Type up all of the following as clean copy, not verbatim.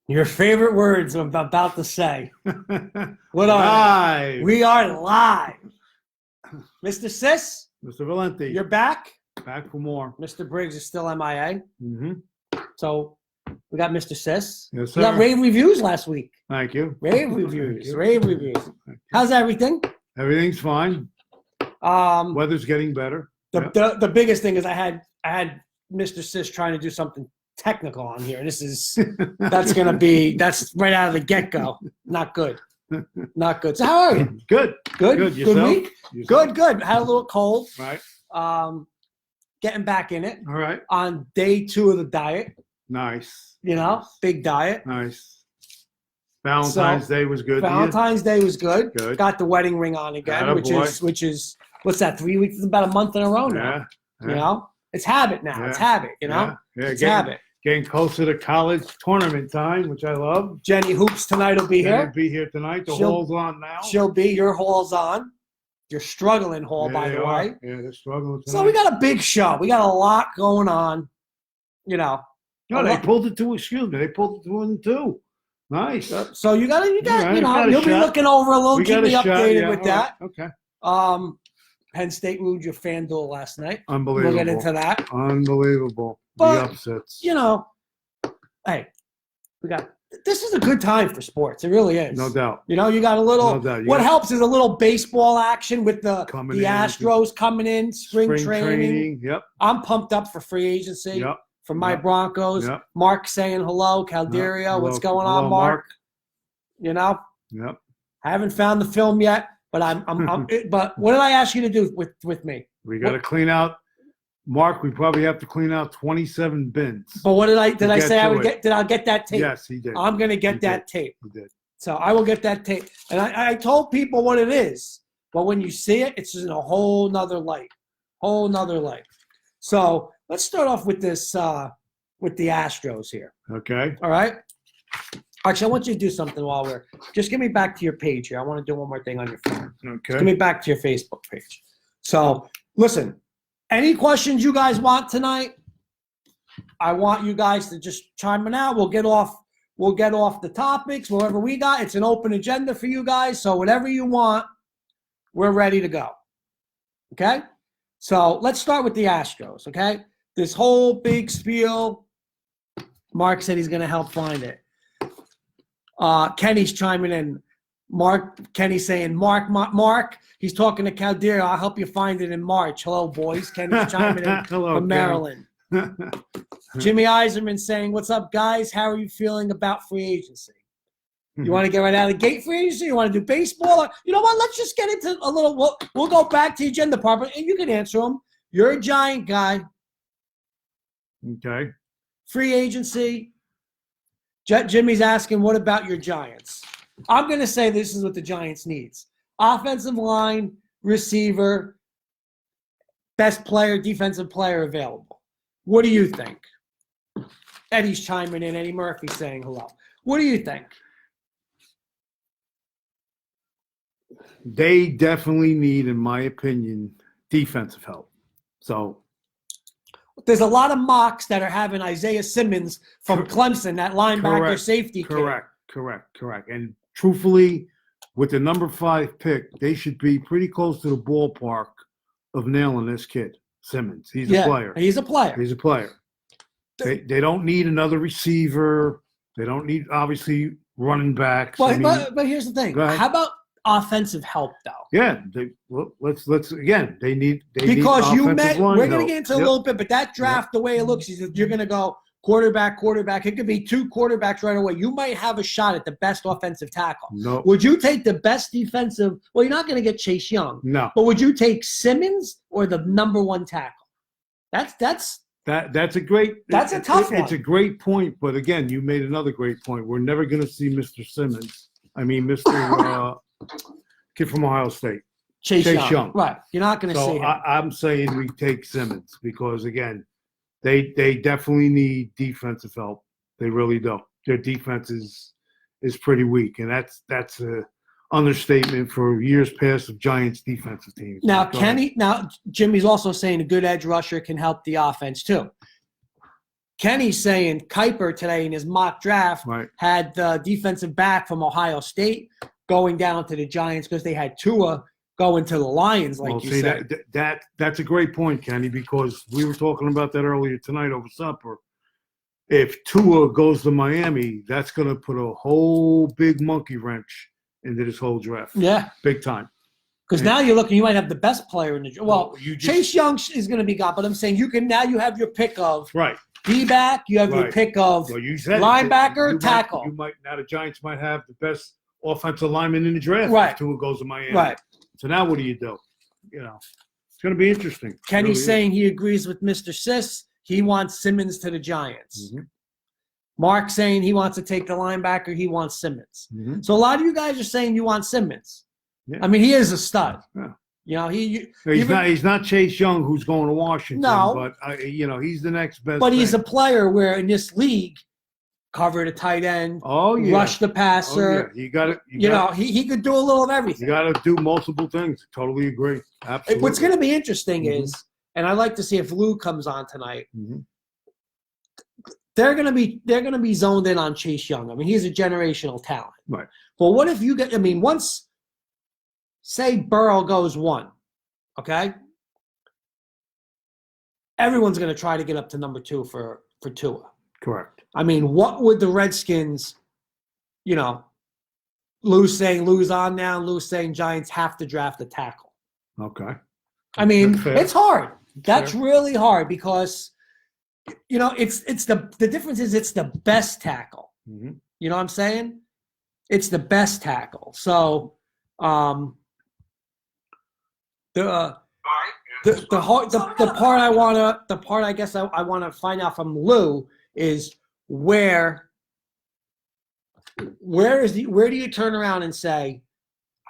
Your favorite words I'm about to say. What are Live. they? We are live. Mr. Sis, Mr. Valenti. you're back. Back for more. Mr. Briggs is still MIA. Mm-hmm. So we got Mr. Sis. Yes, We got sir. rave reviews last week. Thank you. Rave reviews. Thank you. Rave reviews. How's everything? Everything's fine. Weather's getting better. The biggest thing is I had Mr. Sis trying to do something technical on here. That's right out of the get-go. Not good. Not good. So how are you? Good. Good? Good. Good Yourself? week? Yourself? Good. Had a little cold. Right. Getting back in it. All right. On day 2 of the diet. Nice. Big diet. Nice. Valentine's Day was good. Valentine's Day was good. Good. Got the wedding ring on again, Attaboy. which is what's that? 3 weeks? It's about a month in a row now. Yeah. It's habit now. Yeah. It's habit. It's habit. Getting closer to college tournament time, which I love. Jenny Hoops tonight will be here. Be here tonight. The She'll- hall's on now. She'll be. Your hall's on. You're struggling, Hall, by the way. Yeah, they're struggling tonight. So we got a big show. We got a lot going on. No, they pulled it to. Excuse me, they pulled it to 1-2. Nice. So you got. got a You'll be shot. looking over a little. We Keep got me a shot, updated yeah, with all that. right, Okay. Penn State ruled your FanDuel last night. Unbelievable. We'll get into that. Unbelievable. But, the upsets. Hey, this is a good time for sports. It really is. No doubt. You got a little. No doubt. What helps is a little baseball action with the Coming in. Astros coming in, spring training. Yep. I'm pumped up for free agency. Yep. For my Yep. Broncos. Yep. Mark saying hello, Calderia. Hello. What's going Hello, on, Mark? Yep. I haven't found the film yet, but but what did I ask you to do with me? We got to clean out. Mark, we probably have to clean out 27 bins. But what did I say I would to get? Did I get that tape? Yes, he did. I'm going to get that tape. He did. So I will get that tape. And I told people what it is. But when you see it, it's just in a whole nother light. Whole nother light. So let's start off with this, with the Astros here. Okay. All right? Actually, I want you to do something while just get me back to your page here. I want to do one more thing on your phone. Okay. Get me back to your Facebook page. So listen, any questions you guys want tonight, I want you guys to just chime in out. We'll get off the topics, whatever we got. It's an open agenda for you guys. So whatever you want, we're ready to go. Okay? So let's start with the Astros, okay? This whole big spiel. Mark said he's going to help find it. Kenny's chiming in. Kenny's saying, Mark, he's talking to Caldera. I'll help you find it in March. Hello, boys. Kenny's chiming in Hello, from Maryland. Jimmy Eiserman saying, what's up, guys? How are you feeling about free agency? You want to get right out of the gate free agency? You want to do baseball? You know what? Let's just get into a little – we'll go back to the agenda part, and you can answer them. You're a Giant guy. Okay. Free agency. Jimmy's asking, what about your Giants? I'm going to say this is what the Giants needs. Offensive line, receiver, best player, defensive player available. What do you think? Eddie's chiming in. Eddie Murphy's saying hello. What do you think? They definitely need, in my opinion, defensive help. So there's a lot of mocks that are having Isaiah Simmons from Clemson, that linebacker safety kid. Correct. And truthfully, with the number 5 pick, they should be pretty close to the ballpark of nailing this kid, Simmons. He's a player. He's a player. He's a player. They don't need another receiver. They don't need, obviously, running backs. But here's the thing. How about offensive help, though? Yeah. Let's again, they need because you met, we're going to get into a Yep. little bit, but that draft, the way it looks, is that you're going to go quarterback. It could be 2 quarterbacks right away. You might have a shot at the best offensive tackle. No. Would you take the best defensive? Well, you're not going to get Chase Young. No. But would you take Simmons or the number 1 tackle? That's a great. That's a tough one. It's a great point, but again, you made another great point. We're never going to see Mr. Simmons. I mean, Mr. Kid from Ohio State. Chase Young. Right. You're not going to see him. I'm saying we take Simmons because, again, they definitely need defensive help. They really do. Their defense is pretty weak, and that's a understatement for years past of Giants defensive teams. Now, Jimmy's also saying a good edge rusher can help the offense too. Kenny's saying Kuiper today in his mock draft had the defensive back from Ohio State going down to the Giants because they had Tua going to the Lions, like you said. That's a great point, Kenny, because we were talking about that earlier tonight over supper. If Tua goes to Miami, that's going to put a whole big monkey wrench into this whole draft. Yeah. Big time. Because now you're looking, you might have the best player in the draft. Well, Chase Young is going to be gone, but I'm saying you have your pick of D-back, you have your pick of linebacker, tackle. Now the Giants might have the best offensive lineman in the draft if Tua goes to Miami. Right. So now what do? You know, it's going to be interesting. Kenny's saying he agrees with Mr. Sis. He wants Simmons to the Giants. Mm-hmm. Mark saying he wants to take the linebacker. He wants Simmons. Mm-hmm. So a lot of you guys are saying you want Simmons. Yeah. I mean, he is a stud. Yeah. You know, he's not Chase Young who's going to Washington. No, but he's the next best. But he's a player where in this league, covered a tight end. Oh yeah, rush the passer. Oh, yeah. You got it. He could do a little of everything. You got to do multiple things. Totally agree. Absolutely. What's going to be interesting is, and I'd like to see if Lou comes on tonight. Mm-hmm. They're going to be zoned in on Chase Young. I mean, he's a generational talent. Right. But what if you get? I mean, once say Burrow goes 1, okay, everyone's going to try to get up to number 2 for Tua. Correct. I mean, what would the Redskins, Lou's saying Lou's on now, Lou's saying Giants have to draft a tackle. Okay. I mean, it's hard. That's really hard because, it's the difference is it's the best tackle. Mm-hmm. You know what I'm saying? It's the best tackle. So, the part I guess I want to find out from Lou is where do you turn around and say,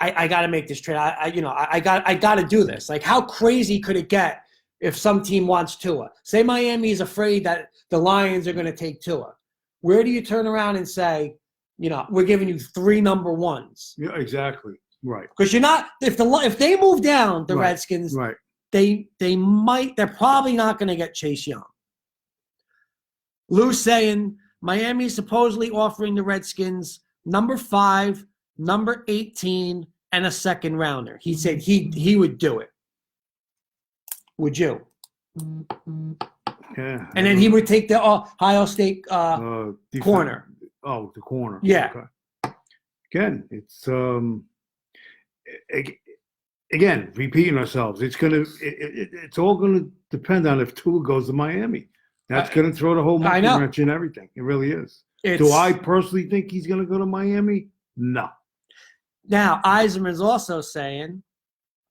I got to make this trade. I got to do this. Like, how crazy could it get if some team wants Tua? Say Miami is afraid that the Lions are going to take Tua. Where do you turn around and say, we're giving you 3 number 1s? Yeah, exactly. Right. Because you're not if they move down the Redskins, they're probably not going to get Chase Young. Lou's saying Miami is supposedly offering the Redskins number 5, number 18, and a second rounder. He said he would do it. Would you? Yeah. And then he would take the Ohio State corner. Oh, the corner. Yeah. Okay. Again, it's again repeating ourselves. It's all gonna depend on if Tua goes to Miami. That's going to throw the whole monkey wrench in everything. It really is. Do I personally think he's going to go to Miami? No. Now, Eiserman's also saying,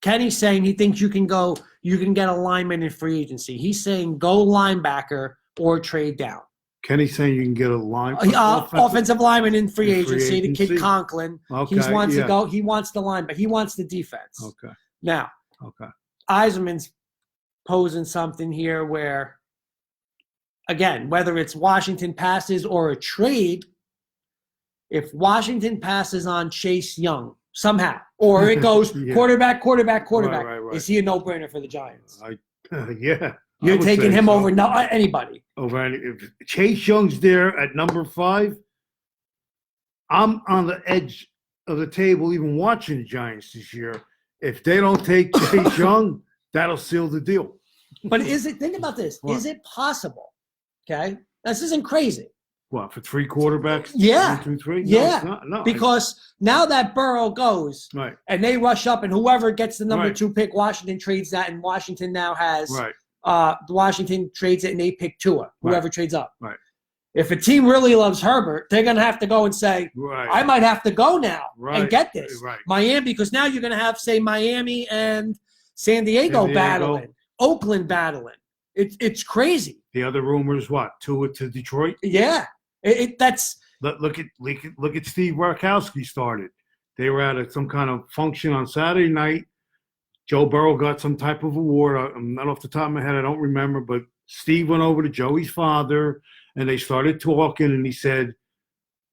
Kenny's saying he thinks you can get a lineman in free agency. He's saying go linebacker or trade down. Kenny's saying you can get a offensive lineman in free agency. The kid Conklin. Okay. He wants to go. He wants the line, but he wants the defense. Okay. Now, Eiserman's posing something here where, again, whether it's Washington passes or a trade, if Washington passes on Chase Young somehow, or it goes quarterback, right. Is he a no-brainer for the Giants? Yeah. You're taking him over anybody. If Chase Young's there at number 5, I'm on the edge of the table even watching the Giants this year. If they don't take Chase Young, that'll seal the deal. But think about this. What? Is it possible? Okay, this isn't crazy. What, for 3 quarterbacks? Yeah. 1, 2, 3? Yeah. No, because now that Burrow goes, and they rush up, and whoever gets the number 2 pick, Washington trades that, and Washington now has Washington trades it, and they pick Tua. Whoever trades up. Right. If a team really loves Herbert, they're going to have to go and say, I might have to go now and get this. Miami, because now you're going to have, say, Miami and San Diego battling, Oakland battling. It's crazy. The other rumor is what? Tua to Detroit? Yeah. That's look at Steve Warkowski started. They were at some kind of function on Saturday night. Joe Burrow got some type of award. I'm not off the top of my head. I don't remember, but Steve went over to Joey's father and they started talking, and he said,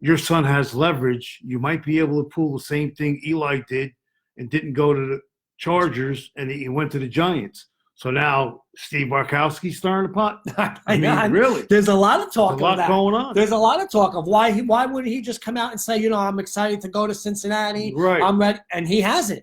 your son has leverage. You might be able to pull the same thing Eli did and didn't go to the Chargers, and he went to the Giants. So now Steve Barkowski's stirring the pot. I mean, really, there's a lot of talk. a lot of that. going on. There's a lot of talk of why wouldn't he just come out and say, I'm excited to go to Cincinnati. Right. I'm ready, and he hasn't.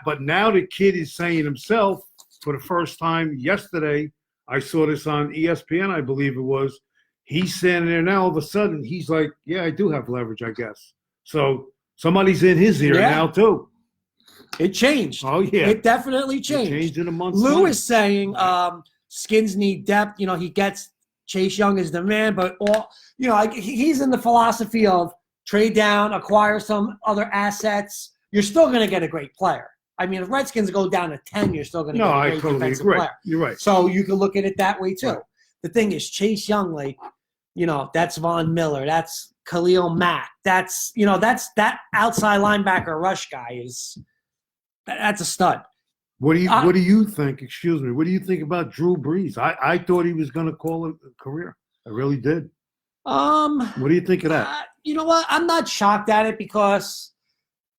But now the kid is saying himself for the first time yesterday. I saw this on ESPN, I believe it was. He's standing there now. All of a sudden, he's like, "Yeah, I do have leverage, I guess." So somebody's in his ear now too. It changed. Oh yeah, it definitely changed. It changed in a month. Lou is saying Skins need depth. He gets Chase Young is the man, but he's in the philosophy of trade down, acquire some other assets. You're still going to get a great player. I mean, if Redskins go down to 10, you're still going to get a great defensive player. You're right. So you can look at it that way too. Right. The thing is, Chase Young, that's Von Miller, that's Khalil Mack, that's that outside linebacker rush guy that's a stud. What do you think? Excuse me. What do you think about Drew Brees? I thought he was going to call it a career. I really did. What do you think of that? You know what? I'm not shocked at it because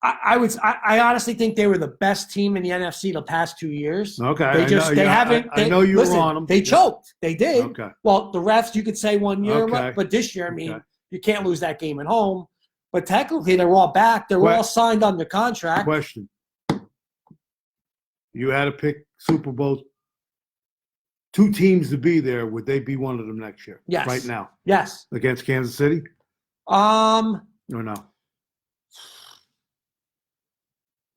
I honestly think they were the best team in the NFC the past 2 years. Okay. I know you were on them. They choked. They did. Okay. Well, the refs, you could say 1 year, Okay. but this year, you can't lose that game at home. But technically, they're all back. They're all signed under contract. Question. You had to pick Super Bowl, 2 teams to be there. Would they be one of them next year? Yes. Right now? Yes. Against Kansas City? Or no?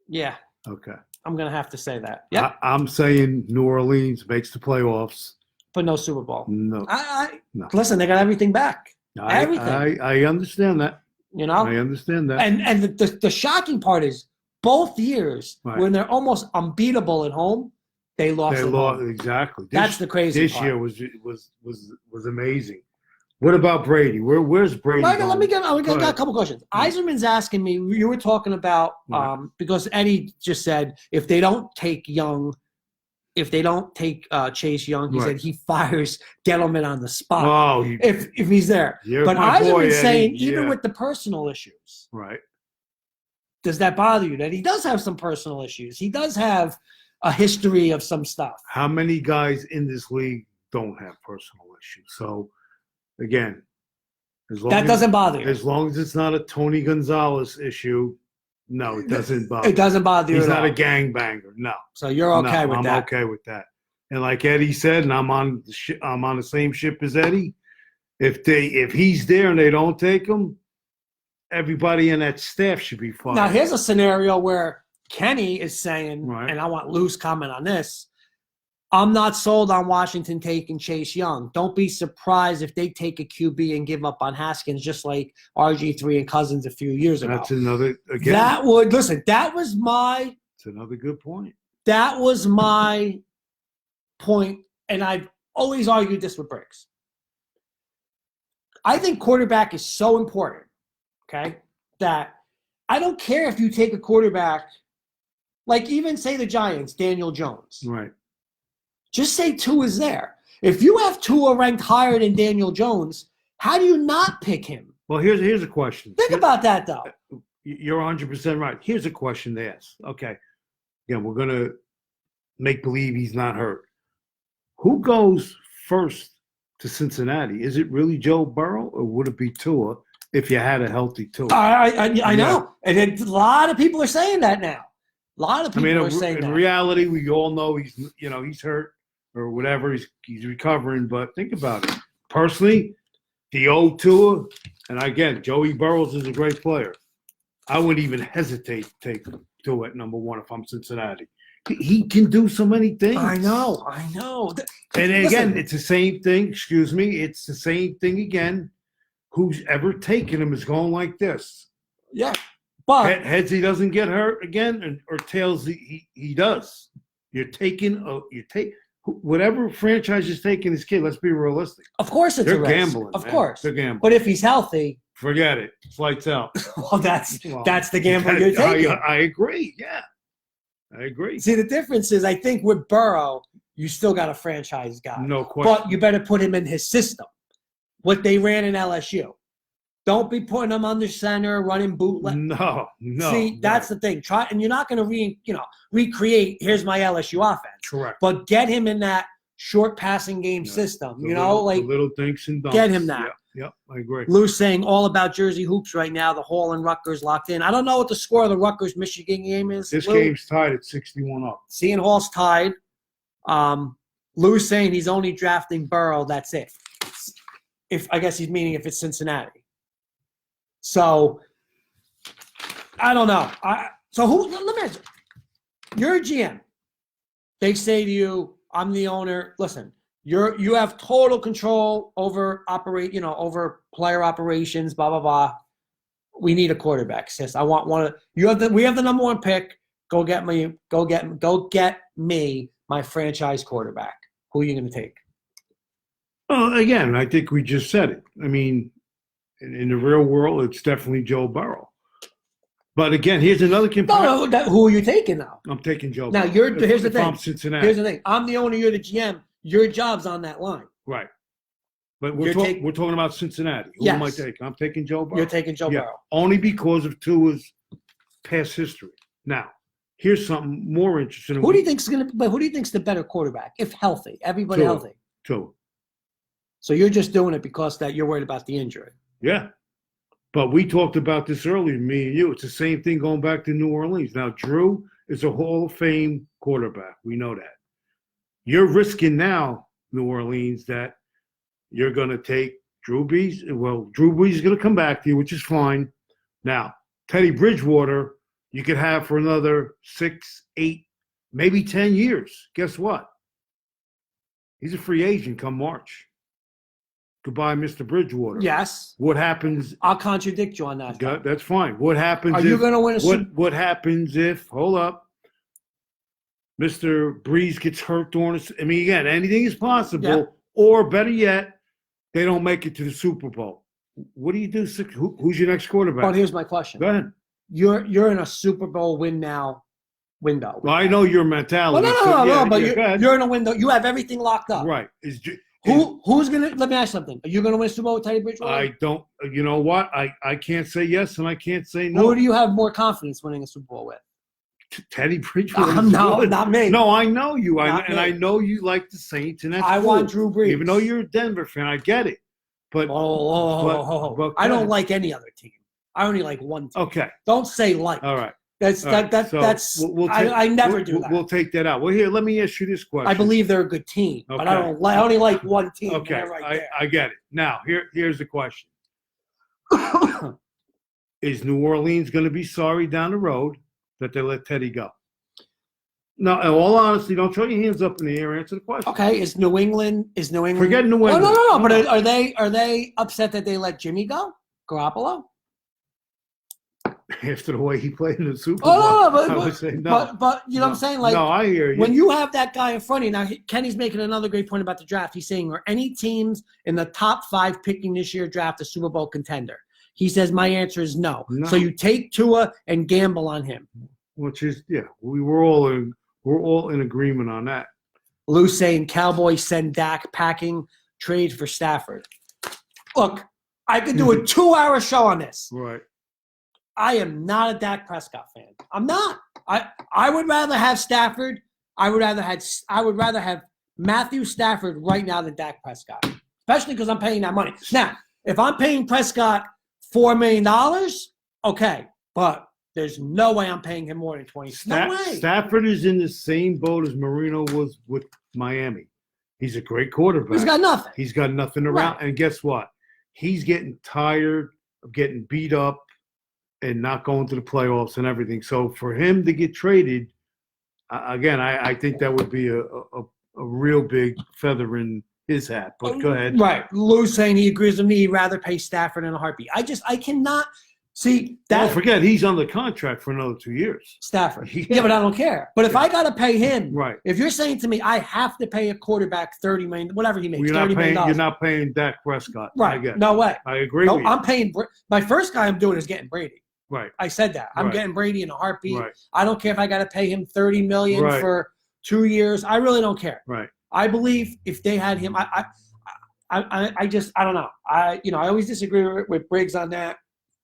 Yeah. Okay. I'm going to have to say that. Yeah. I'm saying New Orleans makes the playoffs. But no Super Bowl. No. No. Listen, they got everything back. Everything. I understand that. I understand that. And the shocking part is both years when they're almost unbeatable at home, they lost. Exactly. That's the crazy part. This year was amazing. What about Brady? Where's Brady? Michael, I got a couple questions. Eiserman's asking me, you were talking about, because Eddie just said, if they don't take Chase Young, he said he fires Gettleman on the spot. Oh, if he's there. But Eiserman's saying, even with the personal issues, right? Does that bother you? That he does have some personal issues. He does have a history of some stuff. How many guys in this league don't have personal issues? So, again, that doesn't bother you. As long as it's not a Tony Gonzalez issue, no, it doesn't bother. It doesn't bother you. He's not a gangbanger. No. So you're okay with that. I'm okay with that. And like Eddie said, and I'm on the same ship as Eddie. If he's there and they don't take him, everybody in that staff should be fired. Now here's a scenario where Kenny is saying, and I want Lou's comment on this, I'm not sold on Washington taking Chase Young. Don't be surprised if they take a QB and give up on Haskins, just like RG3 and Cousins a few years ago. That's another, again. That was my. It's another good point. That was my point, and I've always argued this with Briggs. I think quarterback is so important, okay, that I don't care if you take a quarterback, like even say the Giants, Daniel Jones. Right. Just say Tua is there. If you have Tua ranked higher than Daniel Jones, how do you not pick him? Well, here's a question. Think about that, though. You're 100% right. Here's a question to ask. Okay. Again, we're going to make believe he's not hurt. Who goes first to Cincinnati? Is it really Joe Burrow, or would it be Tua if you had a healthy Tua? I know. And a lot of people are saying that now. A lot of people are saying that. In reality, we all know he's hurt or whatever. He's recovering. But think about it. Personally, the old Tua, and again, Joey Burrows is a great player. I wouldn't even hesitate to take Tua at number 1 if I'm Cincinnati. He can do so many things. I know. And again, it's the same thing. Excuse me. It's the same thing again. Who's ever taken him is going like this. Yeah. But heads, he doesn't get hurt again, or tails, he does. Whatever franchise is taking his kid. Let's be realistic. Of course, it's a risk. Gambling. Of course, they're gambling. But if he's healthy, forget it. Flights out. Well, that's the gamble you're taking. I agree. Yeah, I agree. See, the difference is, I think with Burrow, you still got a franchise guy. No question. But you better put him in his system. What they ran in LSU. Don't be putting him under center, running bootleg. No. See, that's the thing. Try, and you're not going to recreate. Here's my LSU offense. Correct. But get him in that short passing game system. The little dinks and dunks. Get him that. Yep, I agree. Lou's saying all about Jersey hoops right now. The Hall and Rutgers locked in. I don't know what the score of the Rutgers-Michigan game is. This game's tied at 61 up. Seeing Hall's tied. Lou's saying he's only drafting Burrow. That's it. I guess he's meaning if it's Cincinnati. So I don't know. Let me ask you. You're a GM. They say to you, "I'm the owner." Listen, you have total control over over player operations. Blah blah blah. We need a quarterback, sis. I want one of you. We have the number one pick. Go get me my franchise quarterback. Who are you going to take? Well, again, I think we just said it. I mean, in the real world, it's definitely Joe Burrow. But again, here's another comparison. No, who are you taking now? I'm taking Joe Burrow. Now, here's the thing. I'm Cincinnati. Here's the thing. I'm the owner. You're the GM. Your job's on that line. Right. But we're talking about Cincinnati. Who am I taking? I'm taking Joe Burrow. You're taking Joe Burrow. Only because of Tua's past history. Now, here's something more interesting. Who do you think's the better quarterback if healthy? Everybody healthy. Tua. So you're just doing it because that you're worried about the injury. Yeah. But we talked about this earlier, me and you. It's the same thing going back to New Orleans. Now, Drew is a Hall of Fame quarterback. We know that. You're risking now, New Orleans, that you're going to take Drew Brees. Well, Drew Brees is going to come back to you, which is fine. Now, Teddy Bridgewater, you could have for another 6, 8, maybe 10 years. Guess what? He's a free agent come March. Goodbye, Mr. Bridgewater. Yes. What happens? I'll contradict you on that. That's fine. What happens? Are you going to win a Super Bowl? What happens if? Hold up. Mr. Brees gets hurt during this. I mean, again, anything is possible. Yeah. Or better yet, they don't make it to the Super Bowl. What do you do? Who's your next quarterback? But here's my question. Go ahead. You're in a Super Bowl win now window. Well, I know your mentality. Well, no. But you're in a window. You have everything locked up. Right. Who's gonna? Let me ask you something. Are you gonna win a Super Bowl with Teddy Bridgewater? I don't. You know what? I can't say yes and I can't say no. Who do you have more confidence winning a Super Bowl with? Teddy Bridgewater. No, not me. No, I know you. I know you like the Saints, and that's I want Drew Brees. Even though you're a Denver fan, I get it. But but I don't like any other team. I only like one team. Okay. Don't say like. All right. I never do that. We'll take that out. Well, here, let me ask you this question. I believe they're a good team, but I only like one team. Okay, I get it. Now, here's the question: Is New Orleans going to be sorry down the road that they let Teddy go? No, in all honesty, don't throw your hands up in the air. Answer the question. Okay, is New England? Forget New England. No. But are they upset that they let Jimmy go? Garoppolo? After the way he played in the Super Bowl, I would say no. But you know what I'm saying? Like, no, I hear you. When you have that guy in front of you, now Kenny's making another great point about the draft. He's saying, are any teams in the top 5 picking this year draft a Super Bowl contender? He says, my answer is no. So you take Tua and gamble on him. Which is, we're all in agreement on that. Lou saying Cowboys send Dak packing, trade for Stafford. Look, I could do a 2-hour show on this. Right. I am not a Dak Prescott fan. I'm not. I would rather have Stafford. I would rather have Matthew Stafford right now than Dak Prescott, especially because I'm paying that money. Now, if I'm paying Prescott $4 million, okay, but there's no way I'm paying him more than 20. No way. Stafford is in the same boat as Marino was with Miami. He's a great quarterback. He's got nothing. He's got nothing around. Right. And guess what? He's getting tired of getting beat up and not going to the playoffs and everything. So for him to get traded, again, I think that would be a real big feather in his hat. But go ahead. Right. Lou's saying he agrees with me. He'd rather pay Stafford in a heartbeat. I cannot see that. Don't forget, he's on the contract for another 2 years. Stafford. Yeah, but I don't care. But if I got to pay him, right. If you're saying to me, I have to pay a quarterback $30 million, whatever he makes, $30 million. You're not paying Dak Prescott. Right. No way. I agree with you. I'm paying – my first guy I'm doing is getting Brady. Right. I said that. I'm getting Brady in a heartbeat. Right. I don't care if I got to pay him $30 million for 2 years. I really don't care. Right. I believe if they had him, I don't know. I always disagree with Briggs on that.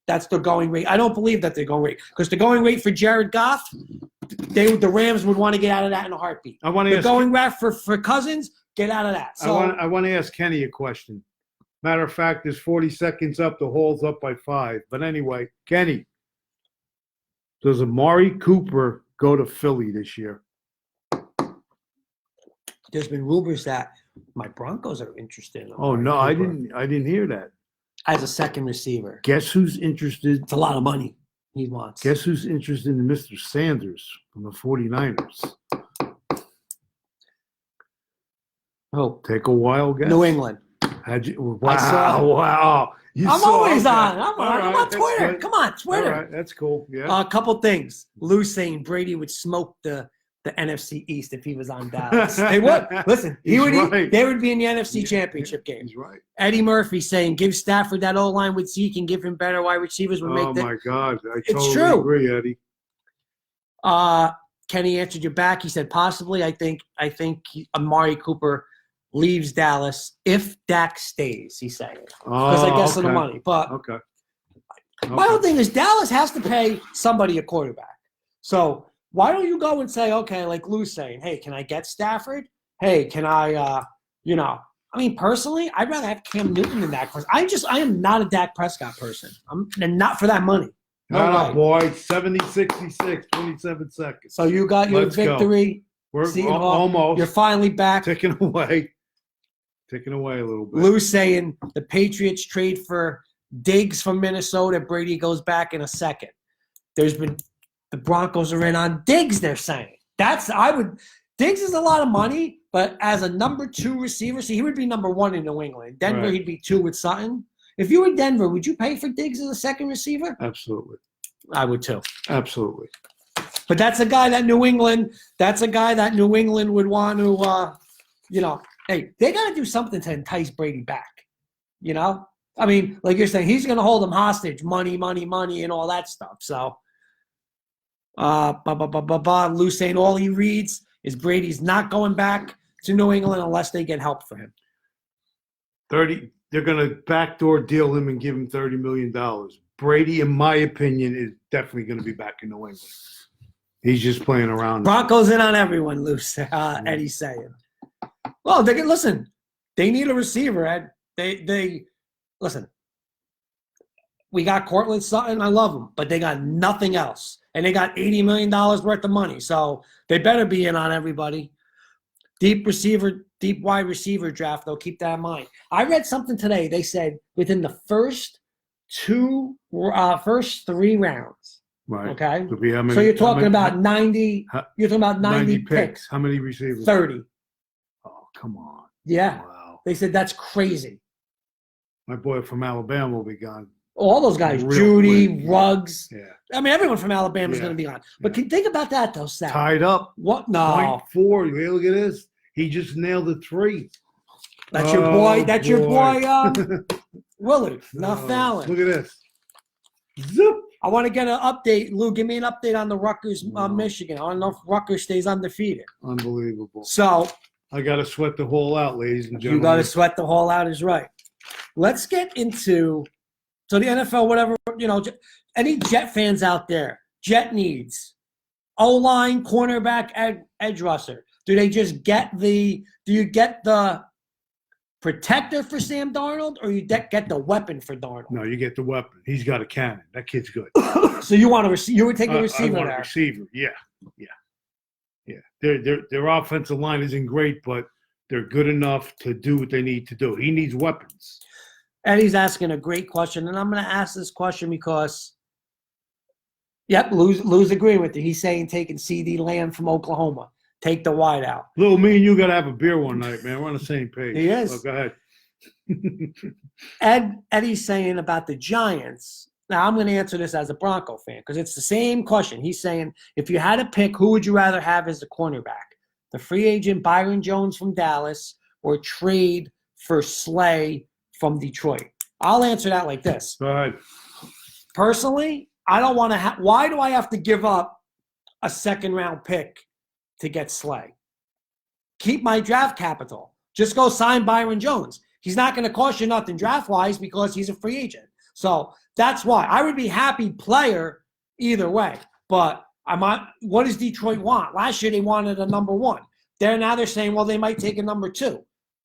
That's the going rate. I don't believe that they're going rate because the going rate for Jared Goff, the Rams would want to get out of that in a heartbeat. I want to ask going rate for Cousins, get out of that. So I want to ask Kenny a question. Matter of fact, there's 40 seconds up. The Hall's up by 5. But anyway, Kenny, does Amari Cooper go to Philly this year? There's been rumors that my Broncos are interested in Oh no, Cooper I didn't hear that. as a second receiver. Guess who's interested? It's a lot of money he wants. Guess who's interested in Mr. Sanders from the 49ers? Oh, Take a wild guess. New England. Wow. I'm always on. I'm All on right, Twitter. good. Come on, Twitter. All right, that's cool. Yeah. A couple things. Lou saying Brady would smoke the NFC East if he was on Dallas. They would. Listen, they would be in the NFC Championship game. He's right. Eddie Murphy saying give Stafford that O-line with Zeke and give him better wide receivers would make my God. I it's totally true. agree, Eddie. Kenny answered you back. He said possibly. I think Amari Cooper leaves Dallas if Dak stays, he's saying. Because I guess of the money. But Okay. my whole thing is Dallas has to pay somebody a quarterback. So why don't you go and say, okay, like Lou's saying, hey, can I get Stafford? Hey, can I, personally, I'd rather have Cam Newton than Dak. I am not a Dak Prescott person. And not for that money. No, boy. 70-66, 27 seconds. So you got your Let's victory. We're almost. You're finally back. Ticking away a little bit. Lou's saying the Patriots trade for Diggs from Minnesota. Brady goes back in a second. The Broncos are in on Diggs, they're saying. Diggs is a lot of money, but as a number 2 receiver, he would be number 1 in New England. Denver, Right. He'd be 2 with Sutton. If you were Denver, would you pay for Diggs as a second receiver? Absolutely. I would too. Absolutely. But that's a guy that New England would want to, hey, they got to do something to entice Brady back. I mean, like you're saying, he's going to hold them hostage, money, and all that stuff. So, Lou saying all he reads is Brady's not going back to New England unless they get help for him. 30. They're going to backdoor deal him and give him $30 million. Brady, in my opinion, is definitely going to be back in New England. He's just playing around. Broncos in on everyone, Lou. Eddie's saying. Well, they need a receiver, Ed. They listen. We got Cortland Sutton. I love him, but they got nothing else, and they got $80 million worth of money. So they better be in on everybody. Deep wide receiver draft, though. Keep that in mind. I read something today. They said within the first 3 rounds. Right. Okay. So you're talking about 90. You're talking about 90 picks. How many receivers? 30. Oh, come on. Yeah. Wow. They said that's crazy. My boy from Alabama will be gone. All those guys, Real Judy, quick. Ruggs. Yeah. I mean, everyone from Alabama is Yeah. going to be on. But think about that, though, Sal. Tied up. What? No. 0.4. Hey, look at this. He just nailed the 3. That's your boy. That's your boy, Willard. Not Fallon. Look at this. Zip. I want to get an update. Lou, give me an update on the Rutgers, Michigan. I don't know if Rutgers stays undefeated. Unbelievable. So I got to sweat the Hall out, ladies and gentlemen. you got to sweat the Hall out is right. Let's get into the NFL, whatever, any Jet fans out there. Jet needs O-line, cornerback, edge rusher. Do you get the protector for Sam Darnold, or you get the weapon for Darnold? No, you get the weapon. He's got a cannon. That kid's good. So you would take a receiver I want there. a receiver. Yeah. Their offensive line isn't great, but they're good enough to do what they need to do. He needs weapons. Eddie's asking a great question, and I'm going to ask this question because, Lou's agreeing with you. He's saying taking CD Lamb from Oklahoma. Take the wide out. Lil, me and you got to have a beer one night, man. We're on the same page. He is. So go ahead. Eddie's saying about the Giants. Now, I'm going to answer this as a Bronco fan because it's the same question. He's saying, if you had to pick, who would you rather have as the cornerback? The free agent Byron Jones from Dallas or trade for Slay from Detroit? I'll answer that like this. Go ahead. Personally, I don't want to why do I have to give up a second-round pick to get Slay? Keep my draft capital. Just go sign Byron Jones. He's not going to cost you nothing draft-wise because he's a free agent. So that's why. I would be happy player either way. But what does Detroit want? Last year they wanted a number 1. Now they're saying, well, they might take a number 2.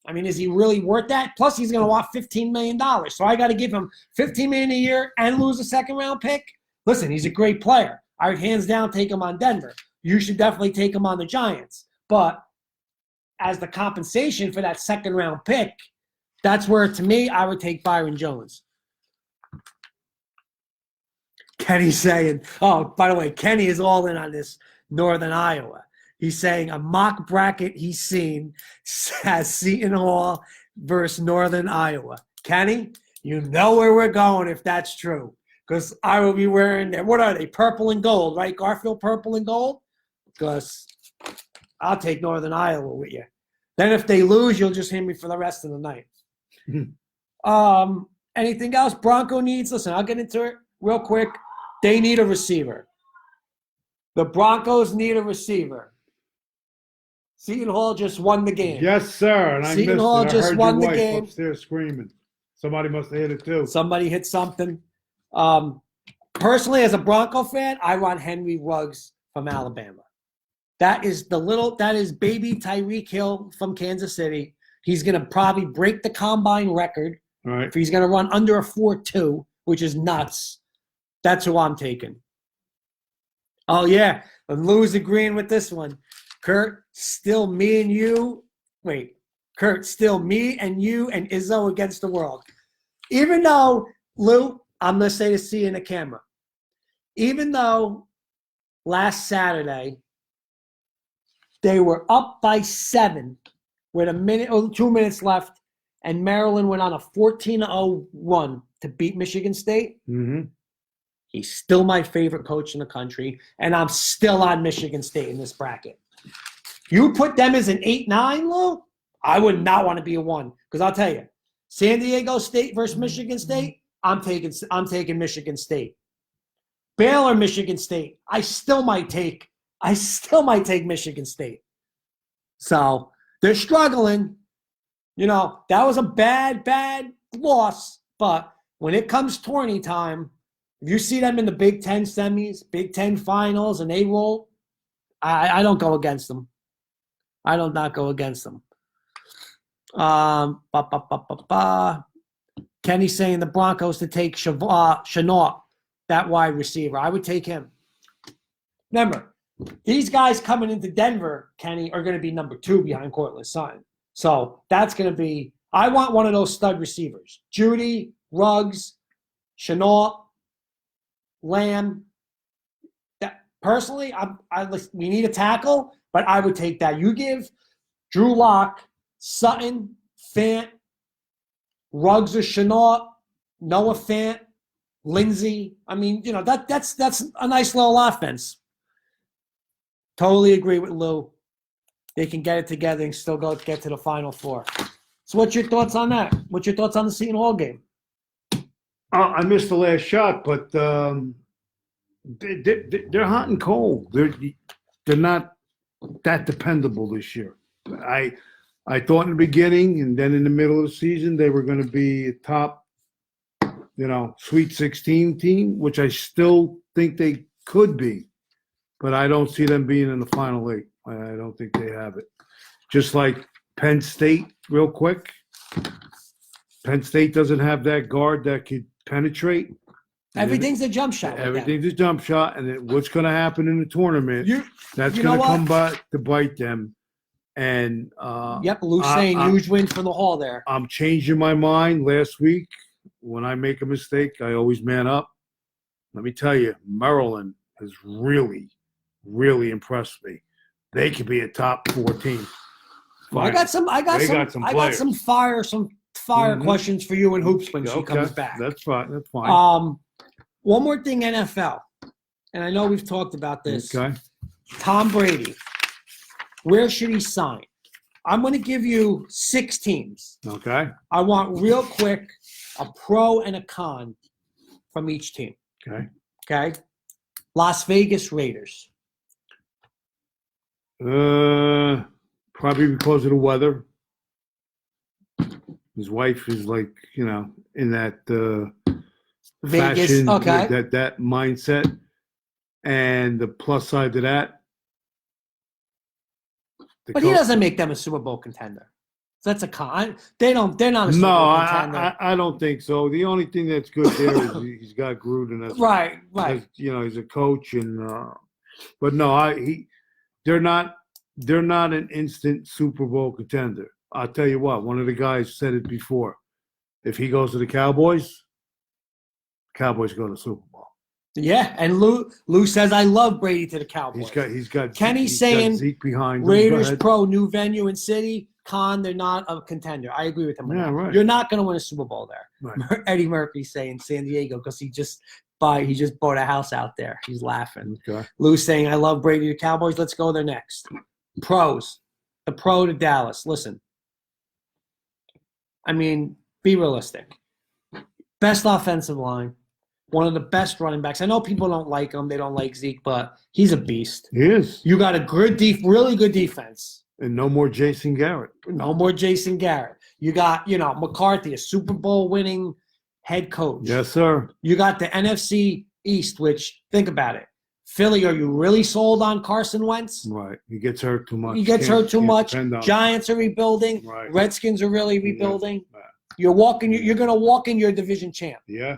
I mean, is he really worth that? Plus, he's going to want $15 million. So I got to give him $15 million a year and lose a second-round pick? Listen, he's a great player. I would hands down take him on Denver. You should definitely take him on the Giants. But as the compensation for that second-round pick, that's where, to me, I would take Byron Jones. Kenny's saying, oh, by the way, Kenny is all in on this Northern Iowa. He's saying a mock bracket he's seen has Seton Hall versus Northern Iowa. Kenny, you know where we're going if that's true. Because I will be wearing their, what are they, purple and gold, right? Garfield purple and gold? Because I'll take Northern Iowa with you. Then if they lose, you'll just hear me for the rest of the night. Anything else Bronco needs? Listen, I'll get into it real quick. They need a receiver. The Broncos need a receiver. Seton Hall just won the game. Yes, sir. And I Seton missed Hall it. I just heard won your the wife game. upstairs screaming. Somebody must have hit it too. Somebody hit something. Personally, as a Bronco fan, I want Henry Ruggs from Alabama. That is baby Tyreek Hill from Kansas City. He's going to probably break the combine record. All right. He's going to run under a 4.2, which is nuts. That's who I'm taking. Oh, yeah. And Lou's agreeing with this one. Kurt, still me and you. Wait. Kurt, still me and you and Izzo against the world. Even though, Lou, I'm going to say this to you in the camera. Even though last Saturday they were up by 7 with 2 minutes left, and Maryland went on a 14-0 run to beat Michigan State. Mm-hmm. He's still my favorite coach in the country, and I'm still on Michigan State in this bracket. You put them as an 8-9, Lou, I would not want to be a 1. Because I'll tell you, San Diego State versus Michigan State, I'm taking Michigan State. Baylor, Michigan State, I still might take Michigan State. So they're struggling. You know, that was a bad loss. But when it comes tourney time, if you see them in the Big Ten semis, Big Ten finals, and they roll, I don't go against them. I do not go against them. Kenny's saying the Broncos to take Chenault, that wide receiver. I would take him. Remember, these guys coming into Denver, Kenny, are going to be number 2 behind Cortland Sutton. So that's going to be – I want one of those stud receivers. Judy, Ruggs, Chenault, Lamb. Personally, we need a tackle, but I would take that. You give Drew Lock, Sutton, Fant, Ruggs or Chenault, Noah Fant, Lindsey. I mean, you know, that's a nice little offense. Totally agree with Lou. They can get it together and still get to the Final Four. So what's your thoughts on that? What's your thoughts on the Seton Hall game? I missed the last shot, but they're hot and cold. They're not that dependable this year. I thought in the beginning and then in the middle of the season they were going to be a top, Sweet 16 team, which I still think they could be. But I don't see them being in the Final 8. I don't think they have it. Just like Penn State, real quick. Penn State doesn't have that guard that could penetrate. Everything's a jump shot. Everything's a jump shot. And then what's going to happen in the tournament, that's going to come back to bite them. And Lou's saying huge win for the Hall there. I'm changing my mind. Last week, when I make a mistake, I always man up. Let me tell you, Maryland has really, really impressed me. They could be a top 4 team. I got some fire questions for you in hoops when she comes back. That's fine. That's fine. One more thing, NFL, and I know we've talked about this. Okay. Tom Brady, where should he sign? I'm going to give you 6 teams. Okay. I want real quick a pro and a con from each team. Okay. Okay. Las Vegas Raiders. Probably because of the weather. His wife is like, in that Vegas, fashion, okay. that mindset. And the plus side to that, But he doesn't make them a Super Bowl contender. So that's a con. They're not a Super Bowl contender. I don't think so. The only thing that's good there is he's got Gruden as right. He's a coach, and but no, they're not an instant Super Bowl contender. I'll tell you what. One of the guys said it before. If he goes to the Cowboys go to the Super Bowl. Yeah, and Lou says I love Brady to the Cowboys. He's got Kenny's saying Zeke behind him. Raiders pro, new venue and city. Con, they're not a contender. I agree with him. Yeah, right. You're not going to win a Super Bowl there. Right. Eddie Murphy saying San Diego because he just bought a house out there. He's laughing. Okay. Lou's saying I love Brady to the Cowboys. Let's go there next. Pros. The pro to Dallas. Listen. I mean, be realistic. Best offensive line. One of the best running backs. I know people don't like him. They don't like Zeke, but he's a beast. He is. You got a good really good defense. And no more Jason Garrett. No more Jason Garrett. You got, McCarthy, a Super Bowl winning head coach. Yes, sir. You got the NFC East, which, think about it. Philly, are you really sold on Carson Wentz? Right. He gets hurt too much. He gets hurt too much. Giants are rebuilding. Right. Redskins are really rebuilding. Yeah. You're going to walk in your division champ. Yeah,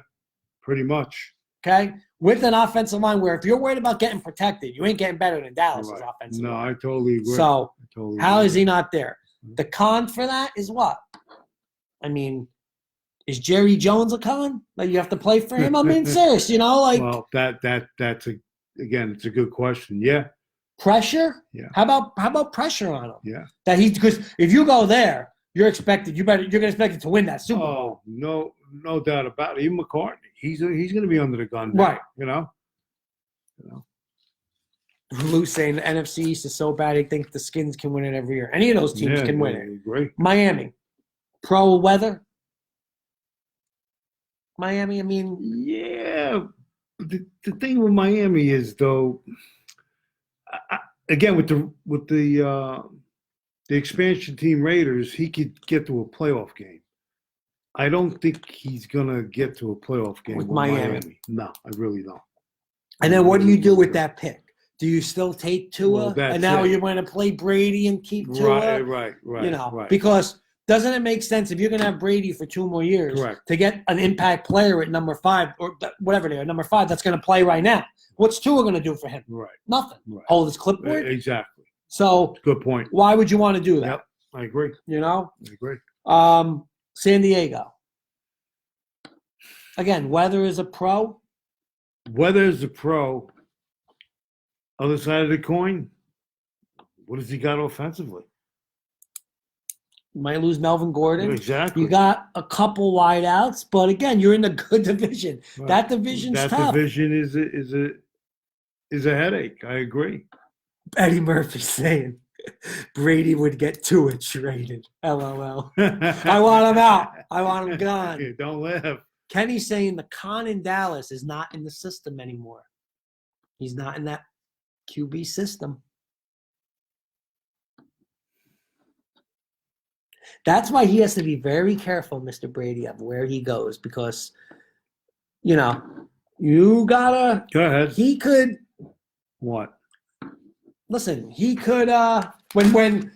pretty much. Okay? With an offensive line where if you're worried about getting protected, you ain't getting better than Dallas' offensive line. No, I totally agree. So, how is he not there? The con for that is what? I mean, is Jerry Jones a con? Like, you have to play for him? I mean, serious, Well, that's it's a good question. Yeah. Pressure? Yeah. How about pressure on him? Yeah. Because if you go there, you're gonna expect it to win that Super Bowl. Oh, no doubt about it. Even McCartney, he's going to be under the gun now, right? Lou's saying the NFC East is so bad, he thinks the Skins can win it every year. Any of those teams can win it. Great. Miami, pro weather. Miami, I mean, yeah. The thing with Miami is though, again with the expansion team Raiders, he could get to a playoff game. I don't think he's gonna get to a playoff game with Miami. No, I really don't. And then what do you do with that pick? Do you still take Tua? Well, and now you're going to play Brady and keep Tua? Right. Right. Because doesn't it make sense if you're going to have Brady for 2 more years to get an impact player at number 5 or whatever they are, number 5 that's going to play right now? What's Tua going to do for him? Right. Nothing. Right. Hold his clipboard? Exactly. So good point. Why would you want to do that? Yep, I agree. I agree. San Diego. Again, weather is a pro. Weather is a pro. Other side of the coin, what has he got offensively? You might lose Melvin Gordon. Exactly. You got a couple wideouts, but again, you're in a good division. Right. That division's tough. That division is a headache. I agree. Eddie Murphy saying Brady would get Tua traded. LOL. I want him out. I want him gone. Yeah, don't laugh. Kenny's saying the con in Dallas is not in the system anymore. He's not in that QB system. That's why he has to be very careful, Mr. Brady, of where he goes because, you gotta. Go ahead. He could. What? Listen, he could. When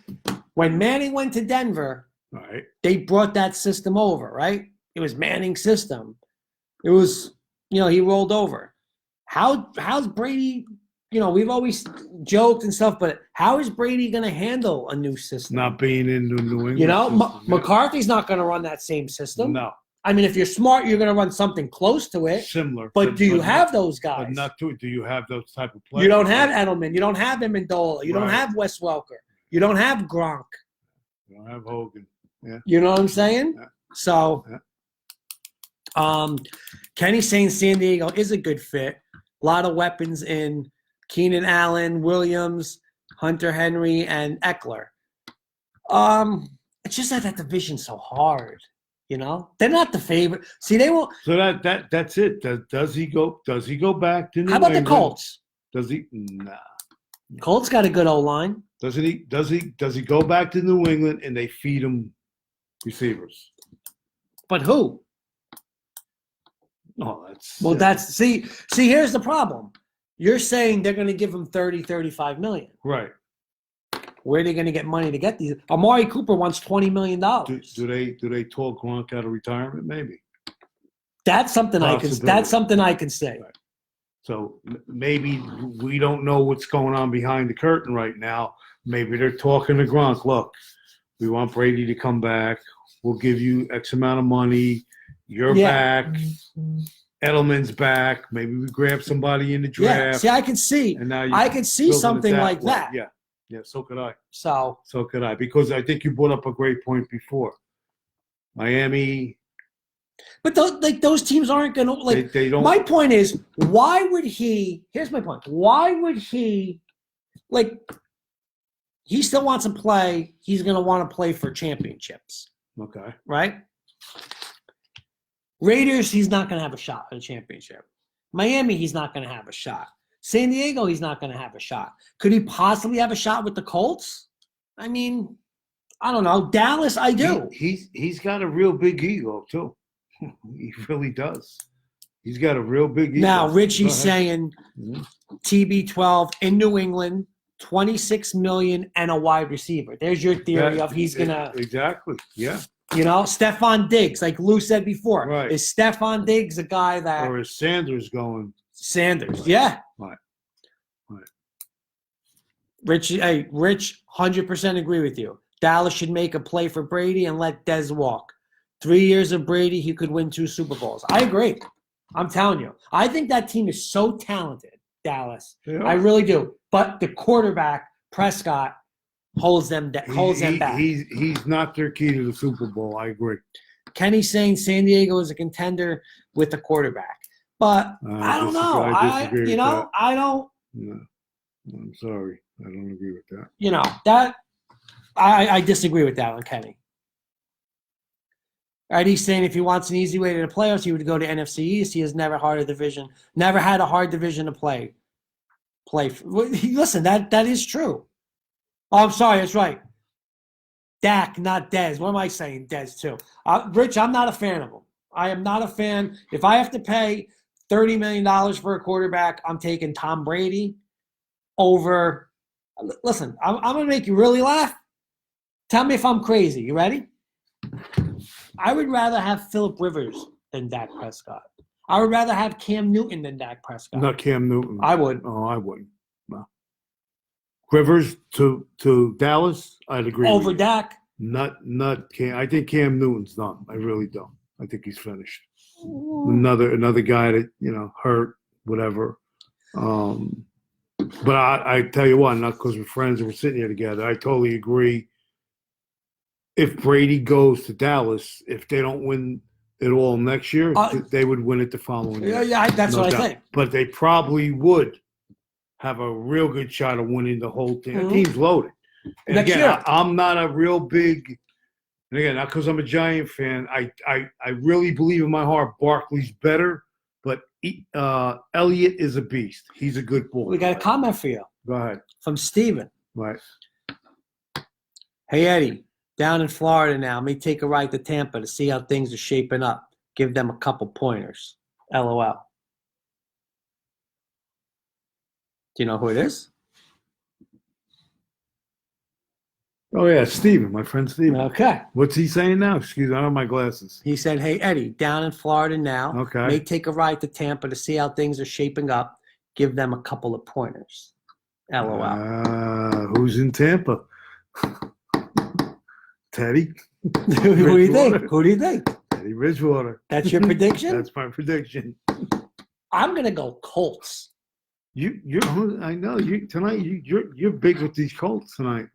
Manning went to Denver, right, they brought that system over, right? It was Manning's system. It was, he rolled over. How's Brady? We've always joked and stuff, but how is Brady going to handle a new system? Not being in the New England. McCarthy's not going to run that same system. No. I mean, if you're smart, you're going to run something close to it. Similar. But do you have those guys? But not to it. Do you have those type of players? You don't have Edelman. You don't have Amendola. You don't have Wes Welker. You don't have Gronk. You don't have Hogan. Yeah. You know what I'm saying? Yeah. So, Kenny's saying San Diego is a good fit. A lot of weapons in Keenan Allen, Williams, Hunter Henry, and Eckler. It's just that division's so hard. They're not the favorite. See, they won't. So that's it. Does he go? Does he go back to New England? How about the Colts? Does he? Nah. Colts got a good O-line. Doesn't he? Does he go back to New England and they feed him receivers? But who? No, that's Well, see, here's the problem. You're saying they're going to give him 30, 35 million. right. Where are they going to get money to get these? Amari Cooper wants $20 million. Do they talk Gronk out of retirement? Maybe. That's something I can say. Right. So maybe we don't know what's going on behind the curtain right now. Maybe they're talking to Gronk. Look, we want Brady to come back. We'll give you X amount of money. You're back. Edelman's back. Maybe we grab somebody in the draft. Yeah. See, I can see. And now I can see something like way. that. Yeah. Yeah. So could I. So could I. Because I think you brought up a great point before. Miami. But those teams aren't going to They don't. My point is, why would he? Here's my point. Why would he? He still wants to play. He's going to want to play for championships. Okay. Right. Raiders, he's not going to have a shot at a championship. Miami, he's not going to have a shot. San Diego, he's not going to have a shot. Could he possibly have a shot with the Colts? I mean, I don't know. Dallas, I do. He's got a real big ego too. He really does. He's got a real big ego. Now, Richie's saying TB12 in New England, $26 million and a wide receiver. There's your theory of he's gonna exactly. Yeah. Stephon Diggs, like Lou said before. Right. Is Stephon Diggs a guy that or is Sanders going? Sanders, right. yeah. Right. Rich, 100% agree with you. Dallas should make a play for Brady and let Dez walk. 3 years of Brady, he could win 2 Super Bowls. I agree. I'm telling you. I think that team is so talented, Dallas. Yeah. I really do. But the quarterback, Prescott, holds them back. He's not their key to the Super Bowl. I agree. Kenny's saying San Diego is a contender with the quarterback. But I don't know. I disagree with that. I don't. No. I'm sorry. I don't agree with that. That I disagree with that one, Kenny. All right, he's saying if he wants an easy way to the playoffs, he would go to NFC East. He has never had a hard division to play. Listen, that is true. Oh, I'm sorry, that's right. Dak, not Dez. What am I saying? Dez too. Rich, I'm not a fan of him. I am not a fan. If I have to pay $30 million for a quarterback, I'm taking Tom Brady over. Listen, I'm going to make you really laugh. Tell me if I'm crazy. You ready? I would rather have Phillip Rivers than Dak Prescott. I would rather have Cam Newton than Dak Prescott. Not Cam Newton. I would. Oh, I wouldn't. No. Rivers to Dallas, I'd agree. Over Dak? Not Cam. I think Cam Newton's done. I really don't. I think he's finished. Another guy that, hurt, whatever. But I tell you what, not because we're friends and we're sitting here together, I totally agree. If Brady goes to Dallas, if they don't win it all next year, they would win it the following year. Yeah, that's what I think. But they probably would have a real good shot of winning the whole thing. The team's loaded. And next again, year. I'm not a real big – and again, not because I'm a Giant fan. I really believe in my heart Barkley's better, but Elliott is a beast. He's a good ball. We got a comment for you. Go ahead. From Steven. Right. Hey, Eddie. Down in Florida now. May take a ride to Tampa to see how things are shaping up. Give them a couple pointers. LOL. Do you know who it is? Oh, yeah, Steven, my friend Steven. Okay. What's he saying now? Excuse me, I don't have my glasses. He said, hey, Eddie, down in Florida now. Okay. May take a ride to Tampa to see how things are shaping up. Give them a couple of pointers. LOL. Who's in Tampa? Teddy. Who do you think? Who do you think? Teddy Bridgewater. That's your prediction? That's my prediction. I'm gonna go Colts. I know you're big with these Colts tonight.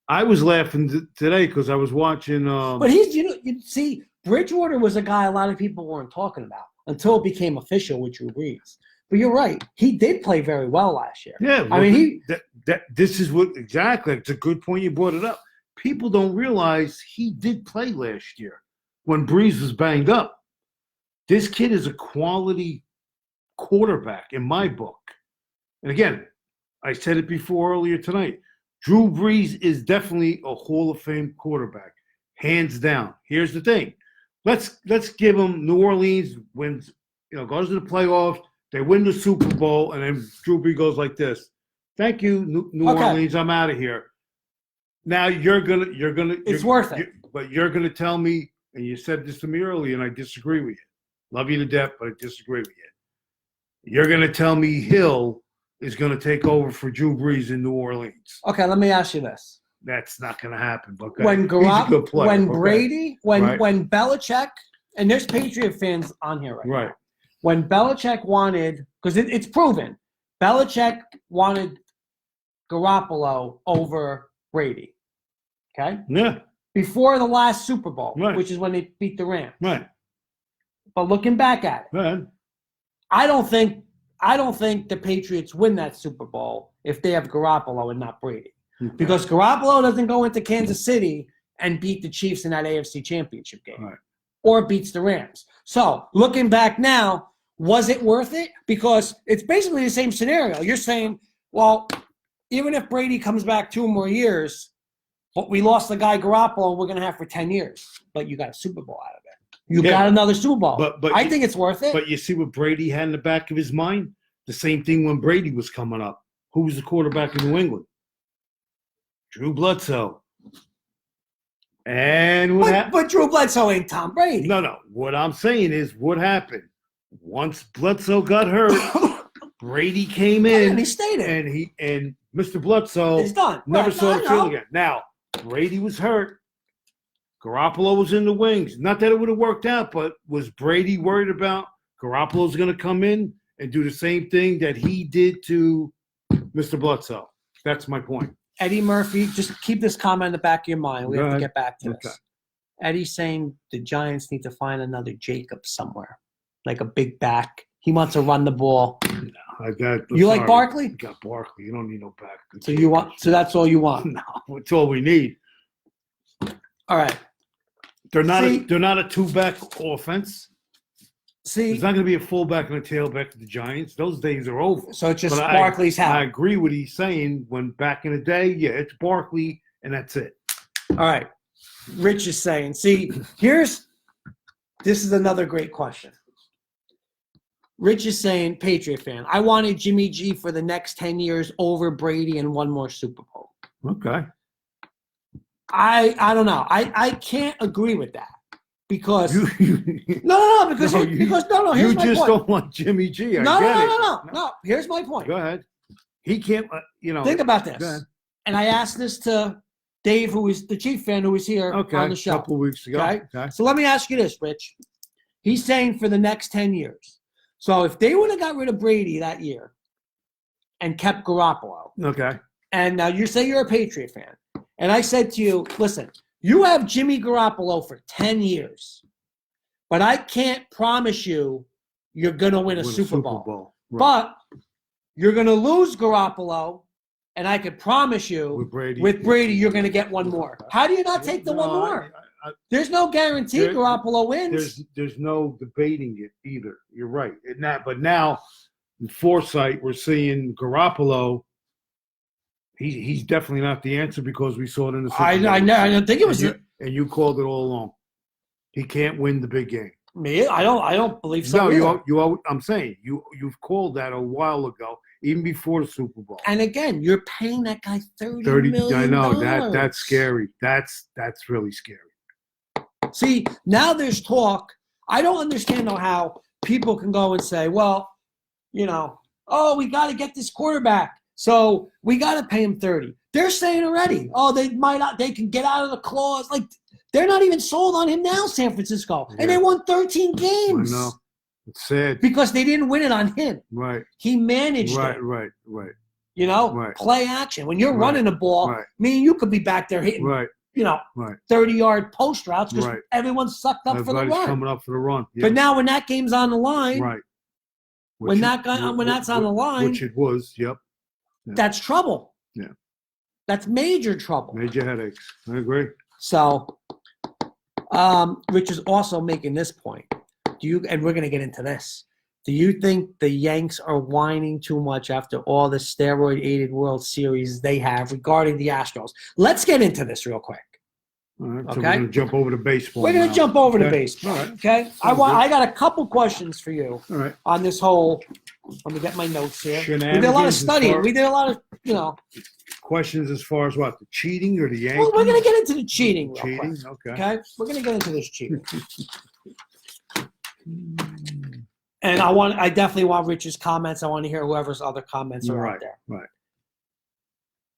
I was laughing today because I was watching. But you see, Bridgewater was a guy a lot of people weren't talking about until it became official with Drew Brees. But you're right, he did play very well last year. Yeah, I mean this is what exactly. It's a good point you brought it up. People don't realize he did play last year when Brees was banged up. This kid is a quality quarterback in my book. And again, I said it before earlier tonight. Drew Brees is definitely a Hall of Fame quarterback, hands down. Here's the thing. let's give them New Orleans wins, goes to the playoffs, they win the Super Bowl, and then Drew Brees goes like this. Thank you, New Orleans. I'm out of here. Now you're gonna. It's worth it. But you're gonna tell me, and you said this to me earlier, and I disagree with you. Love you to death, but I disagree with you. You're gonna tell me Hill is gonna take over for Drew Brees in New Orleans. Okay, let me ask you this. That's not gonna happen. But When Brady, right. when Belichick, and there's Patriot fans on here right now. When Belichick wanted, because it's proven, Belichick wanted Garoppolo over Brady. Okay? Yeah. Before the last Super Bowl, right. which is when they beat the Rams. Right. But looking back at it, right. I don't think the Patriots win that Super Bowl if they have Garoppolo and not Brady. Okay. Because Garoppolo doesn't go into Kansas City and beat the Chiefs in that AFC Championship game. Right. Or beats the Rams. So, looking back now, was it worth it? Because it's basically the same scenario. You're saying, well, even if Brady comes back 2 more years, but we lost the guy Garoppolo we're going to have for 10 years. But you got a Super Bowl out of it. You got another Super Bowl. But I think it's worth it. But you see what Brady had in the back of his mind? The same thing when Brady was coming up. Who was the quarterback in New England? Drew Bledsoe. And what happened? But Drew Bledsoe ain't Tom Brady. No. What I'm saying is what happened. Once Bledsoe got hurt, Brady came in. And he stayed in. And Mr. Bledsoe never saw the field again. Now, Brady was hurt. Garoppolo was in the wings. Not that it would have worked out, but was Brady worried about Garoppolo's going to come in and do the same thing that he did to Mr. Bledsoe? That's my point. Eddie Murphy, just keep this comment in the back of your mind. We have to get back to Okay. this. Eddie's saying the Giants need to find another Jacob somewhere, like a big back. He wants to run the ball. You like Barkley? You got Barkley. You don't need no back. So that's all you want? No, it's all we need. All right. They're not a 2-back offense. See, there's not going to be a fullback and a tailback of the Giants. Those days are over. So it's just Barkley's house. I agree with what he's saying. When back in the day, it's Barkley and that's it. All right. Rich is saying, see, this is another great question. Rich is saying, Patriot fan, I wanted Jimmy G for the next 10 years over Brady and 1 more Super Bowl. Okay. I don't know. I can't agree with that. Because here's you my just point. Don't want Jimmy G. No. Here's my point. Go ahead. He can't. Think about this. And I asked this to Dave, who is the Chief fan, who was here on the show a couple of weeks ago. Okay? So let me ask you this, Rich. He's saying for the next 10 years. So if they would have got rid of Brady that year and kept Garoppolo. Okay. And now you say you're a Patriot fan. And I said to you, listen, you have Jimmy Garoppolo for 10 years, but I can't promise you're going to win a Super Bowl. Right. But you're going to lose Garoppolo, and I could promise you with Brady you're going to get 1 more. How do you not take the 1 more? There's no guarantee Garoppolo wins. There's no debating it either. You're right. But now, in foresight, we're seeing Garoppolo. He's definitely not the answer because we saw it in the Super Bowl. I don't think it was. And you called it all along. He can't win the big game. Me? I don't believe so. No, I'm saying you've called that a while ago, even before the Super Bowl. And again, you're paying that guy $30 million. I know that's scary. That's really scary. See, now there's talk. I don't understand how people can go and say, well, we got to get this quarterback. So we got to pay him 30. They're saying already, they can get out of the clause. Like, they're not even sold on him now, San Francisco. And they won 13 games. I know. It's sad. Because they didn't win it on him. Right. He managed it. Right. Play action. When you're running the ball, you could be back there hitting, 30-yard post routes because everyone's sucked up for the run. Coming up for the run. Yeah. But now when that game's on the line, when that's on the line, which it was, yep. Yeah. That's trouble. Yeah. That's major trouble. Major headaches. I agree. So, Rich is also making this point. And we're going to get into this. Do you think the Yanks are whining too much after all the steroid-aided World Series they have regarding the Astros? Let's get into this real quick. All right, so Okay. we're going to jump over to baseball. We're going now. to jump over to Okay. baseball. All right. Okay. I got a couple questions for you All right. on this whole. Let me get my notes here. We did a lot of Shenanigans as studying. far- We did a lot of, Questions as far as what? The cheating or the Yankees? Well, we're going to get into the cheating real Cheating? quick. Okay. Okay. We're going to get into this cheating. And I definitely want Rich's comments. I want to hear whoever's other comments are out there. Right.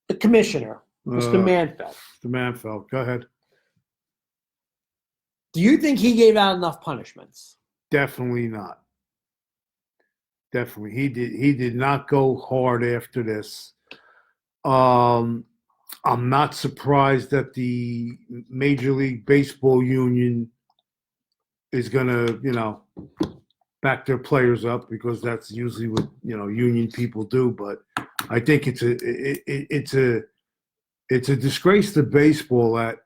The commissioner, Mr. Manfeld. The Manfeld. Go ahead. Do you think he gave out enough punishments? Definitely not. Definitely. He did not go hard after this. I'm not surprised that the Major League Baseball Union is going to, back their players up, because that's usually what, union people do. But I think it's a disgrace to baseball that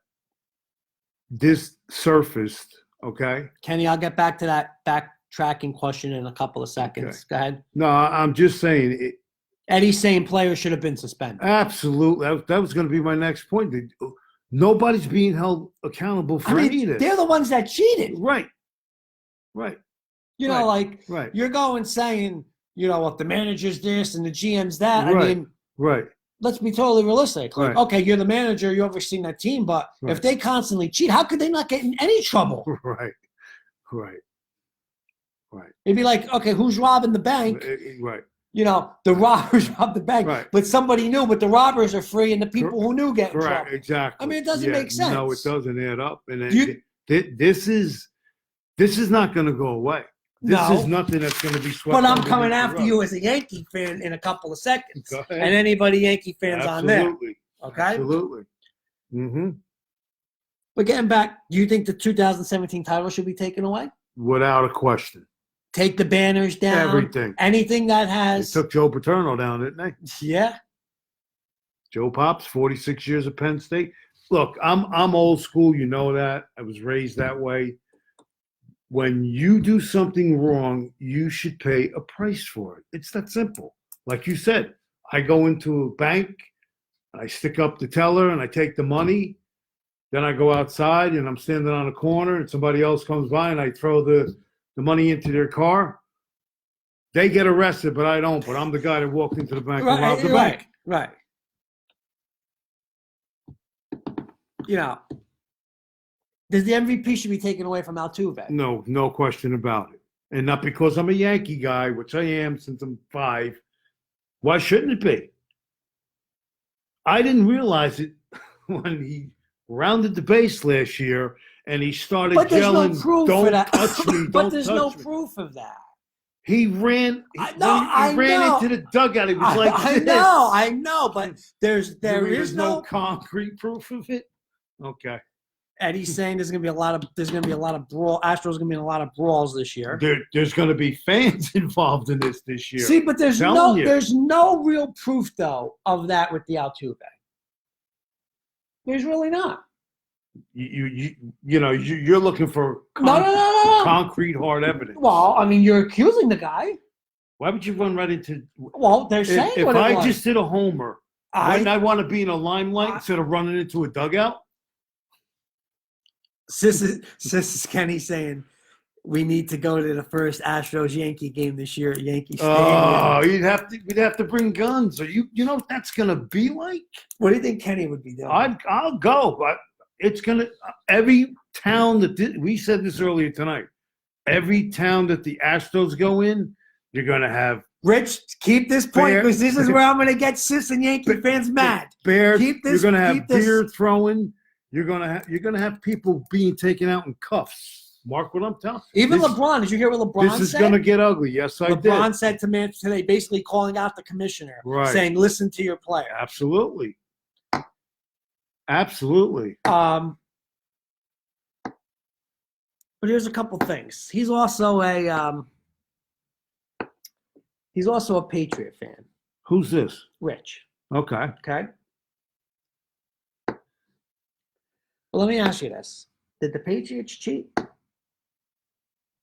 this surfaced. Okay. Kenny, I'll get back to that backtracking question in a couple of seconds. Okay. Go ahead. No, I'm just saying. Eddie's saying players should have been suspended. Absolutely. That was going to be my next point. Nobody's being held accountable for any of this. They're the ones that cheated. Right. Right. Right. You're going saying, if the manager's this and the GM's that. Right. I mean, right. Let's be totally realistic. Like, Right. okay, you're the manager, you're overseeing that team, but Right. if they constantly cheat, how could they not get in any trouble? Right. It'd be like, okay, who's robbing the bank? Right. The robbers robbed the bank, Right. but somebody knew, but the robbers are free and the people who knew get in Right. trouble. Exactly. I mean, it doesn't make sense. No, it doesn't add up. And You- this is not going to go away. This is nothing that's going to be swept. But I'm underneath coming the after rug. you as a Yankee fan in a couple of seconds. Go ahead. And anybody Yankee fans on there. Absolutely. Okay? Absolutely. Mm-hmm. But getting back, do you think the 2017 title should be taken away? Without a question. Take the banners down. Everything. Anything that They has. took Joe Paterno down, didn't they? Yeah. Joe Pops, 46 years at Penn State. Look, I'm old school. You know that. I was raised that way. When you do something wrong, you should pay a price for it. It's that simple. Like you said, I go into a bank, I stick up the teller, and I take the money. Then I go outside, and I'm standing on a corner, and somebody else comes by, and I throw the money into their car. They get arrested, but I don't. But I'm the guy that walked into the bank and robbed the bank. Right. Does the MVP should be taken away from Altuve? No question about it. And not because I'm a Yankee guy, which I am since I'm 5. Why shouldn't it be? I didn't realize it when he rounded the base last year and he started yelling, "Don't touch me, but there's no proof of that. He ran. I ran know. into the dugout. He was like, I know, but there is no concrete proof of it. Okay. Eddie's saying there's gonna be a lot of brawl. Astros gonna be in a lot of brawls this year. There's going to be fans involved in this year. See, but there's no real proof though of that with the Altuve. There's really not. You're looking for no. concrete hard evidence. Well, I mean, you're accusing the guy. Why would you run right into? Well, they're saying if what it I was. just did a homer, wouldn't I want to be in a limelight instead of running into a dugout? Sis is Kenny saying we need to go to the first Astros Yankee game this year at Yankee Stadium. Oh, we'd have to bring guns. Or you know what that's gonna be like? What do you think Kenny would be doing? I'll go. It's gonna every town that we said this earlier tonight. Every town that the Astros go in, you're gonna have. Rich, keep this point because this is where I'm gonna get Sis and Yankee fans mad. You're gonna have beer throwing. You're gonna have people being taken out in cuffs. Mark what I'm telling you. Even LeBron, did you hear what LeBron said? This is gonna get ugly. Yes, I did. LeBron said to me today, basically calling out the commissioner, saying, "Listen to your player." Absolutely. But here's a couple things. He's also a Patriot fan. Who's this? Rich. Okay. Well, let me ask you this. Did the Patriots cheat?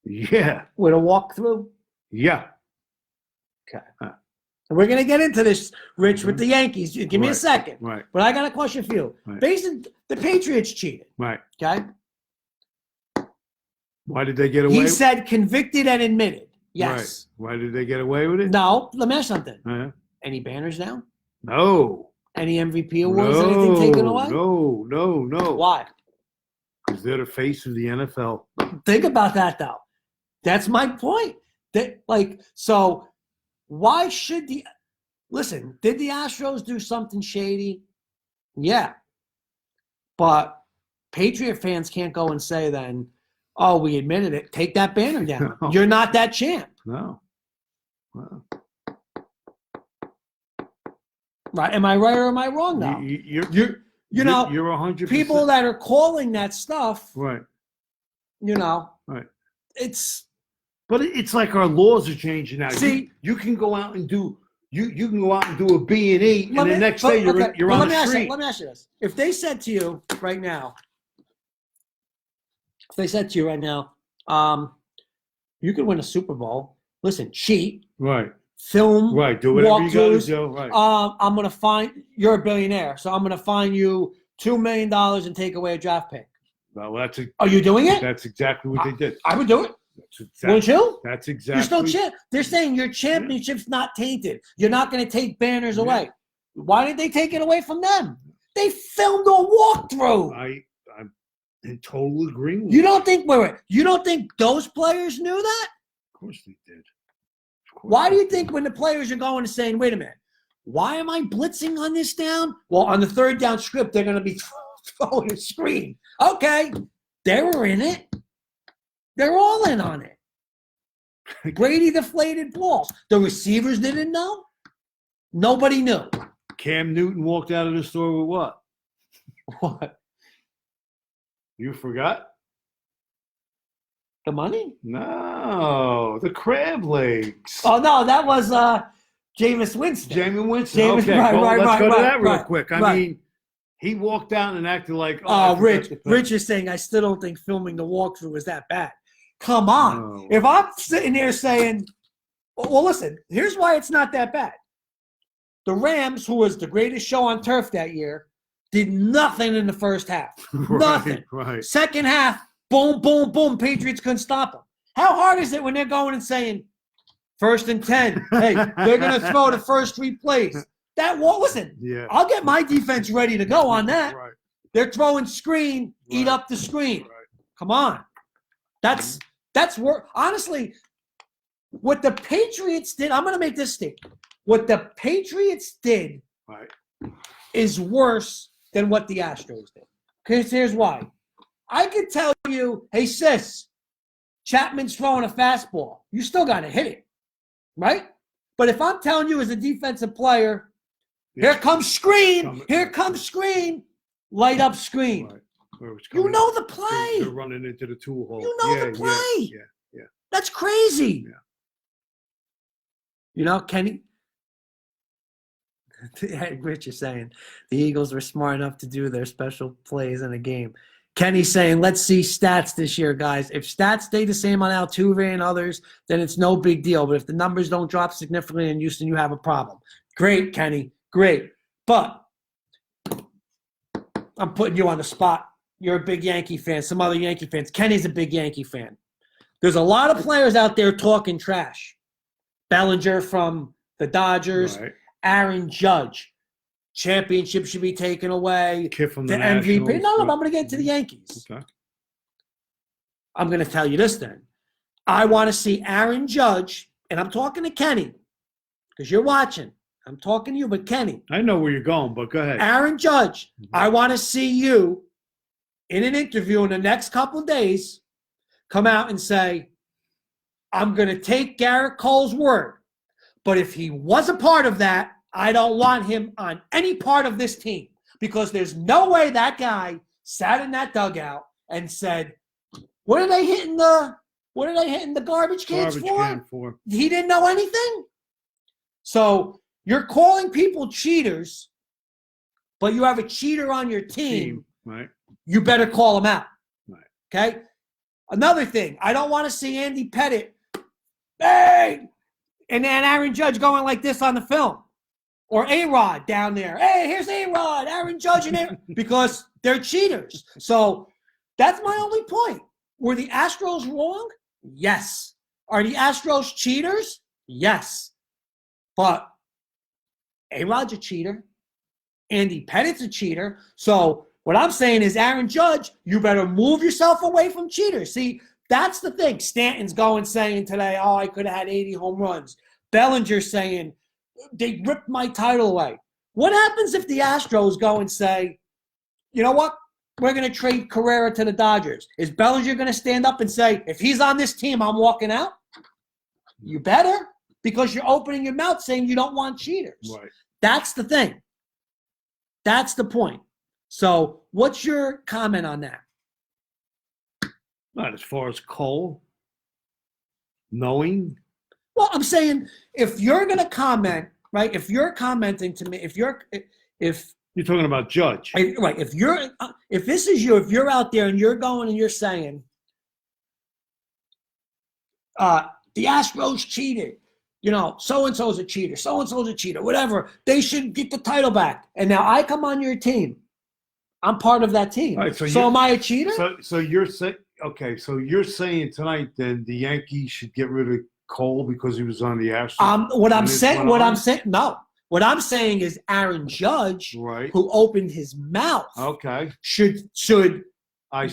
Yeah. With a walkthrough? Yeah. Okay. We're going to get into this, Rich, with the Yankees. Give me a second. Right. But I got a question for you. Right. Basically, the Patriots cheated. Right. Okay? Why did they get away? He said convicted and admitted. Yes. Right. Why did they get away with it? No. Let me ask you something. Any banners now? No. Any MVP awards? Anything taken away? No. Why? Because they're the face of the NFL. Think about that, though. That's my point. So why should listen, did the Astros do something shady? Yeah. But Patriot fans can't go and say then, oh, we admitted it. Take that banner down. No. You're not that champ. No. Well, right? Am I right or am I wrong now? You're 100%. People that are calling that stuff, right. Right. But it's like our laws are changing now. See, you can go out and do you can go out and do a B&E, and the next day you're on the street. Let me ask you this: if they said to you right now, you could win a Super Bowl. Listen, cheat. Right. Film. Right. Do whatever you got to do. Right. I'm gonna fine. You're a billionaire, so I'm gonna fine you $2 million and take away a draft pick. Well, Are you doing it? That's exactly what they did. I would do it. Wouldn't you? That's exactly. You're still champ. They're saying your championship's not tainted. You're not going to take banners away. Why did they take it away from them? They filmed a walkthrough. I'm in total agreement. You don't think you don't think those players knew that? Of course they did. Why do you think when the players are going and saying, "Wait a minute, why am I blitzing on this down?" Well, on the third down script, they're going to be throwing a screen. Okay, they were in it. They're all in on it. Brady deflated balls. The receivers didn't know. Nobody knew. Cam Newton walked out of the store with what? What? You forgot? The money? No, the crab legs. Oh, no, that was Jameis Winston. Jameis Winston. Okay, let's go to that real quick. I mean, he walked out and acted like, Rich is saying, I still don't think filming the walkthrough was that bad. Come on. No. If I'm sitting there saying, well, listen, here's why it's not that bad. The Rams, who was the greatest show on turf that year, did nothing in the first half. Nothing. Right. Second half, boom, boom, boom. Patriots couldn't stop them. How hard is it when they're going and saying, 1st and 10, hey, they're going to throw the first 3 plays? Listen, I'll get my defense ready to go on that. Right. They're throwing screen, eat up the screen. Right. Come on. That's honestly, what the Patriots did, I'm going to make this statement. What the Patriots did is worse than what the Astros did. Because here's why. I could tell you, hey, sis, Chapman's throwing a fastball. You still got to hit it, right? But if I'm telling you as a defensive player, here comes screen, light up screen. Right. You know the play. They're running into the tool hole. You know the play. Yeah. That's crazy. Yeah. Kenny. Rich is saying the Eagles were smart enough to do their special plays in a game. Kenny's saying, let's see stats this year, guys. If stats stay the same on Altuve and others, then it's no big deal. But if the numbers don't drop significantly in Houston, you have a problem. Great, Kenny. Great. But I'm putting you on the spot. You're a big Yankee fan. Some other Yankee fans. Kenny's a big Yankee fan. There's a lot of players out there talking trash. Bellinger from the Dodgers. Right. Aaron Judge. Championship should be taken away. Kid from the MVP. No, I'm going to get to the Yankees. Okay. I'm going to tell you this then. I want to see Aaron Judge, and I'm talking to Kenny because you're watching. I'm talking to you, but Kenny. I know where you're going, but go ahead. Aaron Judge, I want to see you in an interview in the next couple of days come out and say, I'm going to take Garrett Cole's word. But if he was a part of that, I don't want him on any part of this team because there's no way that guy sat in that dugout and said, what are they hitting the garbage cans for? He didn't know anything. So you're calling people cheaters, but you have a cheater on your team. Right. You better call him out. Right. Okay? Another thing, I don't want to see Andy Pettit. Hey, and then Aaron Judge going like this on the film. Or A-Rod down there. Hey, here's A-Rod, Aaron Judge, and A-Rod. Because they're cheaters. So that's my only point. Were the Astros wrong? Yes. Are the Astros cheaters? Yes. But A-Rod's a cheater. Andy Pettit's a cheater. So what I'm saying is, Aaron Judge, you better move yourself away from cheaters. See, that's the thing. Stanton's saying today, oh, I could have had 80 home runs. Bellinger's saying, they ripped my title away. What happens if the Astros go and say, you know what? We're going to trade Carrera to the Dodgers. Is Bellinger going to stand up and say, if he's on this team, I'm walking out? You better, because you're opening your mouth saying you don't want cheaters. Right. That's the thing. That's the point. So what's your comment on that? Not as far as Cole, knowing. Well, I'm saying if you're going to comment, right? If you're commenting to me, if you're talking about Judge, right? If this is you, if you're out there and you're going and you're saying, the Astros cheated, so and so's a cheater, so and so's a cheater, whatever. They should get the title back. And now I come on your team. I'm part of that team. Right, so am I a cheater? So you're saying, okay? So you're saying tonight then the Yankees should get rid of Cole because he was on the Astros. What I'm saying is Aaron Judge, right, who opened his mouth, okay, should I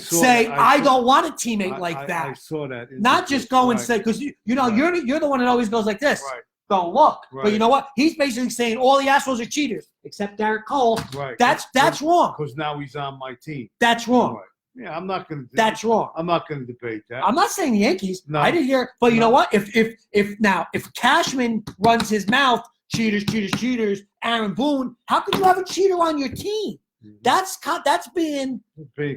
don't want a teammate like that. I saw that. Not just go and say, because you're the one that always goes like this. Right. Don't look. Right. But you know what? He's basically saying all the Astros are cheaters except Garrett Cole. Right. That's wrong. Because now he's on my team. That's wrong. Right. Yeah, I'm not going to. That's wrong. I'm not going to debate that. I'm not saying the Yankees. No. I didn't hear. But you know what? If Cashman runs his mouth, cheaters, Aaron Boone, how could you have a cheater on your team? Mm-hmm. That's being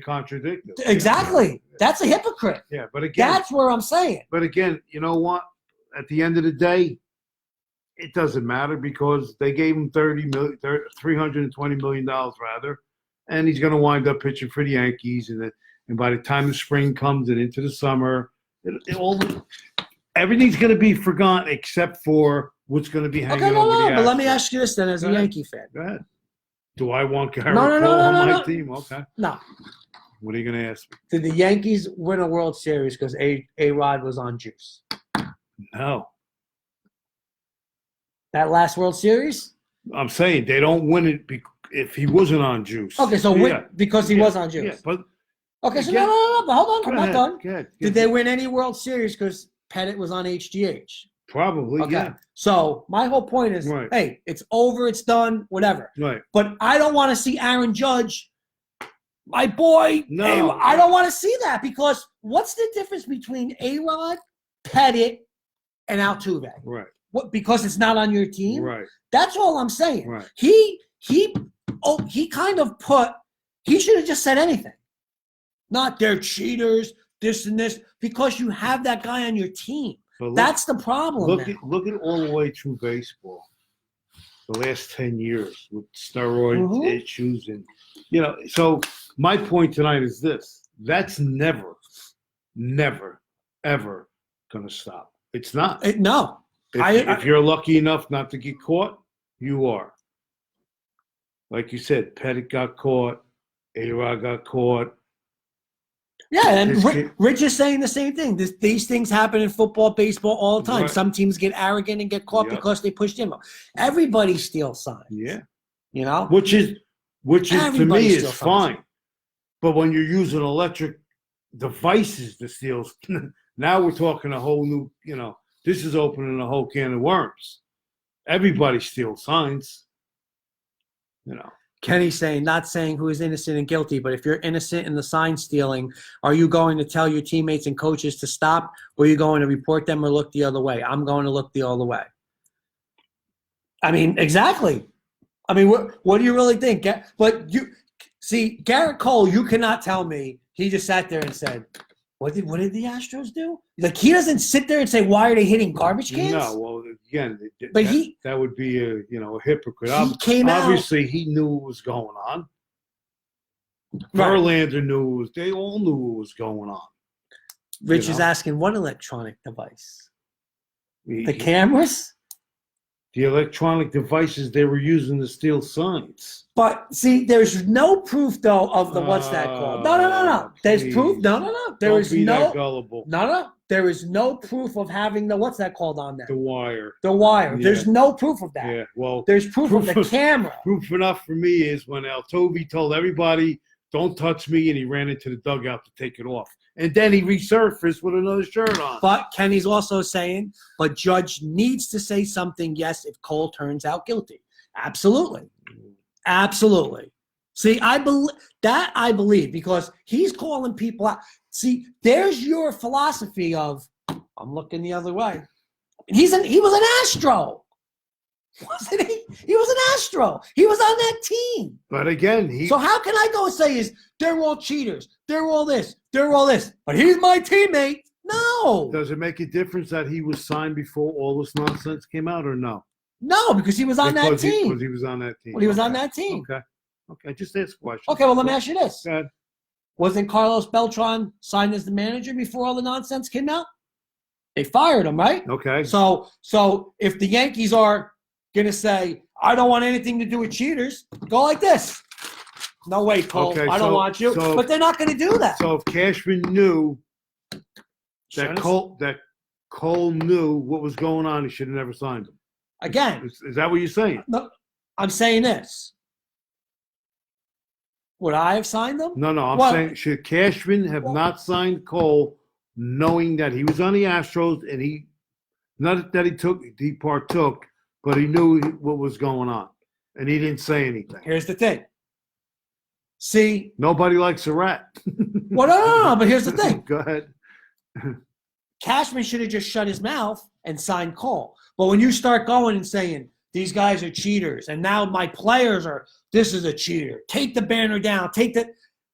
contradictory. Exactly. Yeah. That's a hypocrite. Yeah, but again, that's where I'm saying. But again, you know what? At the end of the day, it doesn't matter because they gave him $320 million rather, and he's going to wind up pitching for the Yankees. And by the time the spring comes and into the summer, everything's going to be forgotten except for what's going to be hanging over the Astros. But let me ask you this then, as a Yankee fan. Go ahead. Do I want Garrett Cole on my team? Okay. No. What are you going to ask me? Did the Yankees win a World Series because A-Rod was on juice? No. That last World Series? I'm saying they don't win it if he wasn't on juice. Okay, so because he was on juice. Yeah, but okay, so no, but hold on, I'm not done. Go ahead. Did they win any World Series because Pettit was on HGH? Probably, okay. Yeah. So my whole point is, hey, it's over, it's done, whatever. Right. But I don't want to see Aaron Judge, my boy. No. Hey, I don't want to see that because what's the difference between A-Rod, Pettit, and Altuve? Right. What? Because it's not on your team? Right. That's all I'm saying. Right. He kind of he should have just said anything. Not they're cheaters, this and this, because you have that guy on your team. That's the problem. Look at all the way through baseball. The last 10 years with steroid issues and so my point tonight is this. That's never, ever gonna stop. It's not. No. If you're lucky enough not to get caught, you are. Like you said, Pettit got caught, A-Rod got caught. Yeah, and Rich is saying the same thing. These things happen in football, baseball all the time. Right. Some teams get arrogant and get caught because they pushed him up. Everybody steals signs. Yeah. Which is to me is fine. But when you're using electric devices to steal, now we're talking a whole new, this is opening a whole can of worms. Everybody steals signs. Kenny's saying, not saying who is innocent and guilty, but if you're innocent in the sign stealing, are you going to tell your teammates and coaches to stop, or are you going to report them or look the other way? I'm going to look the other way. I mean, exactly. I mean, what do you really think? But you see, Garrett Cole, you cannot tell me he just sat there and said, what did the Astros do? Like, he doesn't sit there and say, why are they hitting garbage cans? No, well, again, but that would be a hypocrite. Obviously, he knew what was going on. Right. Verlander knew they all knew what was going on. Rich is asking, what electronic device? The cameras? The electronic devices they were using to steal signs. But see, there's no proof though of the what's that called? No. There's proof. No. There is no. That gullible. No. There is no proof of having the what's that called on there? The wire. The wire. Yeah. There's no proof of that. Yeah. Well, there's proof of the camera. Proof enough for me is when Altuve told everybody, "Don't touch me," and he ran into the dugout to take it off, and then he resurfaced with another shirt on. But Kenny's also saying, but Judge needs to say something. Yes, if Cole turns out guilty, absolutely. See, I believe because he's calling people out. See, there's your philosophy of I'm looking the other way. He was an Astro, wasn't he? He was an Astro. He was on that team. But again, so how can I go and say they're all cheaters? They're all this. They're all this. But he's my teammate. No. Does it make a difference that he was signed before all this nonsense came out, or no? No, because he was on that team. Because he was on that team. Well, he was on that team. Okay. Just ask a question. Okay, well, let me ask you this. Go ahead. Wasn't Carlos Beltran signed as the manager before all the nonsense came out? They fired him, right? Okay. So if the Yankees are going to say, I don't want anything to do with cheaters, go like this. No way, Cole. Okay, I don't want you. But they're not going to do that. So if Cashman knew that Cole knew what was going on, he should have never signed him. Again. Is that what you're saying? No, I'm saying this. Would I have signed them? No. I'm saying should Cashman have not signed Cole knowing that he was on the Astros and he partook, but he knew what was going on and he didn't say anything. Here's the thing. See, nobody likes a rat. Well, no. But here's the thing. Go ahead. Cashman should have just shut his mouth and signed Cole. But when you start going and saying these guys are cheaters, and now my players are, this is a cheater. Take the banner down.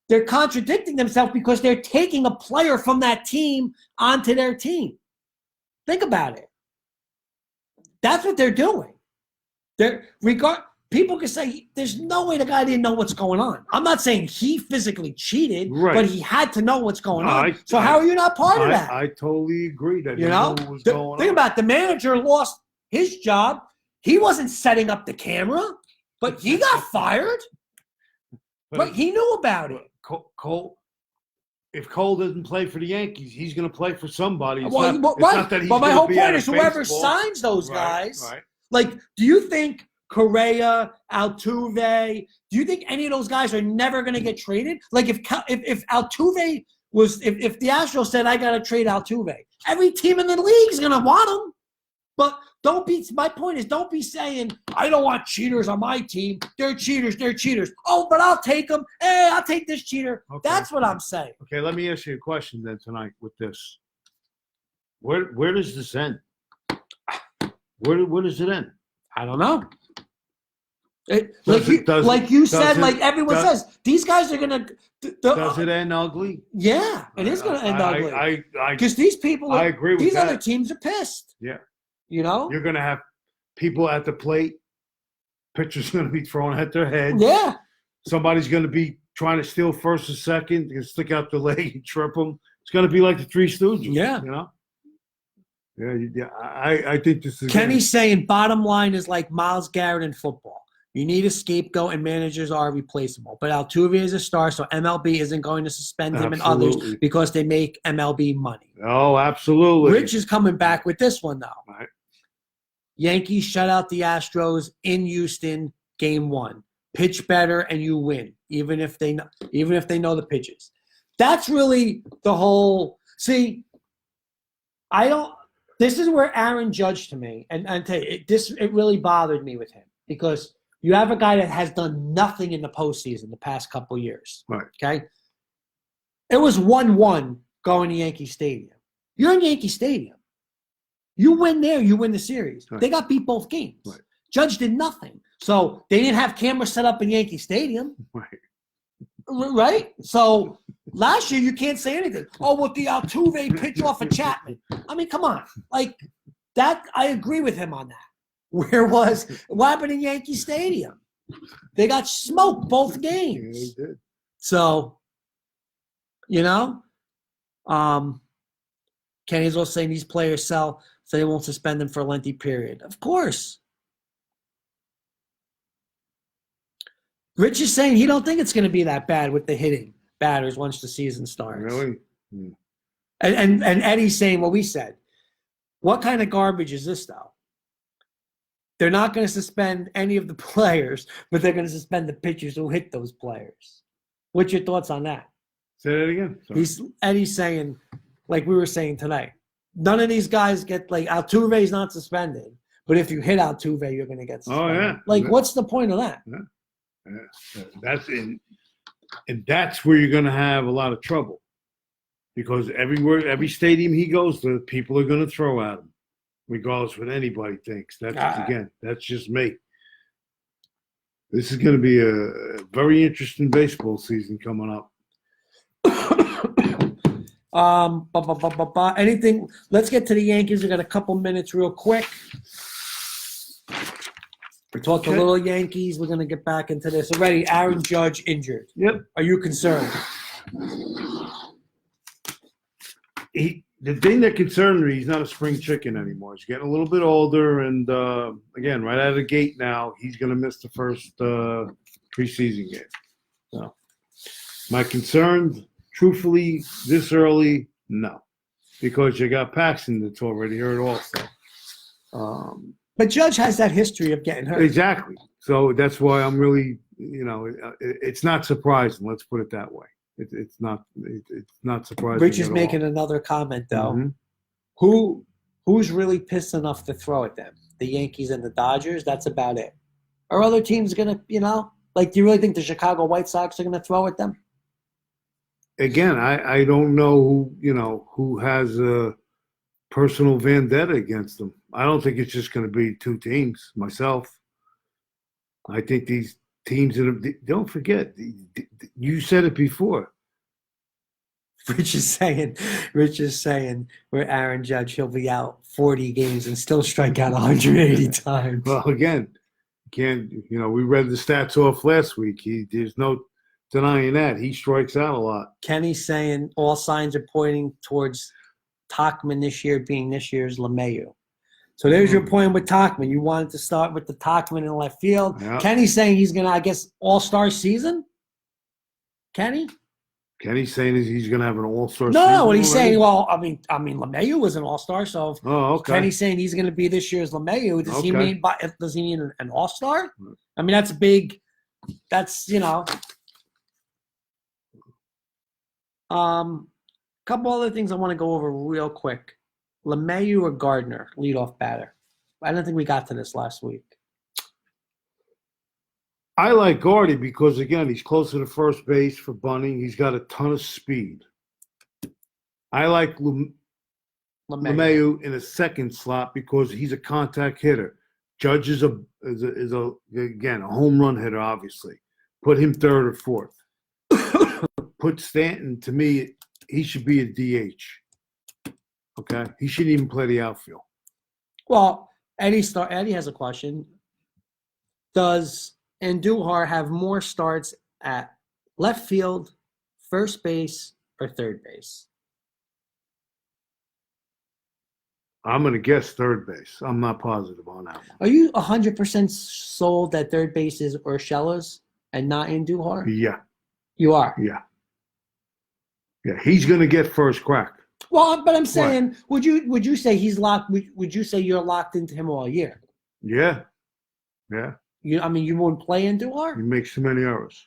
They're contradicting themselves because they're taking a player from that team onto their team. Think about it. That's what they're doing. People can say there's no way the guy didn't know what's going on. I'm not saying he physically cheated, but he had to know what's going on. So how are you not part of that? I totally agree that he knew what was going on. Think about it. The manager lost his job. He wasn't setting up the camera, but he got fired. But he knew about it. Cole, if Cole doesn't play for the Yankees, he's going to play for somebody. It's right. not that he's but my whole point is whoever baseball. signs those guys. Right. Like, do you think Correa, Altuve, do you think any of those guys are never going to get traded? Like, if Altuve was, if the Astros said, I got to trade Altuve, every team in the league is going to want him. But my point is, don't be saying, I don't want cheaters on my team. They're cheaters. Oh, but I'll take them. Hey, I'll take this cheater. Okay. That's what I'm saying. Okay, let me ask you a question then tonight with this. Where does this end? Where does it end? I don't know. Like you said, like everyone says, these guys are going to... Does it end ugly? Yeah, it is going to end ugly. Because these people... I agree with these that. Other teams are pissed. Yeah. You know? You're going to have people at the plate. Pitchers going to be throwing at their heads. Yeah. Somebody's going to be trying to steal first or second and stick out the leg and trip them. It's going to be like the Three Stooges. Yeah. You know? Yeah. I think this is... Kenny's saying bottom line is like Myles Garrett in football. You need a scapegoat, and managers are replaceable. But Altuve is a star, so MLB isn't going to suspend him and others because they make MLB money. Oh, absolutely. Rich is coming back with this one, though. Right. Yankees shut out the Astros in Houston, Game 1. Pitch better, and you win, even if they know the pitches. That's really the whole. See, This is where Aaron Judge to me, and I tell you, it really bothered me with him because. You have a guy that has done nothing in the postseason the past couple years. Right. Okay? It was 1-1 going to Yankee Stadium. You're in Yankee Stadium. You win there, you win the series. Right. They got beat both games. Right. Judge did nothing. So they didn't have cameras set up in Yankee Stadium. Right. Right? So last year you can't say anything. Oh, with the Altuve pitch off of Chapman. I mean, come on. Like that, I agree with him on that. What happened in Yankee Stadium? They got smoked both games. Yeah, they did. So, Kenny's also saying these players sell so they won't suspend him for a lengthy period. Of course. Rich is saying he don't think it's going to be that bad with the hitting batters once the season starts. Really? And Eddie's saying what we said. What kind of garbage is this, though? They're not going to suspend any of the players, but they're going to suspend the pitchers who hit those players. What's your thoughts on that? Say that again. Sorry. Eddie's saying, like we were saying tonight, none of these guys get, like, Altuve's not suspended, but if you hit Altuve, you're going to get suspended. Oh, yeah. Like, what's the point of that? Yeah. That's in, and that's where you're going to have a lot of trouble, because every stadium he goes to, people are going to throw at him, regardless what anybody thinks. That's just me. This is going to be a very interesting baseball season coming up. Anything? Let's get to the Yankees. We got a couple minutes, real quick. We talked a little Yankees. We're going to get back into this already. Aaron Judge injured. Yep. Are you concerned? The thing that concerned me, he's not a spring chicken anymore. He's getting a little bit older, and again, right out of the gate now, he's going to miss the first preseason game. So, my concern, truthfully, this early, no, because you got Paxton that's already hurt also. But Judge has that history of getting hurt. Exactly. So that's why I'm really, it's not surprising. Let's put it that way. It's not surprising. Rich is making another comment though. Mm-hmm. Who's really pissed enough to throw at them? The Yankees and the Dodgers. That's about it. Are other teams gonna, do you really think the Chicago White Sox are gonna throw at them? Again, I don't know who has a personal vendetta against them. I don't think it's just going to be two teams. Myself, I think these teams don't forget. You said it before. Rich is saying where Aaron Judge, he'll be out 40 games and still strike out 180 times. Well, again, we read the stats off last week. There's no denying that. He strikes out a lot. Kenny's saying all signs are pointing towards Tachman this year being this year's LeMahieu. So there's your point with Tachman. You wanted to start with the Tachman in left field. Yep. Kenny's saying he's going to, I guess, all-star season? Kenny? Kenny's saying he's going to have an all-star season? No, what he's saying, LeMahieu was an all-star, so okay. Kenny's saying he's going to be this year's LeMahieu. Does he mean an all-star? I mean, that's big. That's, couple other things I want to go over real quick. LeMahieu or Gardner, leadoff batter. I don't think we got to this last week. I like Gardy because, again, he's closer to first base for bunting. He's got a ton of speed. I like LeMahieu in a second slot because he's a contact hitter. Judge is again a home run hitter, obviously. Put him third or fourth. Put Stanton, to me, he should be a DH. Okay? He shouldn't even play the outfield. Well, Eddie has a question. Does Andujar have more starts at left field, first base, or third base? I'm going to guess third base. I'm not positive on that one. Are you 100% sold that third base is Urshela's and not Andujar? Yeah. You are? Yeah. Yeah, he's going to get first crack. Well, but I'm saying, would you say he's locked? Would you say you're locked into him all year? Yeah. Yeah. You wouldn't play Andujar? He makes too many errors.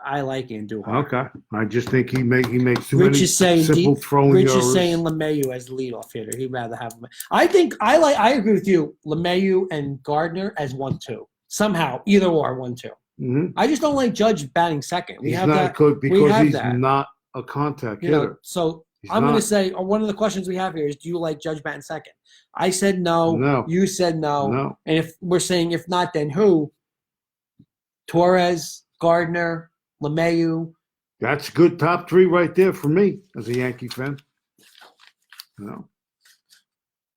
I like Andujar. Okay. I just think he makes too many simple throwing errors. Rich is saying LeMahieu as the leadoff hitter. He'd rather have him. I agree with you. LeMahieu and Gardner as 1-2. Somehow, either or 1-2. Mm-hmm. I just don't like Judge batting second. He's not good because he's not a contact hitter. So I'm going to say, one of the questions we have here is, do you like Judge batting second? I said no. No. You said no. No. And if we're saying if not, then who? Torres, Gardner, LeMahieu. That's good top three right there for me as a Yankee fan.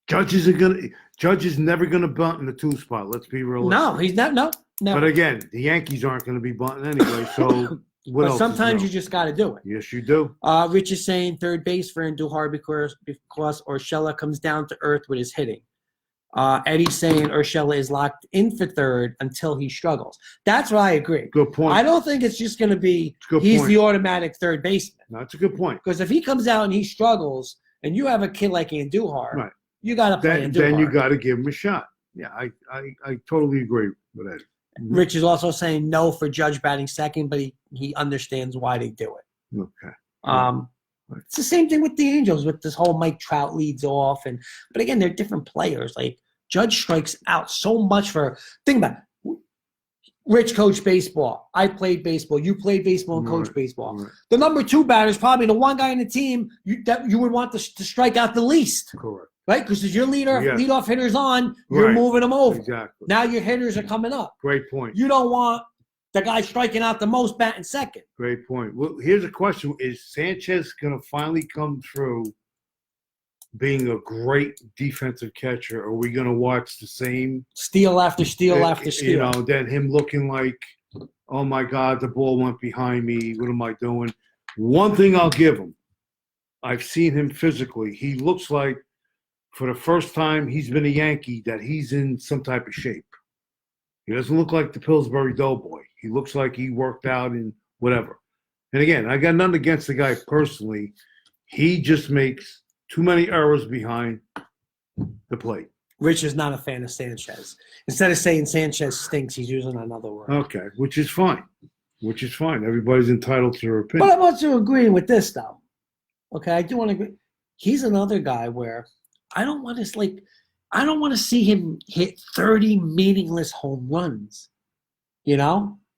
Judge is never gonna bunt in the 2 spot. Let's be realistic. No, he's not. No. But again, the Yankees aren't gonna be bunting anyway. So What But else sometimes you is just got to do it. Yes, you do. Rich is saying third base for Andujar because Urshela comes down to earth with his hitting. Eddie's saying Urshela is locked in for third until he struggles. That's where I agree. Good point. I don't think it's just going to be he's the automatic third baseman. That's a good point. Because if he comes out and he struggles, and you have a kid like Andujar, Right. You got to play Andujar. Then you got to give him a shot. Yeah, I totally agree with that. Mm-hmm. Rich is also saying no for Judge batting second, but he understands why they do it. Okay. It's the same thing with the Angels with this whole Mike Trout leads off, but again, they're different players. Like Judge strikes out so much for. Think about it. Rich coached baseball. I played baseball. You played baseball and coached baseball. Right. The number 2 batter is probably the one guy in the team that you would want to strike out the least. Correct. Right? Because as your leadoff hitter's on, you're moving them over. Exactly. Now your hitters are coming up. Great point. You don't want the guy striking out the most batting second. Great point. Well, here's a question. Is Sanchez going to finally come through being a great defensive catcher? Or are we going to watch the same steal after steal after steal? Then him looking like, oh, my God, the ball went behind me. What am I doing? One thing I'll give him, I've seen him physically. He looks like, for the first time he's been a Yankee, that he's in some type of shape. He doesn't look like the Pillsbury Doughboy. He looks like he worked out and whatever. And again, I got nothing against the guy personally. He just makes too many errors behind the plate. Rich is not a fan of Sanchez. Instead of saying Sanchez stinks, he's using another word. Okay, which is fine. Everybody's entitled to their opinion. But I'm also agreeing with this, though. Okay, I do want to agree. He's another guy where I don't want to see him hit 30 meaningless home runs.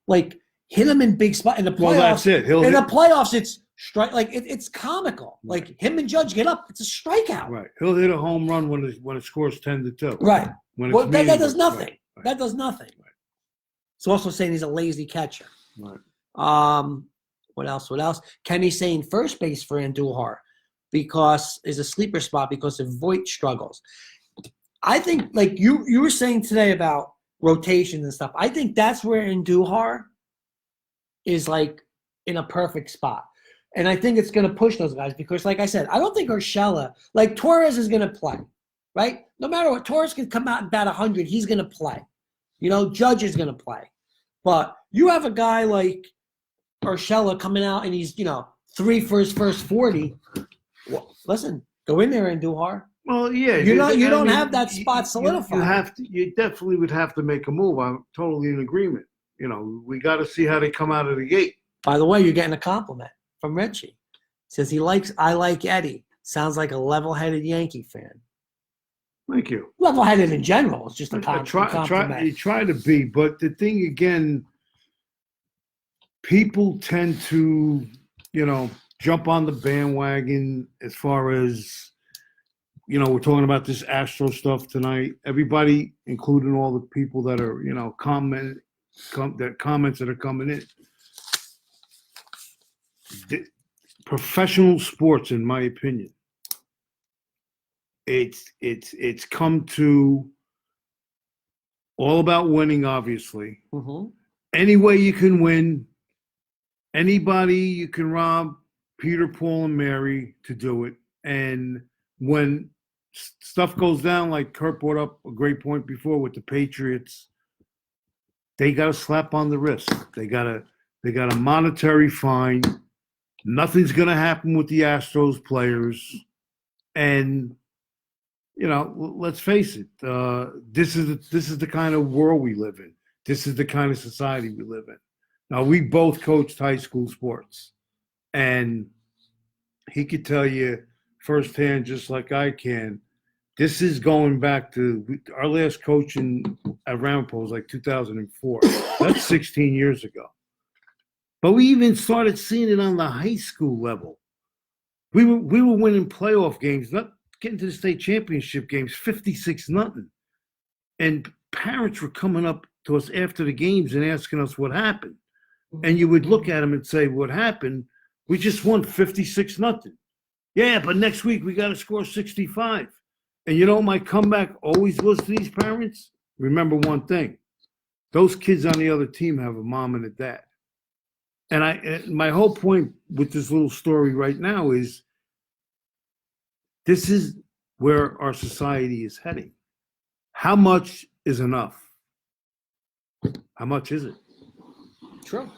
Like hit him in big spot in the playoffs. Well, that's it. In the playoffs, it's strike. Like it's comical. Right. Like him and Judge get up, it's a strikeout. Right. He'll hit a home run when it scores 10-2. Right. When that does nothing. Right. That does nothing. Right. It's also saying he's a lazy catcher. Right. What else? Kenny's saying first base for Andujar because is a sleeper spot because of Voit struggles. I think, like you were saying today about rotations and stuff, I think that's where Andujar is like in a perfect spot. And I think it's going to push those guys because, like I said, I don't think Urshela, like Torres is going to play, right? No matter what, Torres can come out and bat 100, he's going to play. Judge is going to play. But you have a guy like Urshela coming out and he's, 3 for his first 40. Well, listen, go in there, Andujar. Well, yeah. You don't have that spot solidified. You definitely would have to make a move. I'm totally in agreement. We got to see how they come out of the gate. By the way, you're getting a compliment from Richie. Says I like Eddie. Sounds like a level-headed Yankee fan. Thank you. Level-headed in general. It's just a compliment. You try to be, but the thing again, people tend to, jump on the bandwagon as far as, we're talking about this Astro stuff tonight. Everybody, including all the people that are, comments that are coming in. Professional sports, in my opinion, it's come to all about winning, obviously. Mm-hmm. Any way you can win, anybody you can rob, Peter, Paul, and Mary to do it. And when stuff goes down, like Kurt brought up a great point before with the Patriots, they got a slap on the wrist. They got a monetary fine. Nothing's going to happen with the Astros players. And, let's face it, this is the kind of world we live in. This is the kind of society we live in. Now, we both coached high school sports. And he could tell you firsthand, just like I can, this is going back to our last coaching at Ramapo was like 2004. That's 16 years ago. But we even started seeing it on the high school level. We were winning playoff games, not getting to the state championship games, 56-0. And parents were coming up to us after the games and asking us what happened. And you would look at them and say, what happened? We just won 56-0. Yeah, but next week we got to score 65. And my comeback always was to these parents? Remember one thing. Those kids on the other team have a mom and a dad. and my whole point with this little story right now is this is where our society is heading. How much is enough? How much is it? True.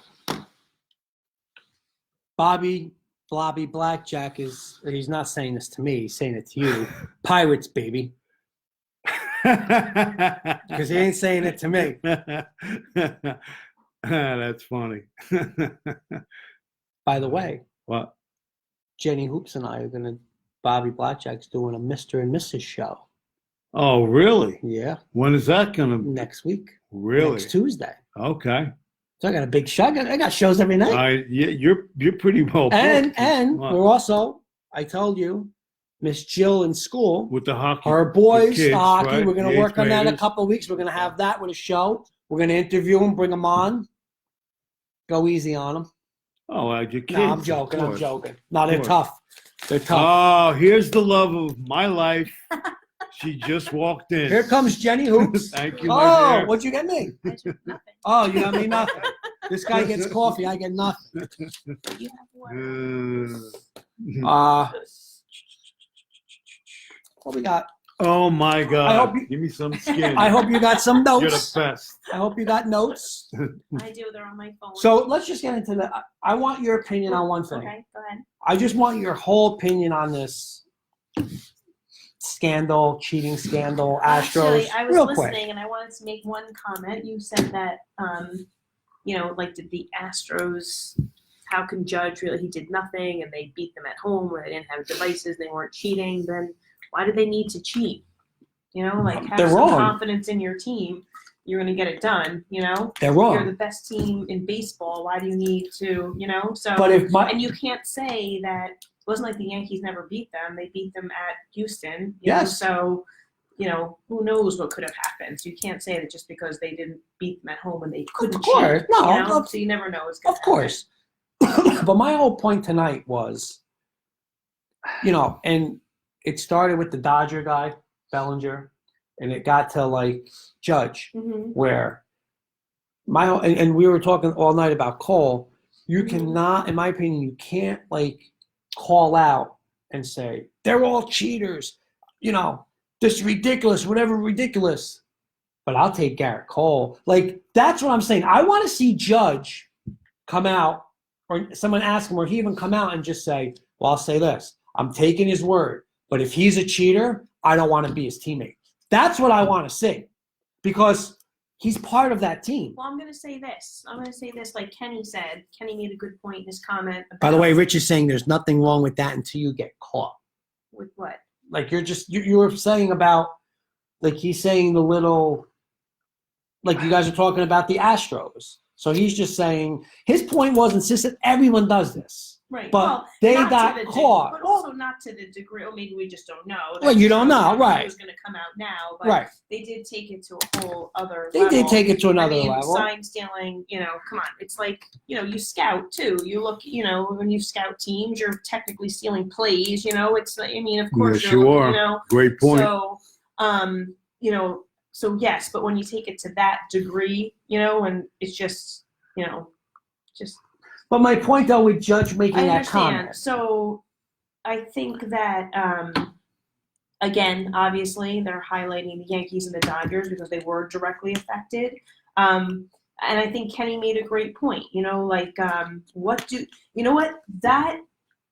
Bobby Blackjack he's not saying this to me, he's saying it to you. Pirates, baby. Because he ain't saying it to me. That's funny. By the way, What? Jenny Hoops and I are Bobby Blackjack's doing a Mr. and Mrs. show. Oh, really? Yeah. When is that going to be? Next week. Really? Next Tuesday. Okay. So I got a big show. I got shows every night. Yeah, you're pretty well booked. And What? we're also, I told you, Miss Jill in school. With the hockey. Her boys, the kids, hockey. right? We're going The to work on that in a eighth couple of weeks. We're going to have that with a show. We're going to interview them, bring them on. Go easy on them. Oh, your kids. No, I'm joking. of I'm course. joking. No, they're course. tough. They're tough. Oh, here's the love of my life. She just walked in. Here comes Jenny Hoops. Thank you, my Oh, dear. what'd you get me? I took nothing. Oh, you got me nothing. This guy gets coffee. I get nothing. You have one. What we got? Oh my God! I hope you- Give me some skin. I hope you got some You're the notes. best. I hope you got notes. I do. They're on my phone. So let's just get into I want your opinion on one thing. Okay, go ahead. I just want your whole opinion on this scandal, cheating scandal, Astros. Actually, I was Real listening quick. and I wanted to make one comment. You said that, like did the Astros, how can Judge really, he did nothing and they beat them at home where they didn't have devices, they weren't cheating, then why do they need to cheat? Have They're some wrong. confidence in your team. You're going to get it done, They're You're wrong. the best team in baseball. Why do you need to, so. But if my And you can't say that it wasn't like the Yankees never beat them. They beat them at Houston. Yes. So, who knows what could have happened. So you can't say that just because they didn't beat them at home and they couldn't course. cheat. No, So you never know what's going of to happen. course. But my whole point tonight was, and it started with the Dodger guy, Bellinger, and it got to Judge, Mm-hmm. where and we were talking all night about Cole. You cannot, in my opinion, you can't call out and say they're all cheaters. This is ridiculous, whatever ridiculous. But I'll take Garrett Cole. That's what I'm saying. I want to see Judge come out, or someone ask him, or he even come out and just say, well, I'll say this. I'm taking his word. But if he's a cheater, I don't want to be his teammate. That's what I want to see. Because he's part of that team. Well, I'm going to say this. Like Kenny said. Kenny made a good point in his comment. By the way, Rich is saying there's nothing wrong with that until you get caught. With what? You were saying about, he's saying the little, you guys are talking about the Astros. So he's just saying, his point was insistent everyone does this. Right. But they not got to the caught. But also not to the degree, or maybe we just don't know. Well, you don't know, That's right. who's going to come out now. But Right. they did take it to a whole other They level. did take it to another level. Sign stealing, come on. It's you scout too. You look, when you scout teams, you're technically stealing plays, it's, of course Yes, you're you looking, are. Great point. So, so yes, but when you take it to that degree, and it's just, just. But my point, though, with Judge making I that understand. comment. So I think that, again, obviously they're highlighting the Yankees and the Dodgers because they were directly affected. And I think Kenny made a great point, that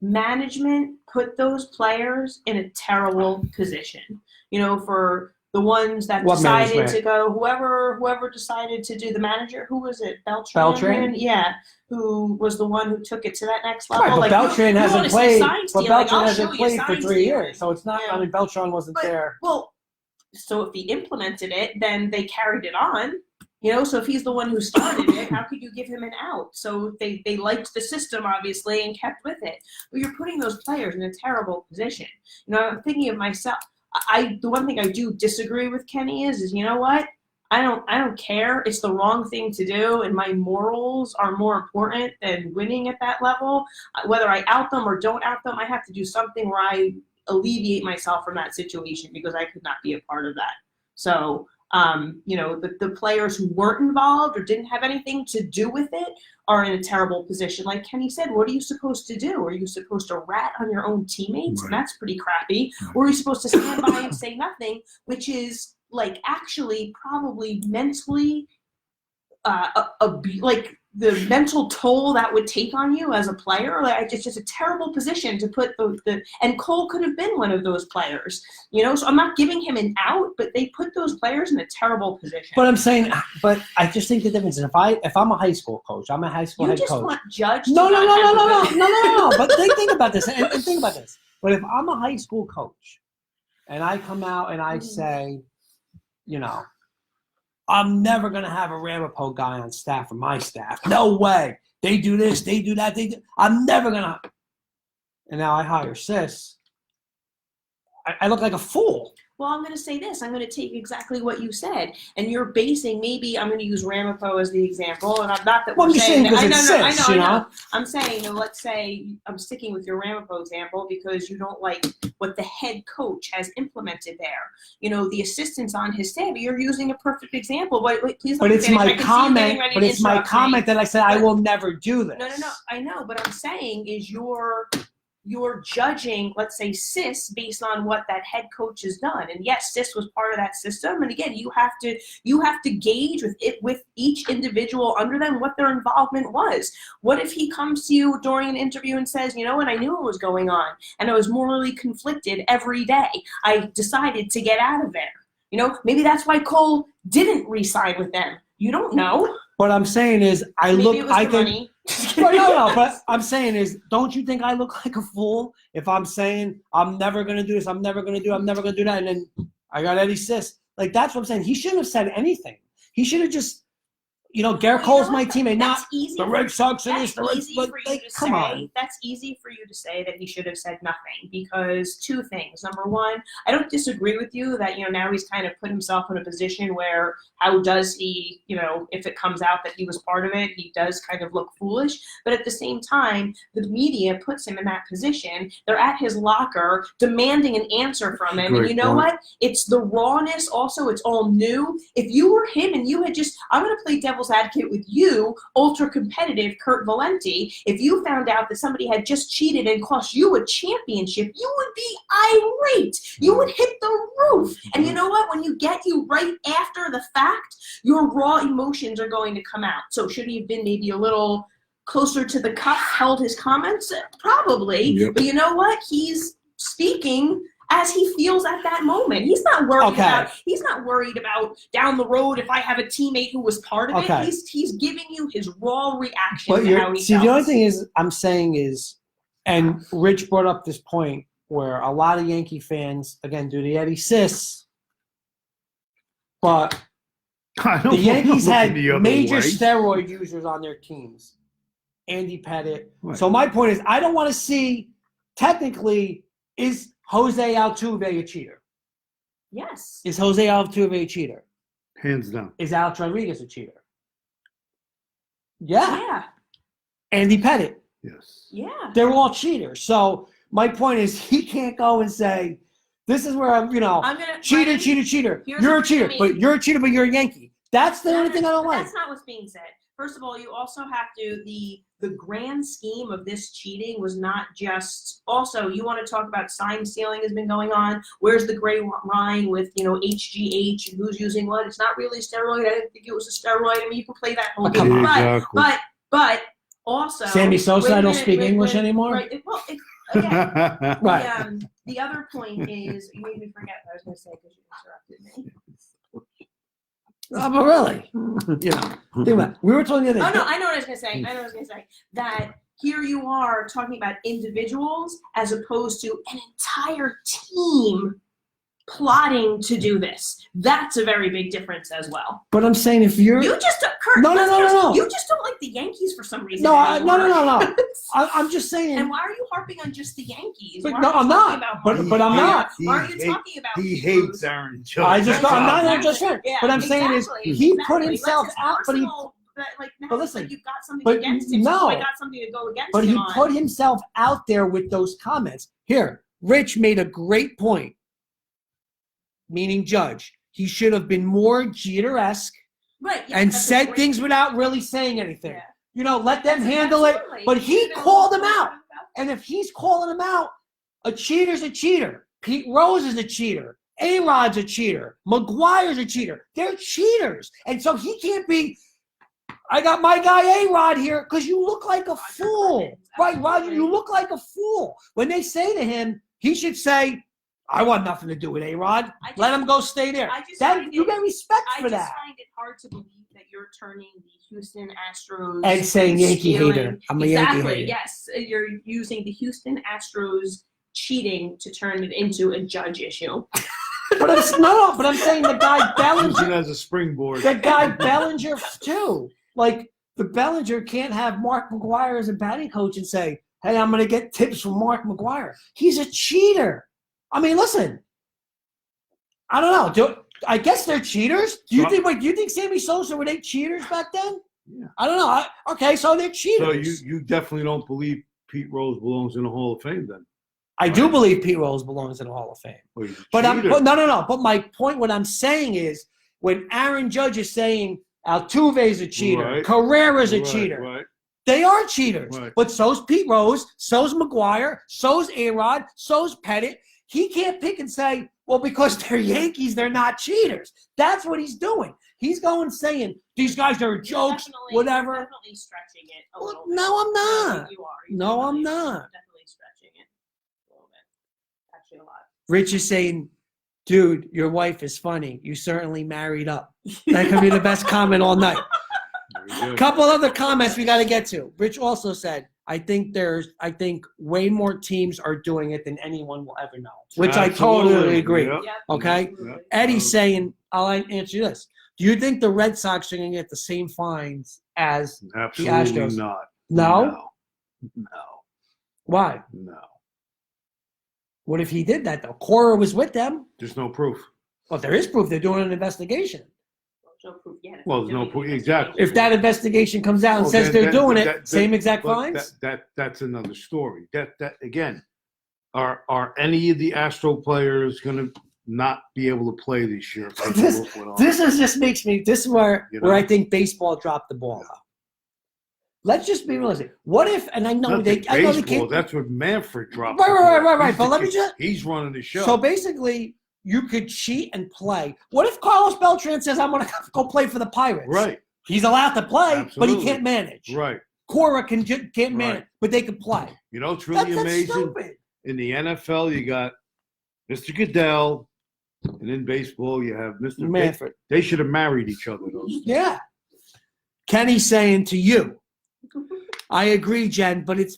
management put those players in a terrible position, for the ones that What decided management? to go, whoever decided to do the manager, who was it? Beltran? Yeah. Who was the one who took it to that next Right, level. but Beltran you hasn't wanna see played. sign But stealing, Beltran I'll hasn't show you played for sign 3 stealing. years, so it's not. Yeah. I mean, Beltran wasn't But- there. Well, so if he implemented it, then they carried it on. So if he's the one who started it, how could you give him an out? So they liked the system, obviously, and kept with it. But you're putting those players in a terrible position. I'm thinking of myself. The one thing I do disagree with Kenny is you know what? I don't care. It's the wrong thing to do, and my morals are more important than winning at that level. Whether I out them or don't out them, I have to do something where I alleviate myself from that situation because I could not be a part of that. So The players who weren't involved or didn't have anything to do with it are in a terrible position. Like Kenny said, what are you supposed to do? Are you supposed to rat on your own teammates? And that's pretty crappy. Or are you supposed to stand by and say nothing, which is like actually probably mentally like the mental toll that would take on you as a player. Like it's just a terrible position to put and Cole could have been one of those players, so I'm not giving him an out, but they put those players in a terrible position. But I'm saying, but I just think the difference is if I'm a high school coach, I'm a high school head coach. You just want Judge No. But think about this and think about this. But if I'm a high school coach and I come out and I say, I'm never going to have a Ramapo guy on staff for my staff. No way. They do this, they do that. I'm never going to. And now I hire Sis. I look like a fool. Well, I'm going to say this. I'm going to take exactly what you said, and you're basing. Maybe I'm going to use Ramapo as the example, and I'm not that. Well, I'm just saying because it's Sis, I know. I'm saying, let's say I'm sticking with your Ramapo example because you don't like what the head coach has implemented there. The assistants on his staff. You're using a perfect example. Wait, please. But it's my comment. But it's my comment that I said I will never do this. No. I know, but I'm saying is you're judging, let's say, Sis based on what that head coach has done. And yes, Sis was part of that system. And again, you have to gauge with each individual under them what their involvement was. What if he comes to you during an interview and says, you know what, I knew what was going on and I was morally conflicted every day. I decided to get out of there. Maybe that's why Cole didn't re-sign with them. You don't know. What I'm saying is, money. No, but I'm saying is, don't you think I look like a fool if I'm saying I'm never going to do this, I'm never going to do that, and then I got Eddie Sis? Like, that's what I'm saying. He shouldn't have said anything. He should have just, Garrett Cole's my teammate, not the Red Sox and this. Come on. That's easy for you to say that he should have said nothing because two things. Number one, I don't disagree with you that, now he's kind of put himself in a position where how does he, if it comes out that he was part of it, he does kind of look foolish. But at the same time, the media puts him in that position. They're at his locker demanding an answer from him. Great and you know point. what? It's the rawness also. It's all new. If you were him and you had I'm going to play devil's advocate with you, ultra competitive Kurt Valenti. If you found out that somebody had just cheated and cost you a championship, you would be irate. You would hit the roof. And you know what? When you get you right after the fact, your raw emotions are going to come out. So should he have been maybe a little closer to the cuff, held his comments? Probably. Yep. But you know what? He's speaking as he feels at that moment. He's not worried about down the road if I have a teammate who was part of it. He's giving you his raw reaction to how he felt. The only thing I'm saying is, and Rich brought up this point where a lot of Yankee fans, again, do the Eddie Sis, but the Yankees had major steroid users on their teams. Andy Pettit. Right. So my point is, I don't want to see, technically, is Jose Altuve a cheater? Yes. Is Jose Altuve a cheater? Hands down. Is Alex Rodriguez a cheater? Yeah. Andy Pettit. Yes. Yeah. They're all cheaters. So my point is, he can't go and say, this is where I'm cheater. You're a cheater, but you're a cheater, but you're a Yankee. That's the only thing I don't like. That's not what's being said. First of all, you also have to, the grand scheme of this cheating was not just, also, you want to talk about sign stealing has been going on. Where's the gray line with, HGH and who's using what? It's not really a steroid. I didn't think it was a steroid. I mean, you can play that whole game. Exactly. But also. Sammy Sosa don't speak English anymore? Right. Well, again, right. The other point is, you made me forget what I was going to say because you interrupted me. But really, think about it. We were talking the other day. Oh no, I know what I was gonna say. That here you are talking about individuals as opposed to an entire team plotting to do this. That's a very big difference as well. But I'm saying if you're You just Kurt, no. You just don't like the Yankees for some reason. No. I'm just saying. And why are you harping on just the Yankees? But I'm not. But I'm not. Why are you talking about? He hates Aaron Judge. I'm not just saying. Yeah, but I'm saying is he put himself out. But listen, you've got something against him. So I got something to go against him. But he put himself out there with those comments. Here, Rich made a great point. Meaning Judge. he should have been more Jeter-esque Right. Yeah, and that's a said great- things without really saying anything. Yeah. You know, let them That's- handle it. absolutely. But he should've been called him more out. about And if he's calling him out, a cheater's a cheater. Pete Rose is a cheater. A-Rod's a cheater. McGuire's a cheater. They're cheaters. And so he can't be, I got my guy A-Rod here because you look like a fool. Right, Roger, you look like a fool. When they say to him, he should say, I want nothing to do with A-Rod. I just- Let him go stay there. I just That, find you it- get respect I for just that. find it hard to believe that you're turning the Houston Astros And saying Yankee stealing- hater. I'm a Yankee exactly, hater. yes. You're using the Houston Astros cheating to turn it into a judge issue. But I'm saying the guy Use Bellinger. it as a springboard. The guy Bellinger too. Like the Bellinger can't have Mark McGuire as a batting coach and say, "Hey, I'm going to get tips from Mark McGuire." He's a cheater. I mean, listen. I don't know. I guess they're cheaters. Do you think Sammy Sosa were they cheaters back then? Yeah. I don't know. Okay, so they're cheaters. So you definitely don't believe Pete Rose belongs in the Hall of Fame then? I do believe Pete Rose belongs in the Hall of Fame. Well, he's a But cheater. no. But my point, what I'm saying is, when Aaron Judge is saying Altuve's a cheater, Right. Carrera's a Right, cheater, right. they are cheaters. Right. But so's Pete Rose, so's McGuire, so's A-Rod, so's Pettit. He can't pick and say, well, because they're Yankees, they're not cheaters. That's what he's doing. He's going saying, these guys are jokes, whatever. You're definitely stretching it a Well, little bit. no, I'm not. You are. No, I'm not. Definitely stretching it a little bit. Actually, a lot. Rich is saying, dude, your wife is funny. You certainly married up. That could be the best comment all night. Very good. Couple other comments we got to get to. Rich also said, I think way more teams are doing it than anyone will ever know, which I totally Absolutely. agree. Yep. Yep, Okay. absolutely. Eddie's saying, I'll answer you this. Do you think the Red Sox are going to get the same fines as Absolutely Astros? not. No? No. Why? No. What if he did that, though? Cora was with them. There's no proof. Well, there is proof. They're doing an investigation. There's no proof yet. Well, there's no proof. Exactly. If that investigation comes out and Well, says then- they're then- doing it, that- same exact But fines? that's another story. That again, are any of the Astro players going to not be able to play this year? This is where You know? where I think baseball dropped the ball. Though. Let's just be realistic. What if? And I know Not they. the I know they baseball. can't. That's what Manfred dropped. Right, the right, ball. right. He's But the let me kid. just. He's running the show. So basically, you could cheat and play. What if Carlos Beltran says, "I'm going to go play for the Pirates"? Right. He's allowed to play, but Absolutely. he can't manage. Right. Cora can't manage, but they can play. You know, it's really That's amazing. stupid. In the NFL, you got Mr. Goodell, and in baseball, you have Mr. Manfred. They should have married each other. Those two. Yeah. Kenny's saying to you, I agree, Jen, but it's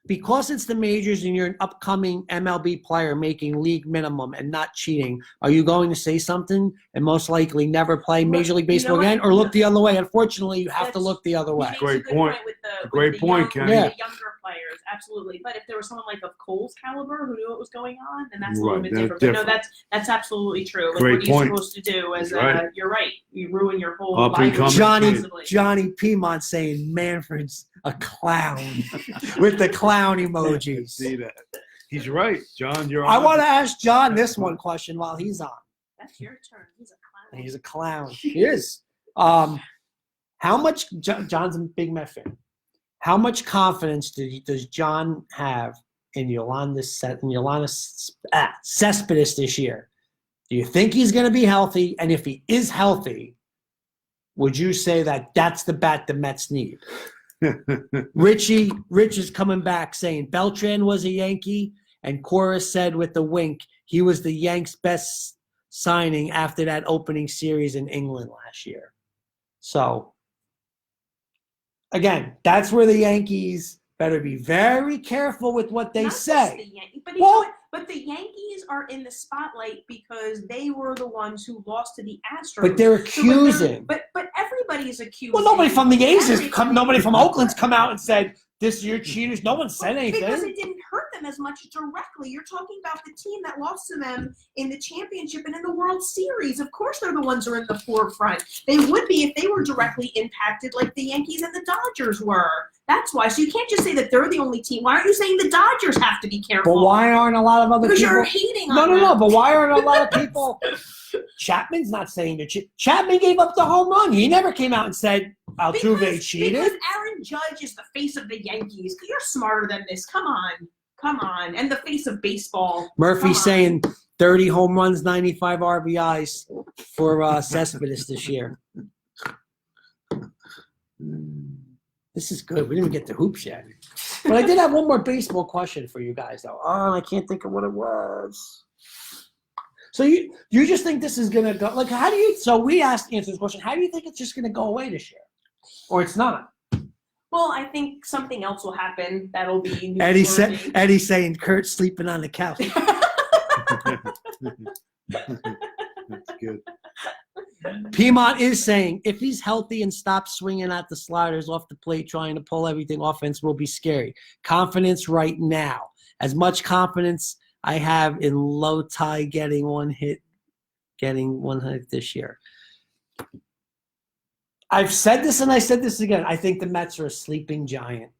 because it's the majors and you're an upcoming MLB player making league minimum and not cheating. Are you going to say something and most likely never play Major League Baseball what? again, or look the other way? Unfortunately, you have to That's- look the other He way. makes Great a good point. with the, Great with the point, young, Kenny. with the younger players, absolutely. But if there was someone like of Cole's caliber who knew what was going on, then that's a little Right, bit that's different. But no, different. that's absolutely true. Like, Great what are you point. supposed to do? As That's right. you're right, you ruin your whole Up and life. coming Johnny kid. Johnny Piedmont saying Manfred's a clown with the clown emojis. See that? He's right, John. You're. I on. want to ask John this one question while he's on. That's your turn. He's a clown. He's a clown. He is. How much? John's a big Met fan. How much confidence does John have in Yolanda Cespedes this year? Do you think he's going to be healthy? And if he is healthy, would you say that that's the bat the Mets need? Rich is coming back saying Beltran was a Yankee, and Cora said with the wink he was the Yanks' best signing after that opening series in England last year. So, again, that's where the Yankees better be very careful with what they Not just say. the but, Well- but the Yankees are in the spotlight because they were the ones who lost to the Astros. But they're So, accusing. But everybody's accusing. Well, nobody from the A's Everybody- nobody from Oakland's come out and said, this is your cheaters. No one said Because anything. it didn't hurt them them as much directly. You're talking about the team that lost to them in the championship and in the World Series. Of course, they're the ones who are in the forefront. They would be if they were directly impacted like the Yankees and the Dodgers were. That's why. So you can't just say that they're the only team. Why aren't you saying the Dodgers have to be careful? But why aren't a lot of other Because people? you're hating on No. them. But why aren't a lot of people? Chapman's not saying that. Chapman gave up the home run. He never came out and said Altuve cheated. Because Aaron Judge is the face of the Yankees. You're smarter than this. Come on. And the face of baseball. Murphy's saying 30 home runs, 95 RBIs for Cespedes this year. This is good. We didn't even get to hoops yet. But I did have one more baseball question for you guys, though. Oh, I can't think of what it was. So you just think this is going to go – like, how do you – so we answered this question. How do you think it's just going to go away this year? Or it's not? Well, I think something else will happen that'll be Eddie's saying Kurt's sleeping on the couch. That's good. Piedmont is saying if he's healthy and stops swinging at the sliders off the plate, trying to pull everything, offense will be scary. Confidence right now. As much confidence I have in Lotai getting one hit this year. I've said this and I said this again. I think the Mets are a sleeping giant.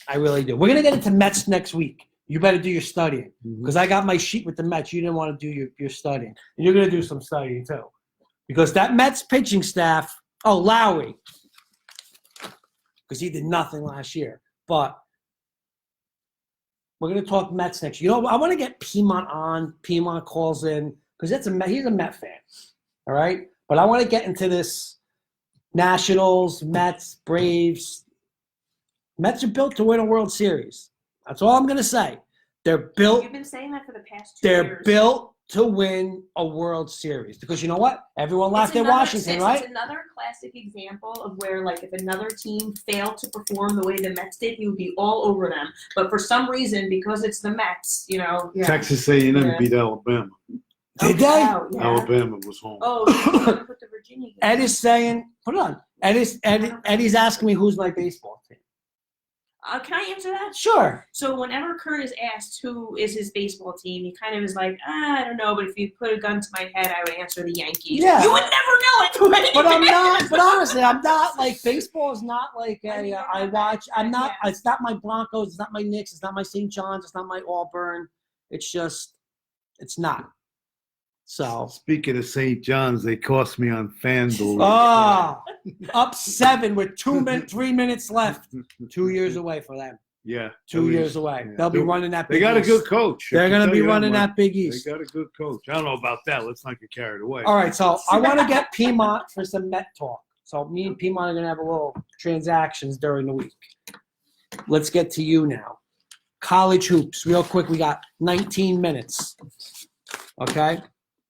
I really do. We're going to get into Mets next week. You better do your studying because I got my sheet with the Mets. You didn't want to do your studying. And you're going to do some studying too. Because that Mets pitching staff, Lowry, because he did nothing last year. But we're going to talk Mets next year. I want to get Piedmont on. Piedmont calls in because he's a Met fan. All right? But I want to get into this Nationals, Mets, Braves. Mets are built to win a World Series. That's all I'm going to say. They're built. You've been saying that for the past 2 years. They're built to win a World Series because you know what? Everyone laughed at Washington, right? It's another classic example of where, like, if another team failed to perform the way the Mets did, he would be all over them. But for some reason, because it's the Mets, Yeah. Texas A&M beat Alabama. Did they? Wow, yeah. Alabama was home. Oh, you put the Virginia game. Ed is saying, put it on. Eddie's asking me who's my baseball team. Can I answer that? Sure. So whenever Kurt is asked who is his baseball team, he kind of is like, I don't know, but if you put a gun to my head, I would answer the Yankees. Yeah. You would never know it. But I'm not. But honestly, I'm not like baseball is not like I watch. I'm not. Yeah. It's not my Broncos. It's not my Knicks. It's not my St. John's. It's not my Auburn. It's just, it's not. So Speaking of St. John's, they cost me on FanDuel. up 7 with 3 minutes left. 2 years away for them. Yeah. 2 years away. Yeah. They'll be running that. They Big got a East. good coach. They're going to be running that Big East. They got a good coach. I don't know about that. Let's not get carried away. All right, so I want to get Piedmont for some Met talk. So me and Piedmont are going to have a little transactions during the week. Let's get to you now. College hoops, real quick. We got 19 minutes. Okay?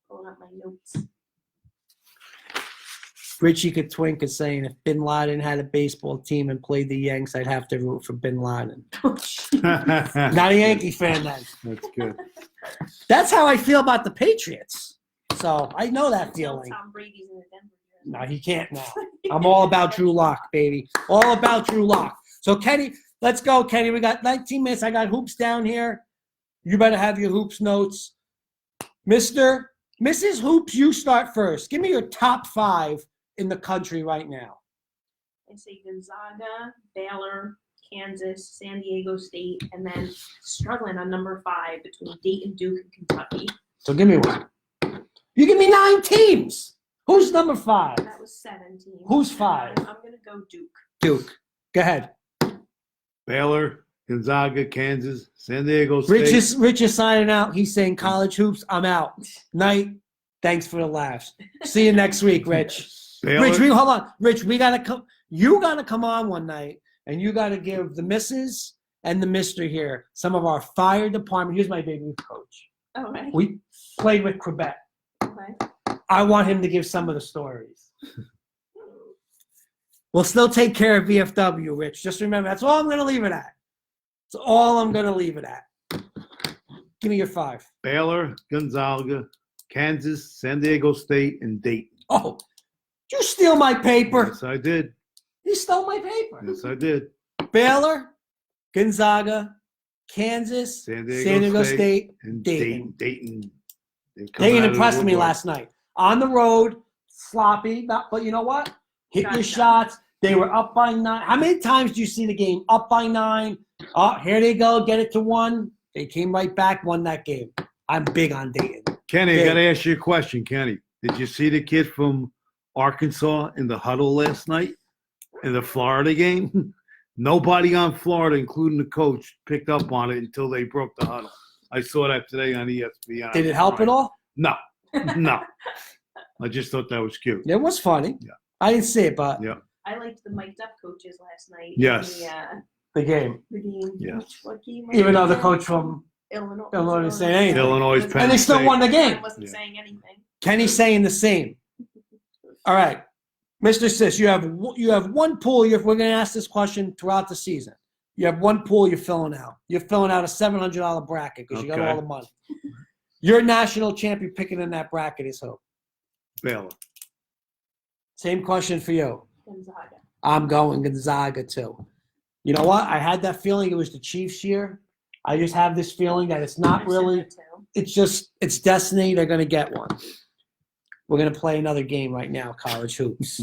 Pulling up my notes. Richie Katwink is saying if Bin Laden had a baseball team and played the Yanks, I'd have to root for Bin Laden. Not a Yankee fan then. That's good. That's how I feel about the Patriots. So I know that feeling. Tom Brady's in the Denver jersey. No, he can't now. I'm all about Drew Lock, baby. All about Drew Lock. So, Kenny, let's go, Kenny. We got 19 minutes. I got hoops down here. You better have your hoops notes. Mrs. Hoops, you start first. Give me your top 5 in the country right now. I say Gonzaga, Baylor, Kansas, San Diego State, and then struggling on number 5 between Dayton, Duke, and Kentucky. So give me one. You give me 9 teams. Who's number 5? That was 17. Who's 5? I'm going to go Duke. Duke. Go ahead. Baylor, Gonzaga, Kansas, San Diego State. Rich is signing out. He's saying college hoops. I'm out. Night. Thanks for the laughs. See you next week, Rich. Baylor. Rich, hold on. Rich, we gotta come. You gotta come on one night, and you gotta give the missus and the mister here some of our fire department. Here's my baby coach. Oh, right. We played with Quebec. Okay. I want him to give some of the stories. We'll still take care of VFW, Rich. Just remember, that's all I'm gonna leave it at. That's all I'm gonna leave it at. Give me your 5. Baylor, Gonzaga, Kansas, San Diego State, and Dayton. Oh, did you steal my paper? Yes, I did. You stole my paper. Yes, I did. Baylor, Gonzaga, Kansas, San San Diego Diego State, State, and Dayton. Dayton. Dayton impressed me last night. On the road, sloppy, but you know what? Hit your Gotcha. shots. They were up by 9. How many times do you see the game up by 9? Oh, here they go, get it to 1. They came right back, won that game. I'm big on Dayton. Kenny, I got to ask you a question, Kenny. Did you see the kid from Arkansas in the huddle last night in the Florida game? Nobody on Florida, including the coach, picked up on it until they broke the huddle. I saw that today on ESPN. Did it help at all? No, no. I just thought that was cute. It was funny. Yeah. I didn't see it, but Yeah. I liked the mic'd up coaches last night. Yes. The game. The game. Yes. What game was Even though it the again? coach from Illinois didn't say anything. Illinois, Wasn't- Penn And they still State. won the game. Wasn't Yeah. saying anything. Kenny's saying the same. All right. Mr. Sis, you have one pool. We're going to ask this question throughout the season. You have one pool you're filling out. You're filling out a $700 bracket because you got Okay. all the money. Your national champion picking in that bracket is who? Baylor. Same question for you. Gonzaga. I'm going Gonzaga too. You know what? I had that feeling it was the Chiefs' year. I just have this feeling that it's not I've said really. that too. It's destiny. They're going to get one. We're going to play another game right now, college hoops.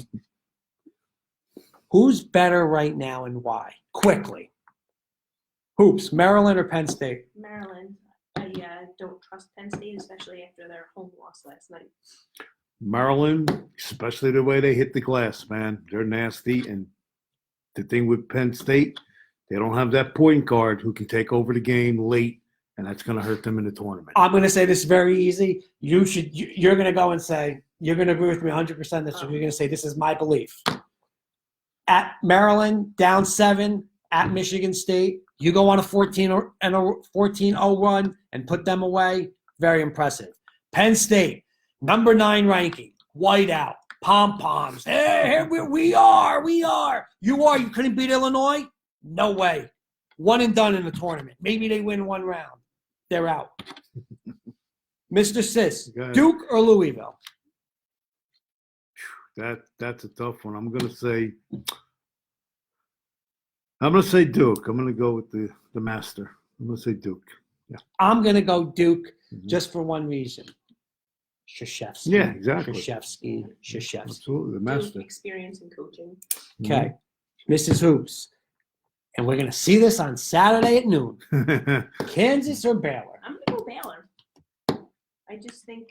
Who's better right now and why? Quickly. Hoops, Maryland or Penn State? Maryland. I don't trust Penn State, especially after their home loss last night. Maryland, especially the way they hit the glass, man. They're nasty. And the thing with Penn State, they don't have that point guard who can take over the game late, and that's going to hurt them in the tournament. I'm going to say this very easy. You're going to go and say, you're going to agree with me 100% that you're going to say, this is my belief. At Maryland, down 7, at Michigan State, you go on a 14-0 run and put them away. Very impressive. Penn State, number 9 ranking, whiteout, pom-poms. Hey, here we are. You couldn't beat Illinois? No way. One and done in the tournament. Maybe they win one round. They're out. Mr. Sis, Duke or Louisville? That's a tough one. I'm going to say Duke. I'm going to go with the master. I'm going to say Duke. Yeah. I'm going to go Duke just for one reason. Krzyzewski. Yeah, exactly. Krzyzewski. Absolutely, the master. Duke experience in coaching. Okay. Mrs. Hoops. And we're going to see this on Saturday at noon. Kansas or Baylor? I'm gonna go Baylor. I just think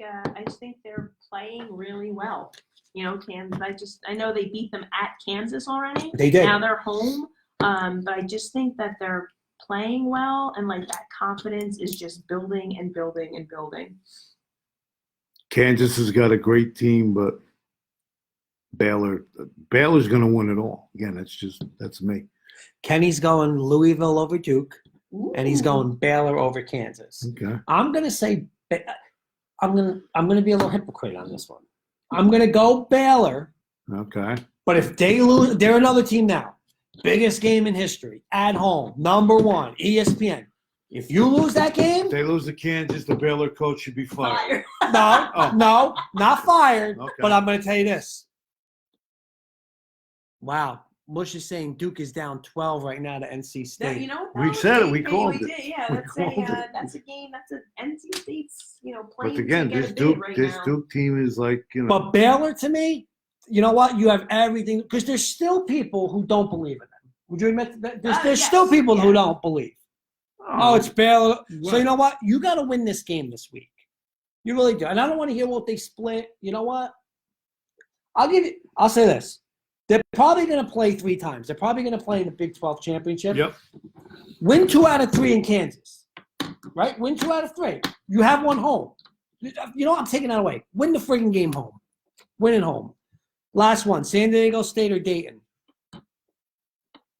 they're playing really well. You know, Kansas. I know they beat them at Kansas already. They did. Now they're home. But I just think that they're playing well, and like that confidence is just building and building and building. Kansas has got a great team, but Baylor's going to win it all. Again, that's me. Kenny's going Louisville over Duke, and he's Ooh. going Baylor over Kansas. Okay. I'm going to say I'm going to be a little hypocrite on this one. I'm going to go Baylor, Okay. but if they lose, they're another team now. Biggest game in history, at home, number 1, ESPN. If you lose that game, If they lose to Kansas, the Baylor coach should be fired. Fire. no, not fired. Okay. But I'm going to tell you this. Wow. Mush is saying Duke is down 12 right now to NC State. That, you know, We that said it. was We a called game. it. Did. Yeah, We that's called it. that's a game. That's a NC State's playing But again, to get this a bid Duke right this now. Duke team is like, But Baylor, to me, you know what? You have everything. Because there's still people who don't believe in them. Would you admit that? There's Yes, still people who yeah. don't believe. Oh, it's Baylor. So Right. you know what? You got to win this game this week. You really do. And I don't want to hear what they split. You know what? I'll say this. They're probably going to play 3 times. They're probably going to play in the Big 12 championship. Yep. Win 2 out of 3 in Kansas. Right? Win 2 out of 3. You have one home. You know what? I'm taking that away. Win the friggin' game home. Win it home. Last one. San Diego State or Dayton?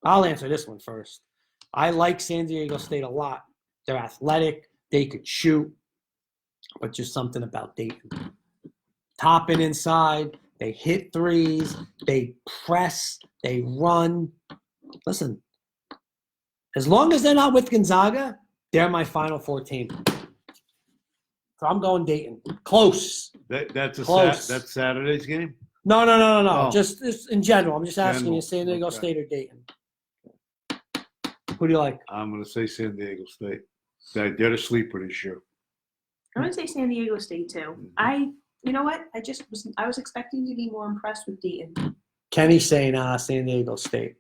I'll answer this one first. I like San Diego State a lot. They're athletic. They could shoot. But just something about Dayton. Top and inside. They hit threes. They press. They run. Listen, as long as they're not with Gonzaga, they're my Final Four team. So I'm going Dayton. Close. That's Close. that's Saturday's game. No. Oh. Just in general. I'm just asking General. you, San Diego Okay. State or Dayton. Who do you like? I'm going to say San Diego State. They're the sleeper this year. I'm gonna say San Diego State too. You know what? I was expecting to be more impressed with Dayton. Kenny's saying San Diego State.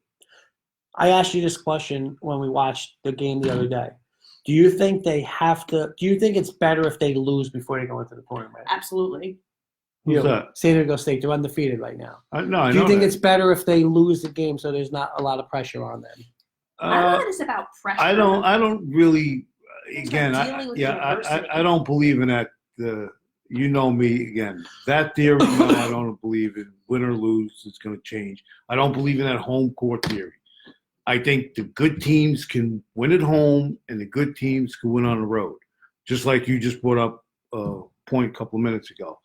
I asked you this question when we watched the game the other day. Do you think they have to? Do you think it's better if they lose before they go into the tournament? Absolutely. Who's that? San Diego State. They're undefeated right now. I Do know you think that. it's better if they lose the game so there's not a lot of pressure on them? I don't know that it's about pressure. I don't really. It's Again, about dealing with university. I don't believe in that. You know me again. That theory, no, I don't believe in. Win or lose, it's going to change. I don't believe in that home court theory. I think the good teams can win at home, and the good teams can win on the road. Just like you just brought up a point a couple of minutes ago.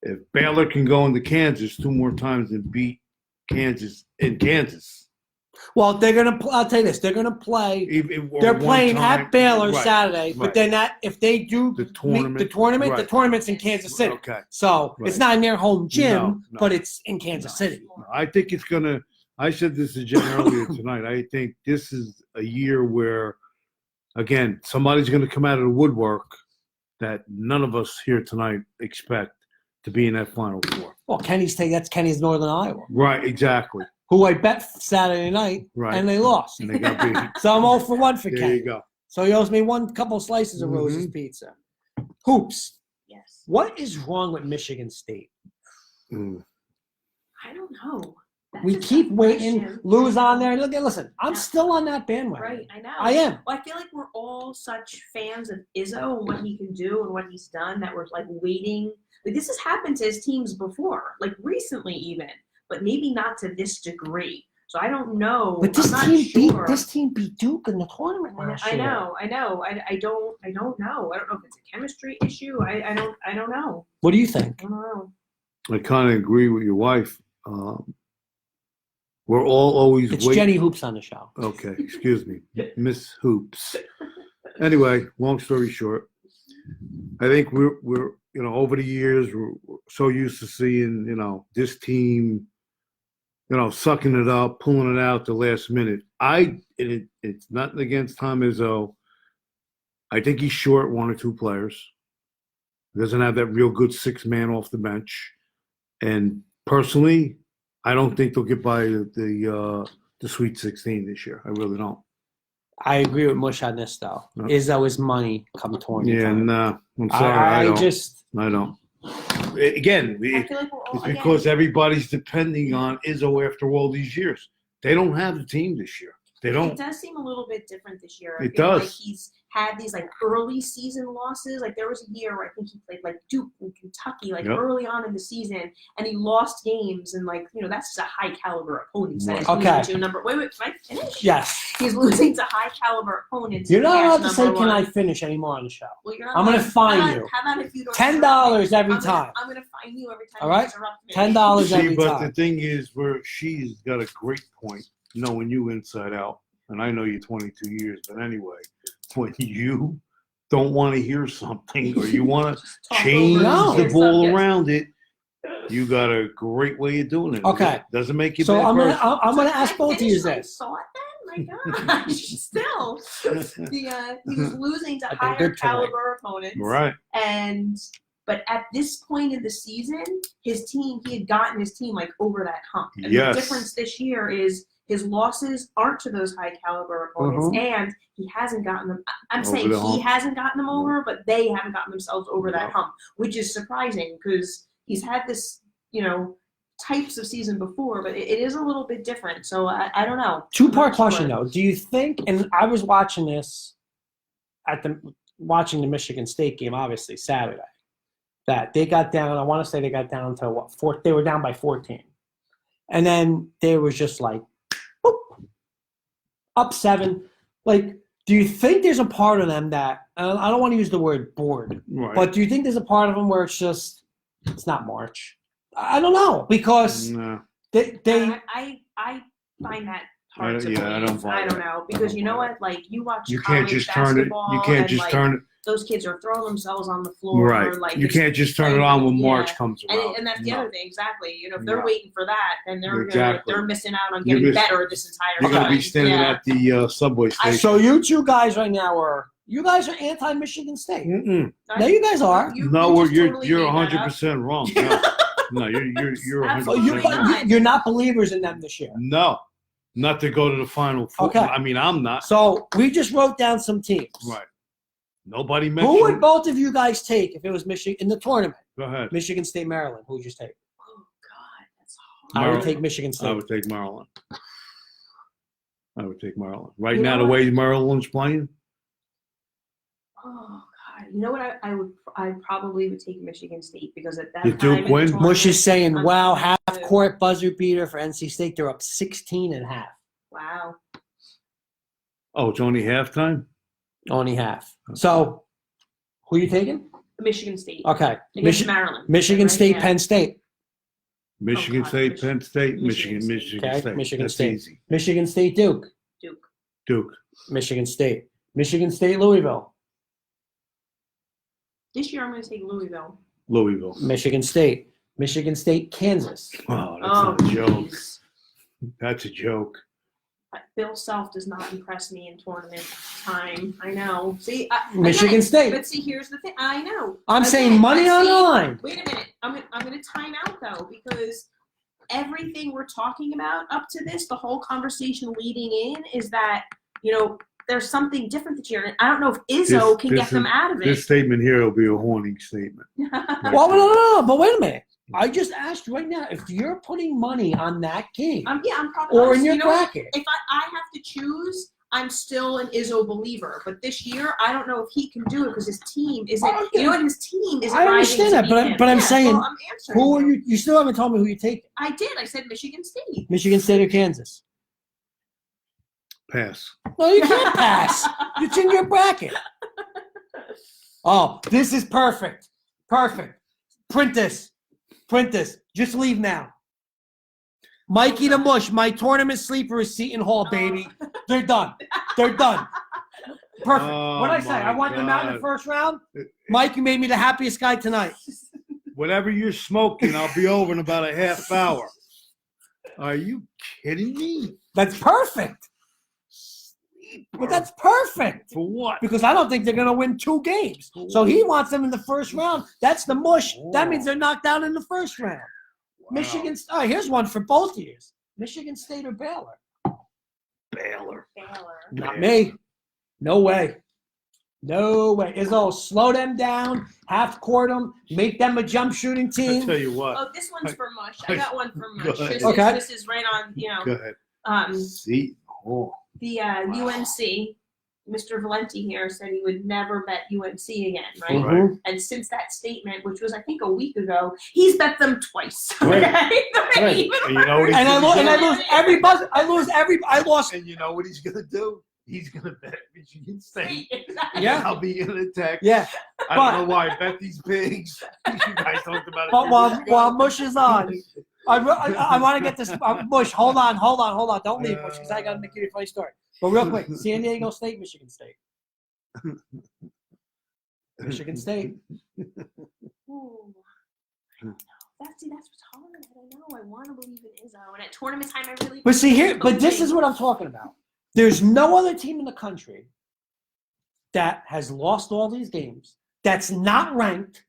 If Baylor can go into Kansas 2 more times and beat Kansas in Kansas, Well, they're gonna. I'll tell you this. They're gonna play. They're playing at Baylor Saturday, but then if they do the the tournament, tournament's in Kansas City. Okay. So it's not in their home gym, No. but it's in Kansas City. I think it's going to – I said this to Jen earlier tonight. I think this is a year where, again, somebody's going to come out of the woodwork that none of us here tonight expect to be in that Final Four. Well, that's Kenny's Northern Iowa, Right, exactly. who I bet Saturday night, Right. and they lost. And they got beat. So I'm 0 for 1 for There Kenny. you go. So he owes me one couple slices of Rose's pizza. Hoops. Yes. What is wrong with Michigan State? Mm. I don't know. That's We a keep tough waiting. question. Lou's on there. Listen, I'm Yeah. still on that bandwagon. Right, I know. I am. Well, I feel like we're all such fans of Izzo and what he can do and what he's done that we're like waiting. Like this has happened to his teams before, like recently even, but maybe not to this degree. So I don't know. But this I'm not sure. this team beat Duke in the tournament last I year. know. I don't know. I don't know if it's a chemistry issue. I don't know. What do you think? I don't know. I kind of agree with your wife. We're all always It's waiting. Jenny Hoops on the show. Okay, excuse me, Miss Hoops. Anyway, long story short, I think we're over the years we're so used to seeing this team, sucking it up, pulling it out the last minute. It's nothing against Tom Izzo. I think he's short 1 or 2 players. He doesn't have that real good 6-man off the bench, and personally, I don't think they'll get by the Sweet 16 this year. I really don't. I agree with Mush on this, though. No. Izzo is money come tournament Yeah, time. nah. I'm sorry. I don't. I don't. Again, I feel like we're all it's because everybody's depending on Izzo after all these years. They don't have a team this year. They It don't. does seem a little bit different this year. It feel does. Like he's had these like early season losses. Like there was a year where I think he played like Duke and Kentucky like Yep. early on in the season, and he lost games. And like that's just a high caliber opponent. Right. He's Okay. losing to a number. Wait, can I finish? Yes. He's losing to high caliber opponents. You're not He has allowed to say, number "Can I one. finish" anymore on the show. Well, you're not I'm gonna allowed- fine how about- you. How about if you don't $10 every I'm time. I'm gonna fine you every time. All you right? interrupt me. $10 See, every but time. the thing is, where she's got a great point, knowing you inside out, and I know you 22 years, but anyway, when you don't want to hear something or you want to Talk change over the your ball subject. around it, you got a great way of doing it. Okay. Doesn't make you So bad I'm gonna person. I'm gonna So ask can I both of you finish my this. thought then? My gosh, still, he was losing to I think higher good tonight. caliber opponents, Right. But at this point in the season, he had gotten his team like over that hump. And Yes. the difference this year is his losses aren't to those high caliber opponents, and he hasn't gotten them. I'm Over saying the he hump. hasn't gotten them over, but they haven't gotten themselves over that No. hump, which is surprising because he's had this, types of season before, but it is a little bit different. So I don't know. Two-part I'm not sure. question though. Do you think? And I was watching this watching the Michigan State game, obviously Saturday. That they got down. I want to say they got down to what? 4. They were down by 14, and then there was just like, boop, up 7. Like, do you think there's a part of them that I don't want to use the word bored, Right. but do you think there's a part of them where it's not March? I don't know because No. they I find that hard to I believe. don't buy I don't that. know because I you don't know buy what? Like you watch You can't college just turn it. You basketball can't and, just like, turn it. those kids are throwing themselves on the floor. Right. Like You can't just turn it on when yeah. March comes around. And that's the No. other thing, exactly. If they're No. waiting for that, then they're Exactly. they're missing out on You're getting miss- better this entire You're time. going to be standing Yeah. at the subway station. So you two guys right now are anti-Michigan State. Mm-mm. No, you guys are. No, just you're totally you're made that up. 100% wrong. No, you're 100% Absolutely wrong. You're not believers in them this year. No, not to go to the Final Four. Okay. I mean, I'm not. So we just wrote down some teams. Right. Nobody mentioned. Who would both of you guys take if it was Michigan in the tournament? Go ahead. Michigan State, Maryland. Who would you take? Oh God, that's hard. I would Maryland. take Michigan State. I would take Maryland. Right You now, know the what? way Maryland's playing, Oh God, you know what? I probably would take Michigan State because at that Did time Duke in win? the Bush is saying, tournament, wow, I'm half good. court buzzer beater for NC State. They're up 16 and a half. Wow. oh, it's only halftime. Only half. So who are you taking? Michigan State Okay. against Maryland. Michigan Right? State, Yeah. Penn State. Michigan God, State, Michigan- Penn State, Michigan Michigan State. Okay, State. Michigan That's State. easy. Michigan State, Duke. Duke. Duke. Michigan State. Michigan State, Louisville. This year I'm going to take Louisville. Louisville. Michigan State. Michigan State, Kansas. Oh, that's Oh, not a joke. geez. That's a joke. Bill Self does not impress me in tournament time. I know. See, Michigan again, State. But see, here's the thing. I know. I'm Again, saying money but on see, the line. Wait a minute. I'm going to time out though because everything we're talking about up to this, the whole conversation leading in, is that there's something different this year. And I don't know if Izzo can get them out of it. This statement here will be a warning statement. Well, no, but wait a minute. I just asked you right now if you're putting money on that game I'm probably. or in your you know what? bracket. If I have to choose, I'm still an Izzo believer. But this year, I don't know if he can do it because his team isn't. Okay. You know what? His team isn't. I understand rising to that, meet him. but I'm Yeah, saying, well, I'm answering Who are you? You still haven't told me who you take. I did. I said Michigan State. Michigan State or Kansas? Pass. No, you can't pass. It's in your bracket. Oh, this is perfect. Perfect. Print this. Just leave now. Mikey the Mush, my tournament sleeper is Seton Hall, baby. They're done. Perfect. Oh, What I say? I my want them out in the God. first round. Mike, you made me the happiest guy tonight. Whatever you're smoking, I'll be over in about a half hour. Are you kidding me? That's perfect. But that's perfect. For what? Because I don't think they're going to win 2 games. So he wants them in the first round. That's the mush. That means they're knocked out in the first round. Wow. Michigan. Oh, here's one for both of you. Michigan State or Baylor? Baylor. Baylor. Not me. No way. Izzo, slow them down, half court them, make them a jump shooting I team. tell you what. Oh, this one's for Mush. I got one for Go Mush. ahead. Okay. This is right on. Go ahead. The Oh. UNC. Mr. Valenti here said he would never bet UNC again, right? Mhm. And since that statement, which was I think a week ago, he's bet them twice. Right. Okay? Right. Even And you know what? And I lose every. I lost. And you know what he's gonna do? He's gonna bet Michigan State. Exactly. Yeah. I'll be in the tech. Yeah. I but- don't know why I bet these pigs. You guys talked about it. But 2 while weeks ago. while Mush is on, I want to get this. Mush, hold on. Don't leave, Mush, because I got to make you a funny story. But real quick, San Diego State, Michigan State. Michigan State. Ooh. I know. That's what's hard. I don't know. I want to believe in Izzo. And at tournament time, I really. But see here, but this is what I'm talking about. There's no other team in the country that has lost all these games, that's not ranked,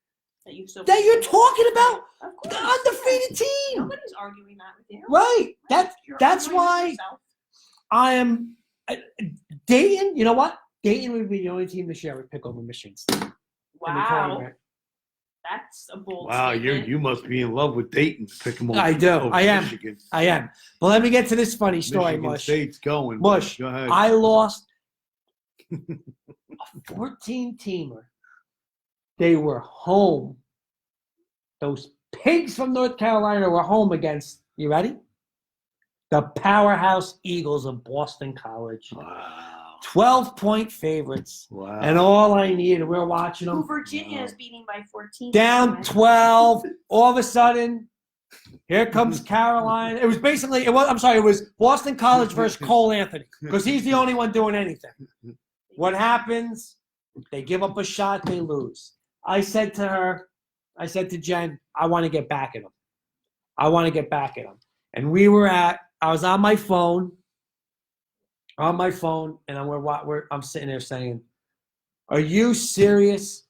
that you're talking about Of the course. undefeated team. Nobody's arguing that with you. Right. You're That's arguing with why yourself. I am Dayton. You know what? Dayton would be the only team this year I would pick over Michigan State. in the Wow. tournament. That's a bold Wow, statement. you must be in love with Dayton. Pick them over. I do. over I am. Michigan. I am. But let me get to this funny story, Michigan Mush. State's going. Mush, Go ahead. I lost a 14-teamer. They were home. Those pigs from North Carolina were home against, you ready? The powerhouse Eagles of Boston College. Wow. 12-point favorites. Wow. And all I needed, we're watching Who them. Virginia is beating by 14. Down 12. All of a sudden, here comes Carolina. It was Boston College versus Cole Anthony because he's the only one doing anything. What happens? They give up a shot, they lose. I said to Jen, I want to get back at them. And I was on my phone, and I'm sitting there saying, are you serious?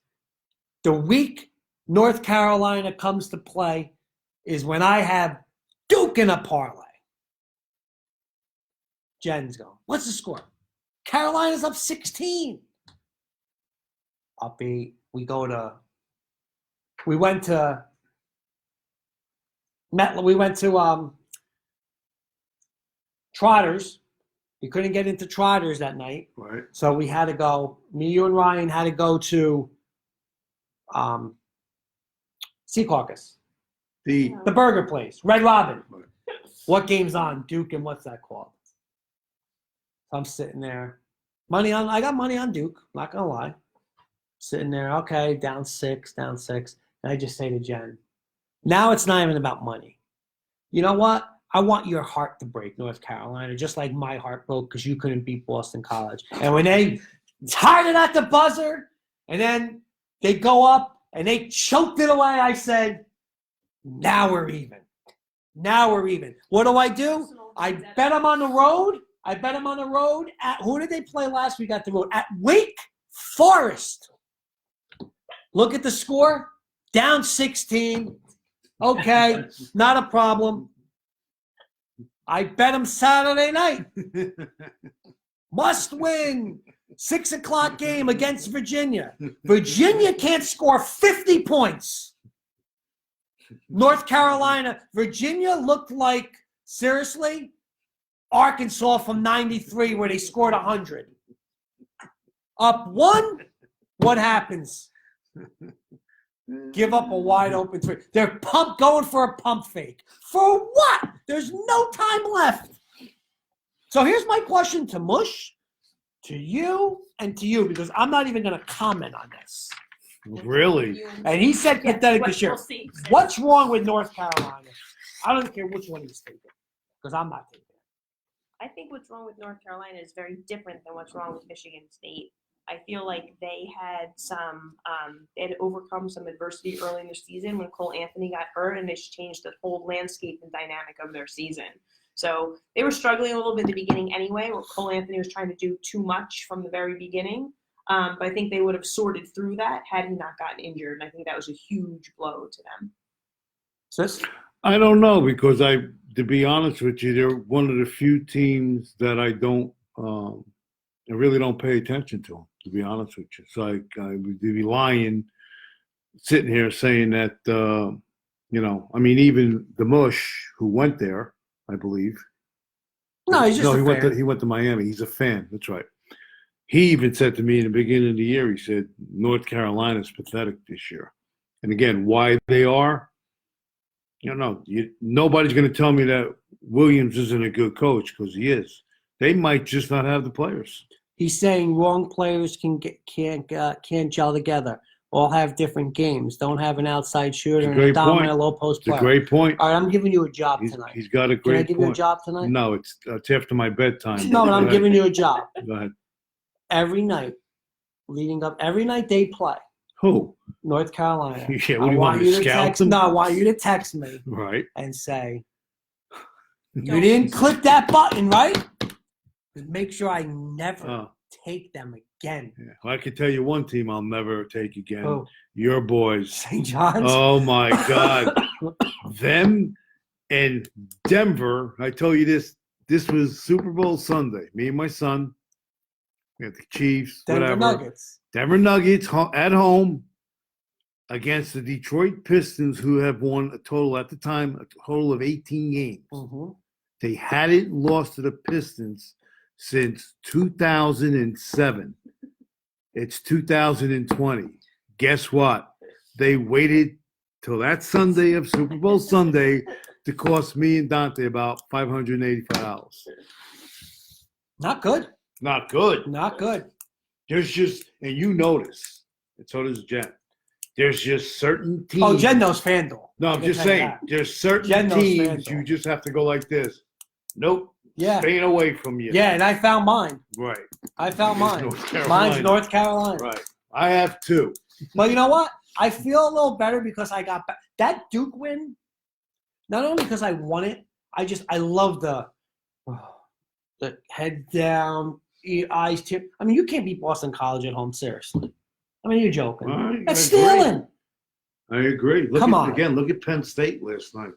The week North Carolina comes to play is when I have Duke in a parlay. Jen's going, what's the score? Carolina's up 16. We went to Trotters. We couldn't get into Trotters that night. Right. So we had to go, me, you, and Ryan had to go to Sea Caucus. The The burger place, Red Robin. Right. What game's on? Duke and what's that called? So I'm sitting there. I got money on Duke, not going to lie. Sitting there, okay, down six. And I just say to Jen, now it's not even about money. You know what? I want your heart to break, North Carolina, just like my heart broke because you couldn't beat Boston College. And when they tied it at the buzzer, and then they go up and they choked it away, I said, now we're even. What do? I bet them on the road. Who did they play last week at the road? At Wake Forest. Look at the score. Down 16. Okay, not a problem. I bet them Saturday night. Must win. 6 o'clock game against Virginia. Virginia can't score 50 points. North Carolina. Virginia looked like, seriously, Arkansas from 93 where they scored 100. Up 1, what happens? Give up a wide open 3. They're going for a pump fake. For what? There's no time left. So here's my question to Mush, to you, and to you, because I'm not even going to comment on this. Really? And he said pathetic this year. We'll see. What's wrong with North Carolina? I don't care which one he's taking, because I'm not taking it. I think what's wrong with North Carolina is very different than what's wrong with Michigan State. I feel like they had overcome some adversity early in the season when Cole Anthony got hurt, and it's changed the whole landscape and dynamic of their season. So they were struggling a little bit at the beginning anyway, where Cole Anthony was trying to do too much from the very beginning. But I think they would have sorted through that had he not gotten injured, and I think that was a huge blow to them. Sis? I don't know, because to be honest with you, they're one of the few teams that I really don't pay attention to, to be honest with you. So I would be lying sitting here saying that, even the Mush who went there, I believe. No, he's just a fan. He went to Miami. He's a fan. That's right. He even said to me in the beginning of the year, he said, North Carolina's pathetic this year. And again, why they are, nobody's going to tell me that Williams isn't a good coach, because he is. They might just not have the players. He's saying wrong players can't gel together. All have different games. Don't have an outside shooter and a dominant low post player. It's a great point. All right, I'm giving you a job tonight. He's got a great point. Can I give you a job tonight? No, it's after my bedtime. No, but I'm giving you a job. Go ahead. Every night, leading up, every night they play. Who? North Carolina. Yeah, what do you want to scout them? No, I want you to text me. Right. And say, you didn't click that button, right? Make sure I never take them again. Yeah. Well, I can tell you one team I'll never take again. Oh. Your boys. St. John's? Oh, my God. Them and Denver. I tell you this was Super Bowl Sunday. Me and my son. We had the Chiefs, Denver Nuggets. Denver Nuggets at home against the Detroit Pistons, who have won a total at the time, a total of 18 games. Mm-hmm. They hadn't lost to the Pistons since 2007. It's 2020. Guess what? They waited till that Sunday of Super Bowl Sunday to cost me and Dante about $585. Not good. Not good. Not good. There's just, and you notice, and so does Jen, there's just certain teams. Oh, Jen knows FanDuel. No, I'm just saying, there's certain teams you just have to go like this. Nope. Yeah. Staying away from you. Yeah, and I found mine. Right. I found mine. North Carolina. Mine's North Carolina. Right. I have 2. But you know what? I feel a little better because I got that Duke win. Not only because I won it, I love the head down, eyes tip. I mean, you can't beat Boston College at home, seriously. I mean, you're joking. That's stealing. I agree. Come on. Look at Penn State last night.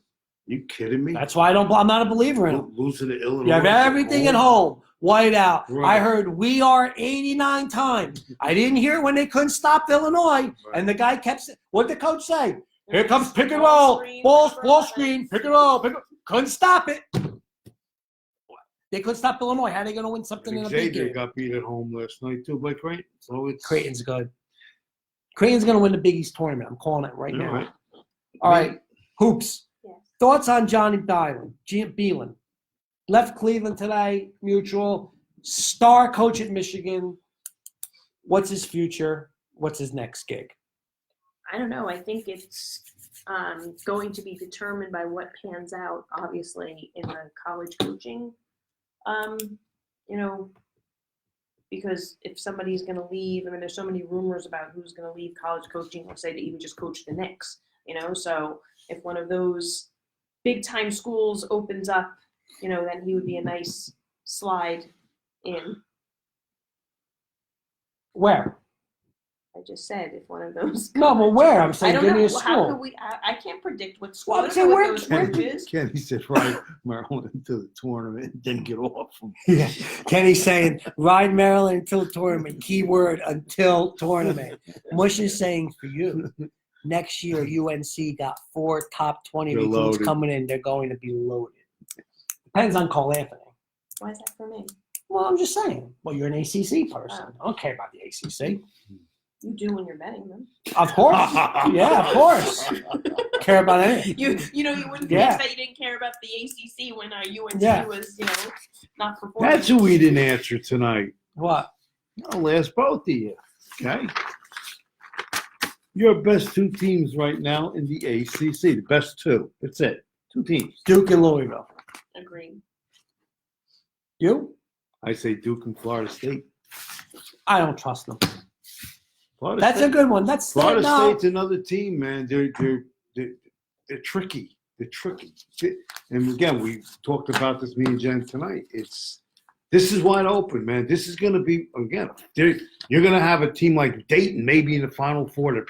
You kidding me? That's why I'm not a believer in them. Losing to Illinois. You have everything at home. White out. Right. I heard we are 89 times. I didn't hear when they couldn't stop Illinois. Right. And the guy kept saying, what did the coach say? Here comes pick and roll. Ball screen. Pick and roll. Couldn't stop it. They couldn't stop Illinois. How are they going to win something in a big game? Xavier got beat at home last night, too, by Creighton. So Creighton's good. Creighton's going to win the Big East tournament. I'm calling it right now. Right. All right. Hoops. Yes. Thoughts on Johnny Beelan? Left Cleveland today, mutual. Star coach at Michigan. What's his future? What's his next gig? I don't know. I think it's going to be determined by what pans out, obviously, in the college coaching. Because if somebody's going to leave, I mean, there's so many rumors about who's going to leave college coaching. Let's say to even just coach the Knicks, So if one of those big-time schools opens up, then he would be a nice slide in. Where? I just said if one of those. No, but where? I'm saying give me a How school. could we? I can't predict what school. Well, I don't know what those Kenny coaches. said ride Maryland into the tournament and then get off from. Yeah. Kenny's saying ride Maryland until tournament. Keyword until tournament. Mush is saying for you, next year UNC got 4 top 20 They're recruits loaded. coming in. They're going to be loaded. Depends on Cole Anthony. Why is that for me? Well, I'm just saying. Well, you're an ACC person. I don't care about the ACC. You do when you're betting them. Of course. Yeah, of course. Care about anything. You wouldn't Yeah. think that you didn't care about the ACC when UNC Yeah. was not performing. That's who we didn't answer tonight. What? I'll ask both of you. Okay. Your best 2 teams right now in the ACC. The best 2. That's it. 2 teams. Duke and Louisville. Agreed. You? I say Duke and Florida State. I don't trust them. Florida That's State. a good one. That's Florida no. State's another team, man. They're tricky. They're tricky. And again, we talked about this, me and Jen, tonight. This is wide open, man. This is going to be, again, you're going to have a team like Dayton maybe in the Final Four.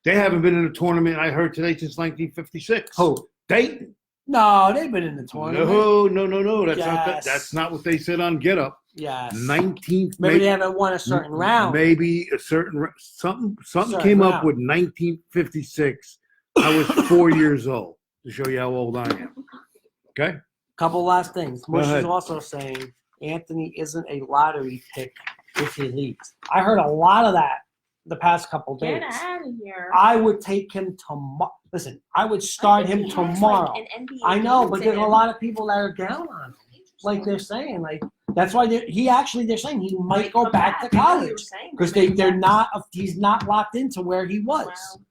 They haven't been in a tournament, I heard today, since 1956. Who? Dayton. No, they've been in the tournament. No. Yes. That's not what they said on Get Up. Yes. 19th. Maybe they haven't won a certain round. Maybe a certain something Certain came up round. with 1956. I was 4 years old, to show you how old I am. Okay? Couple last things. Go Mush is ahead. also saying Anthony isn't a lottery pick if he leaves. I heard a lot of that the past couple days. Get out of here. I would take him tomorrow. Listen, I would start him tomorrow. I know, but there's a lot of people that are down on him. Like they're saying, that's why they're saying he might go back to college because they're not. He's not locked into where he was. Wow.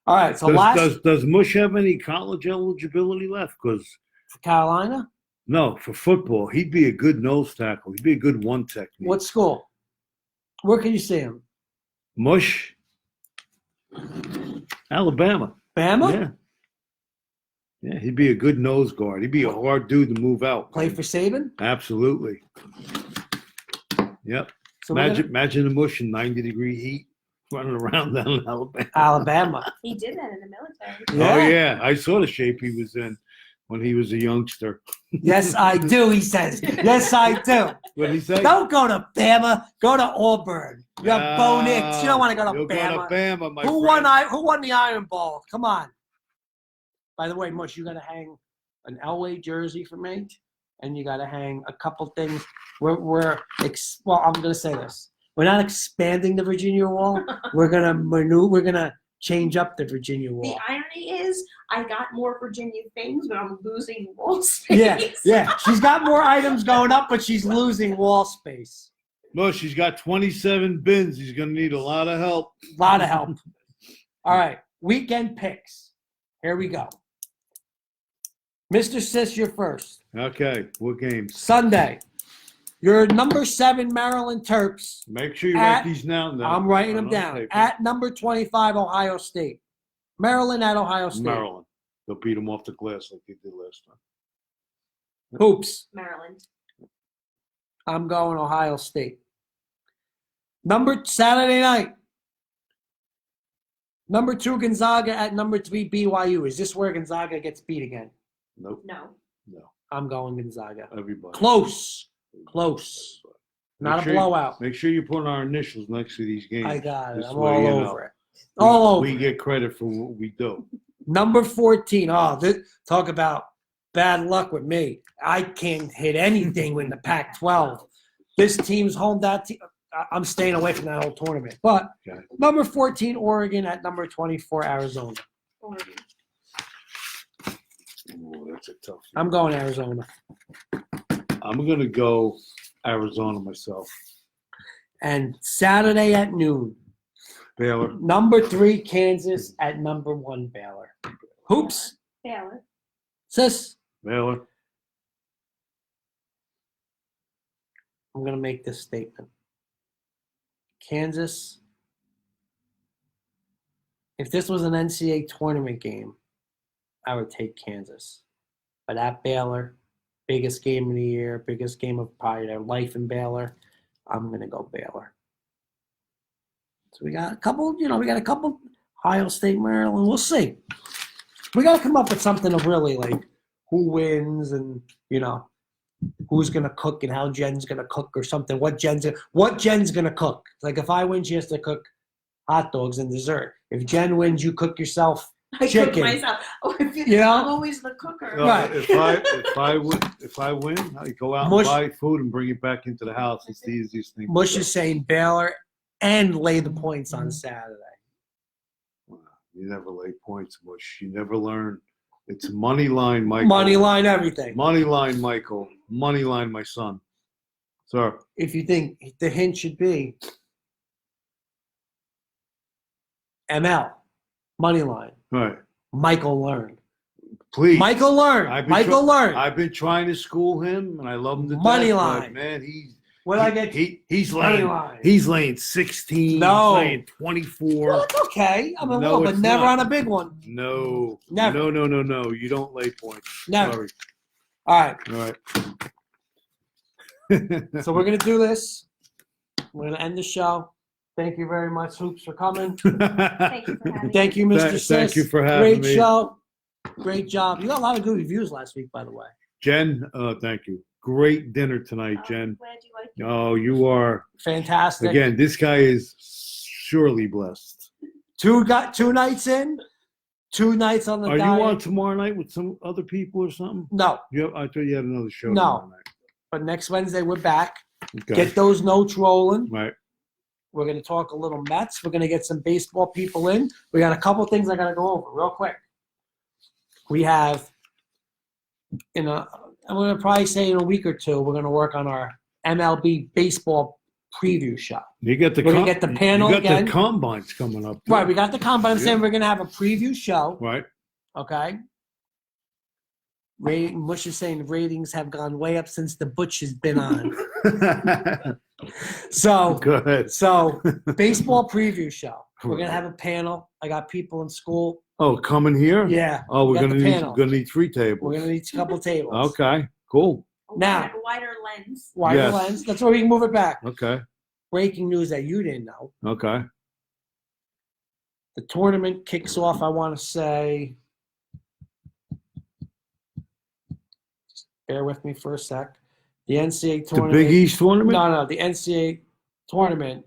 All right, so Does Mush have any college eligibility left? Because for Carolina, no, for football, he'd be a good nose tackle. He'd be a good one technique. what school? Where can you see him? Mush? Alabama. Bama? Yeah. Yeah, he'd be a good nose guard. He'd be a hard dude to move out. Play for Saban? Absolutely. Yep. So Imagine the Mush in 90-degree heat running around down in Alabama. Alabama. He did that in the military. Oh, yeah. I saw the shape he was in when he was a youngster. Yes, I do, he says. Yes, I do. What did he say? Don't go to Bama. Go to Auburn. You have Bo Nix. You don't want to go to You'll Bama. Go to Bama, my Who friend. won the Iron Bowl? Come on. By the way, Mush, you got to hang an Elway jersey for me, and you got to hang a couple things. I'm going to say this. We're not expanding the Virginia Wall. We're going to maneuver. We're going to change up the Virginia Wall. The irony is, I got more Virginia things, but I'm losing wall space. Yeah. She's got more items going up, but she's losing wall space. No, she's got 27 bins. He's going to need a lot of help. A lot of help. All right. Weekend picks. Here we go. Mr. Sis, you're first. Okay, what games? Sunday. Your number 7 Maryland Terps. Make sure you At- write these down. Now. I'm writing them On down. paper. At number 25, Ohio State. Maryland at Ohio State. Maryland. They'll beat them off the glass like they did last time. Hoops. Maryland. I'm going Ohio State. Saturday night. Number 2 Gonzaga at number 3 BYU. Is this where Gonzaga gets beat again? Nope. No. No. I'm going Gonzaga. Everybody. Close. Not Make a sure blowout. Make sure you put our initials next to these games. I got it. This I'm way, all you over know, it. All over. We get credit for what we do. Number 14. Talk about bad luck with me. I can't hit anything in the Pac-12. This team's home. I'm staying away from that whole tournament. But Okay. number 14, Oregon at number 24, Arizona. Oregon. Ooh, that's a tough one. I'm going Arizona. I'm going to go Arizona myself. And Saturday at noon, Baylor. number 3, Kansas at number 1, Baylor. Hoops. Baylor. Sis, Baylor. I'm going to make this statement. Kansas, if this was an NCAA tournament game, I would take Kansas. But at Baylor, biggest game of the year, biggest game of probably their life in Baylor, I'm going to go Baylor. So we got a couple, Ohio State, Maryland. We'll see. We got to come up with something of really like who wins and, who's going to cook and how Jen's going to cook or something. What Jen's going to cook. Like if I win, she has to cook hot dogs and dessert. If Jen wins, you cook yourself I chicken. cook myself. You know? I'm always the cooker. Right. If I win, I go out Mush- and buy food and bring it back into the house. It's the easiest thing. Mush to do. is saying Baylor and lay the points on Saturday. You never lay points, Mush. You never learn. It's money line, Michael. Money line everything. Money line, Michael. Money line, my son. Sir. If you think the hint should be ML, money line. Right. Michael learned. Please. Michael learned. Learned. I've been trying to school him, and I love him to Money death, line. but, man, What I get? he's Money laying line. he's laying 16. No. He's laying 24. Well, it's okay. I'm a No, little, but it's never not. on a big one. No. Never. No. You don't lay points. Never. Sorry. All right. All right. So we're going to do this. We're going to end the show. Thank you very much, Hoops, for coming. Thank you for having me. Thank you, Mr. Sis. Thank you for having Great me. show. Great job. You got a lot of good reviews last week, by the way. Jen, thank you. Great dinner tonight, Jen. Glad you liked it. Oh, you are. Fantastic. Again, this guy is surely blessed. Two nights in, 2 nights on the Are diet. you on tomorrow night with some other people or something? No, I thought you had another show No. tomorrow night. but next Wednesday we're back. Okay. Get those notes rolling. Right. We're going to talk a little Mets. We're going to get some baseball people in. We got a couple things I got to go over real quick. We have, I'm going to probably say in a week or two, we're going to work on our MLB baseball preview show. You got the We're gonna get the panel You got again. the combines coming up. too. Right, we got the combine. I'm Yeah. saying we're going to have a preview show. Right. Okay. Mush is saying ratings have gone way up since the Butch has been on. So, Good. baseball preview show. We're gonna have a panel. I got people in school. Oh, coming here? Yeah. Oh, we're got gonna the need panel. 3 tables. We're gonna need a couple tables. Okay. Cool. Now- A wider lens. Wider Yes. lens. That's where we can move it back. Okay. Breaking news that you didn't know. Okay. The tournament kicks off, I want to say. Just bear with me for a sec. The NCAA The tournament. Big East tournament? No, the NCAA tournament.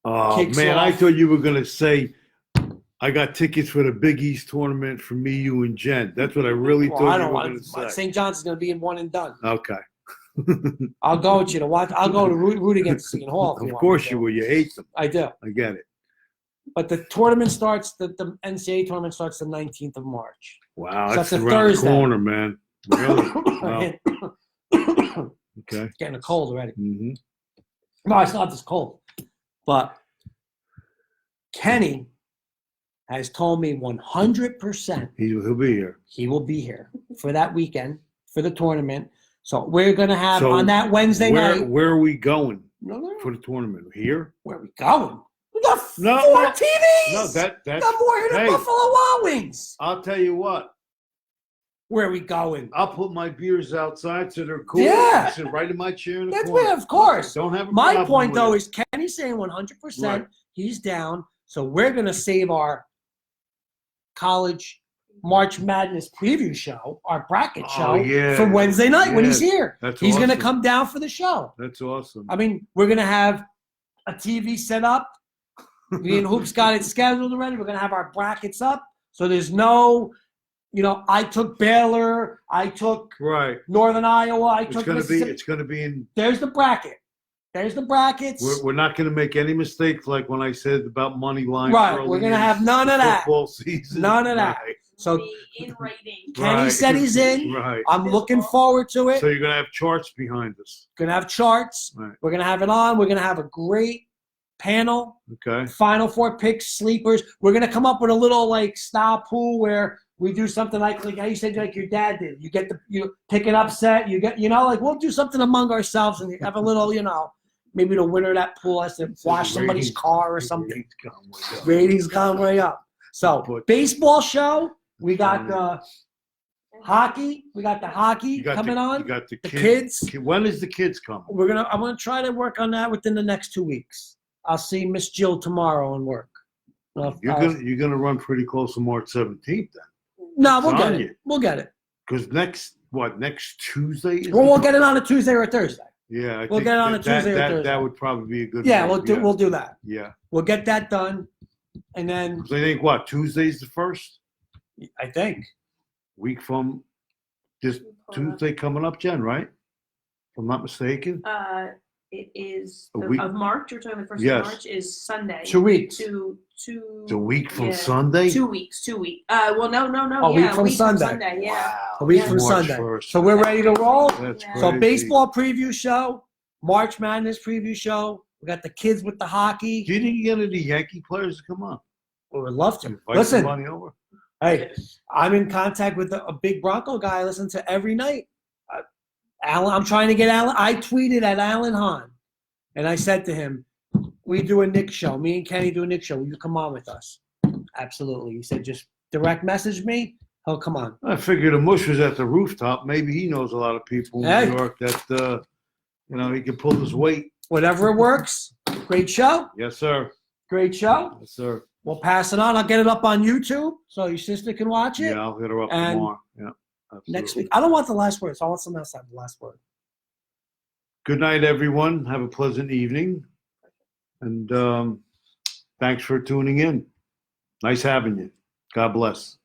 Oh, kicks man, I off. thought you were going to say, I got tickets for the Big East tournament for me, you, and Jen. That's what I really Well, thought I you don't were going want to say. St. John's is going to be in one and done. Okay. I'll go with you to watch. I'll go to root against Seton Hall. If you Of want course me you to. will. You hate them. I do. I get it. But the tournament starts. The NCAA tournament starts the 19th of March. Wow, So that's that's a around Thursday. the corner, man. Really? Wow. Okay. Getting a cold already. Mm-hmm. No, I still have this cold. But Kenny has told me 100% He'll be here. he will be here for that weekend for the tournament. So we're going to have So on that Wednesday night. Where are we going No. for the tournament? Here? Where are we going? We got No, four no. TVs. No, We that's got more here than hey. Buffalo Wild Wings. I'll tell you what. Where are we going? I'll put my beers outside so they're cool. Yeah. I sit right in my chair in the That's corner. where, of course. Don't have a My problem point, with though, it. is Kenny's saying 100%. Right. He's down. So we're going to save our college March Madness preview show, our bracket show, yeah. for Wednesday night when he's here. That's He's going to awesome. come down for the show. That's awesome. I mean, we're going to have a TV set up. Me and Hoops got it scheduled already. We're going to have our brackets up. So there's no, I took Baylor. I took Right. Northern Iowa. I It's took gonna be. Mississippi. It's gonna be in. There's the bracket. There's the brackets. We're not gonna make any mistakes like when I said about money lines. Right, early we're gonna in have none of that. Football season. None of that. Right. So Be in writing. Kenny Right. said he's in. Right. I'm looking forward to it. So you're gonna have charts behind us. Gonna have charts. Right. We're gonna have it on. We're gonna have a great panel. Okay. Final four picks, sleepers. We're gonna come up with a little style pool where we do something like how you said like your dad did. You get you pick an upset. You get we'll do something among ourselves and have a little maybe the winner of that pool has to wash somebody's car or something. Ratings gone way up. So baseball show. We got the hockey. We got the hockey coming on. You got the kids. When is the kids coming? I'm gonna try to work on that within the next 2 weeks. I'll see Miss Jill tomorrow and work. You're gonna run pretty close to March 17th then. No, we'll get it. We'll get it. Because next Tuesday? We'll get it on a Tuesday or a Thursday. Yeah, We'll get it on a Tuesday or Thursday. That would probably be a good. Yeah, move, we'll do that. Yeah. We'll get that done, and then So I think Tuesday's the first I think week from this Tuesday coming up, Jen, right? If I'm not mistaken. It is A week- of March. We're talking the first Yes. of March is Sunday. 2 weeks. It's a week from yeah. Sunday. 2 weeks. 2 weeks. Well, no. A week from Sunday. Yeah. A week Yeah. from March Sunday. 1st. So we're ready to roll. That's Yeah. So crazy. baseball preview show, March Madness preview show. We got the kids with the hockey. Do you think you get any Yankee players to come up? We would love to. Invite Listen, somebody over. hey, I'm in contact with a big Bronco guy I listen to every night. Alan, I'm trying to get Alan. I tweeted at Alan Hahn, and I said to him, we do a Knicks show. Me and Kenny do a Knicks show. Will you come on with us? Absolutely. He said, just direct message me. He'll come on. I figured the mush was at the rooftop. Maybe he knows a lot of people in Hey. New York that, he can pull his weight. Whatever works. Great show. Yes, sir. Great show. Yes, sir. We'll pass it on. I'll get it up on YouTube so your sister can watch it Yeah, I'll hit her up And tomorrow. Yeah, absolutely. next week. I don't want the last word, so I want someone else to have the last word. Good night, everyone. Have a pleasant evening. And thanks for tuning in. Nice having you. God bless.